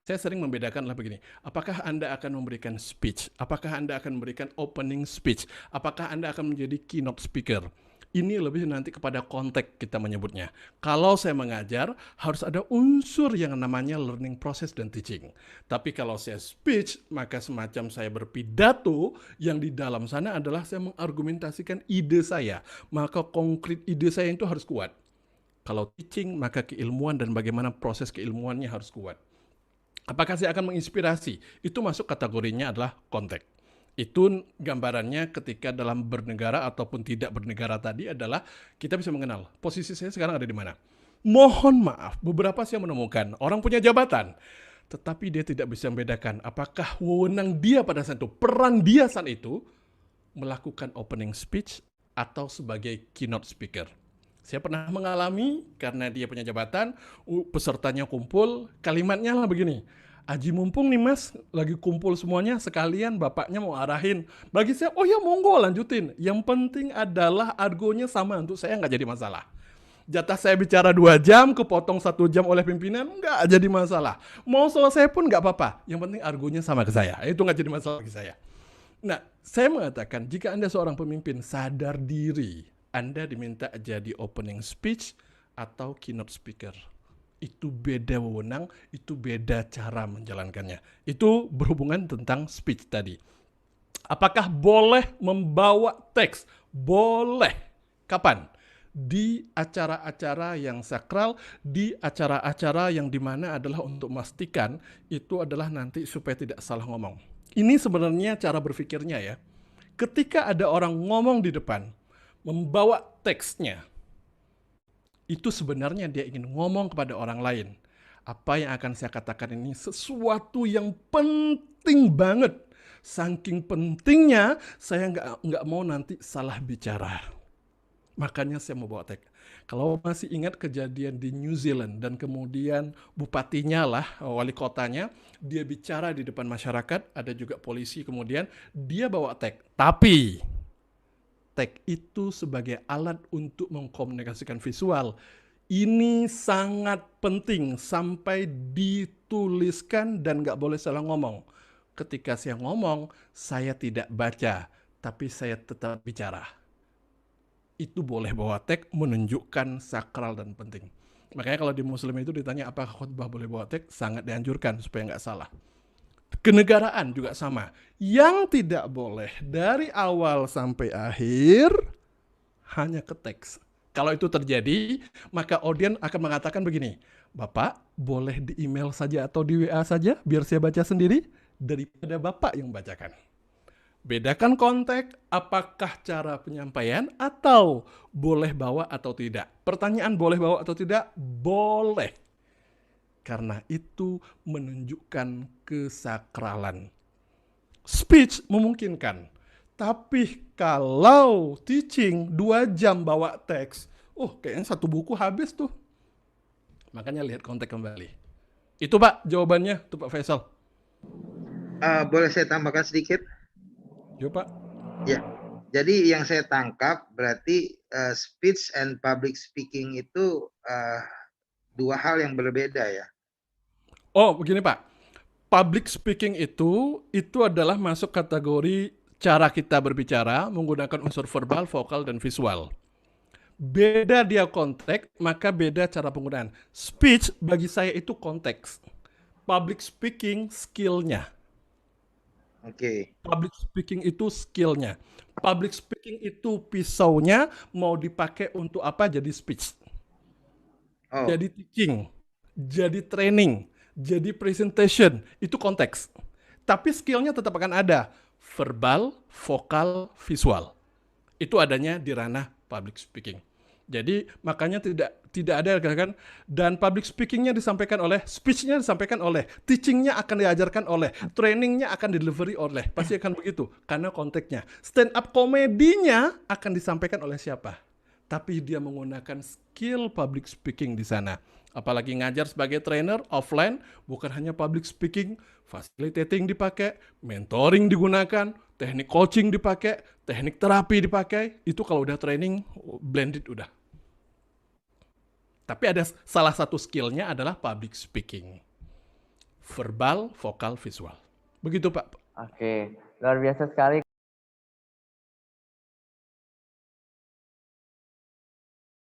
Speaker 1: Saya sering membedakan lah begini, apakah Anda akan memberikan speech? Apakah Anda akan memberikan opening speech? Apakah Anda akan menjadi keynote speaker? Ini lebih nanti kepada konteks kita menyebutnya. Kalau saya mengajar, harus ada unsur yang namanya learning process dan teaching. Tapi kalau saya speech, maka semacam saya berpidato, yang di dalam sana adalah saya mengargumentasikan ide saya. Maka konkret ide saya itu harus kuat. Kalau teaching, maka keilmuan dan bagaimana proses keilmuannya harus kuat. Apakah saya akan menginspirasi? Itu masuk kategorinya adalah konteks. Itu gambarannya ketika dalam bernegara ataupun tidak bernegara tadi adalah kita bisa mengenal posisi saya sekarang ada di mana. Mohon maaf, beberapa saya menemukan orang punya jabatan, tetapi dia tidak bisa membedakan apakah wewenang dia pada saat itu, peran dia saat itu, melakukan opening speech atau sebagai keynote speaker. Saya pernah mengalami karena dia punya jabatan, pesertanya kumpul, kalimatnya lah begini, Aji mumpung nih Mas, lagi kumpul semuanya, sekalian bapaknya mau arahin. Bagi saya, oh ya monggo lanjutin. Yang penting adalah argonya sama, untuk saya nggak jadi masalah. Jatah saya bicara 2 jam, kepotong 1 jam oleh pimpinan, nggak jadi masalah. Mau selesai pun nggak apa-apa, yang penting argonya sama ke saya. Itu nggak jadi masalah bagi saya. Nah, saya mengatakan, jika Anda seorang pemimpin sadar diri, Anda diminta jadi opening speech atau keynote speaker. Itu beda wewenang, itu beda cara menjalankannya. Itu berhubungan tentang speech tadi. Apakah boleh membawa teks? Boleh. Kapan? Di acara-acara yang sakral, di acara-acara yang dimana adalah untuk memastikan itu adalah nanti supaya tidak salah ngomong. Ini sebenarnya cara berpikirnya ya. Ketika ada orang ngomong di depan, membawa teksnya, itu sebenarnya dia ingin ngomong kepada orang lain. Apa yang akan saya katakan ini sesuatu yang penting banget. Saking pentingnya, saya nggak mau nanti salah bicara. Makanya saya mau bawa teks. Kalau masih ingat kejadian di New Zealand dan kemudian bupatinya lah, wali kotanya, dia bicara di depan masyarakat, ada juga polisi, kemudian dia bawa teks. Tapi teks itu sebagai alat untuk mengkomunikasikan visual. Ini sangat penting sampai dituliskan dan nggak boleh salah ngomong. Ketika saya ngomong, saya tidak baca, tapi saya tetap bicara. Itu boleh bawa teks menunjukkan sakral dan penting. Makanya kalau di Muslim itu ditanya apakah khutbah boleh bawa teks, sangat dianjurkan supaya nggak salah. Kenegaraan juga sama. Yang tidak boleh dari awal sampai akhir hanya ke teks. Kalau itu terjadi, maka audiens akan mengatakan begini, Bapak boleh di email saja atau di WA saja biar saya baca sendiri daripada Bapak yang membacakan. Bedakan konteks, apakah cara penyampaian atau boleh bawa atau tidak. Pertanyaan boleh bawa atau tidak? Boleh. Karena itu menunjukkan kesakralan. Speech memungkinkan. Tapi kalau teaching 2 jam bawa teks, kayaknya 1 buku habis tuh. Makanya lihat konteks kembali. Itu Pak jawabannya tuh Pak Faisal.
Speaker 5: Boleh saya tambahkan sedikit?
Speaker 1: Yuk Pak.
Speaker 5: Ya, jadi yang saya tangkap berarti speech and public speaking itu dua hal yang berbeda ya.
Speaker 1: Oh begini Pak, public speaking itu adalah masuk kategori cara kita berbicara menggunakan unsur verbal, vokal, dan visual. Beda dia konteks, maka beda cara penggunaan. Speech bagi saya itu konteks. Public speaking skillnya.
Speaker 5: Oke.
Speaker 1: Public speaking itu skillnya. Public speaking itu pisaunya mau dipakai untuk apa jadi speech.
Speaker 5: Oh.
Speaker 1: Jadi teaching, jadi training, jadi presentation, itu konteks. Tapi skillnya tetap akan ada. Verbal, vokal, visual. Itu adanya di ranah public speaking. Jadi makanya tidak ada kan, dan public speakingnya disampaikan oleh, speechnya disampaikan oleh, teachingnya akan diajarkan oleh, trainingnya akan delivery oleh, pasti akan begitu karena konteksnya. Stand up komedinya akan disampaikan oleh siapa? Tapi dia menggunakan skill public speaking di sana. Apalagi ngajar sebagai trainer offline, bukan hanya public speaking, facilitating dipakai, mentoring digunakan, teknik coaching dipakai, teknik terapi dipakai. Itu kalau udah training blended udah. Tapi ada salah satu skillnya adalah public speaking. Verbal, vokal, visual. Begitu Pak.
Speaker 10: Oke, luar biasa sekali.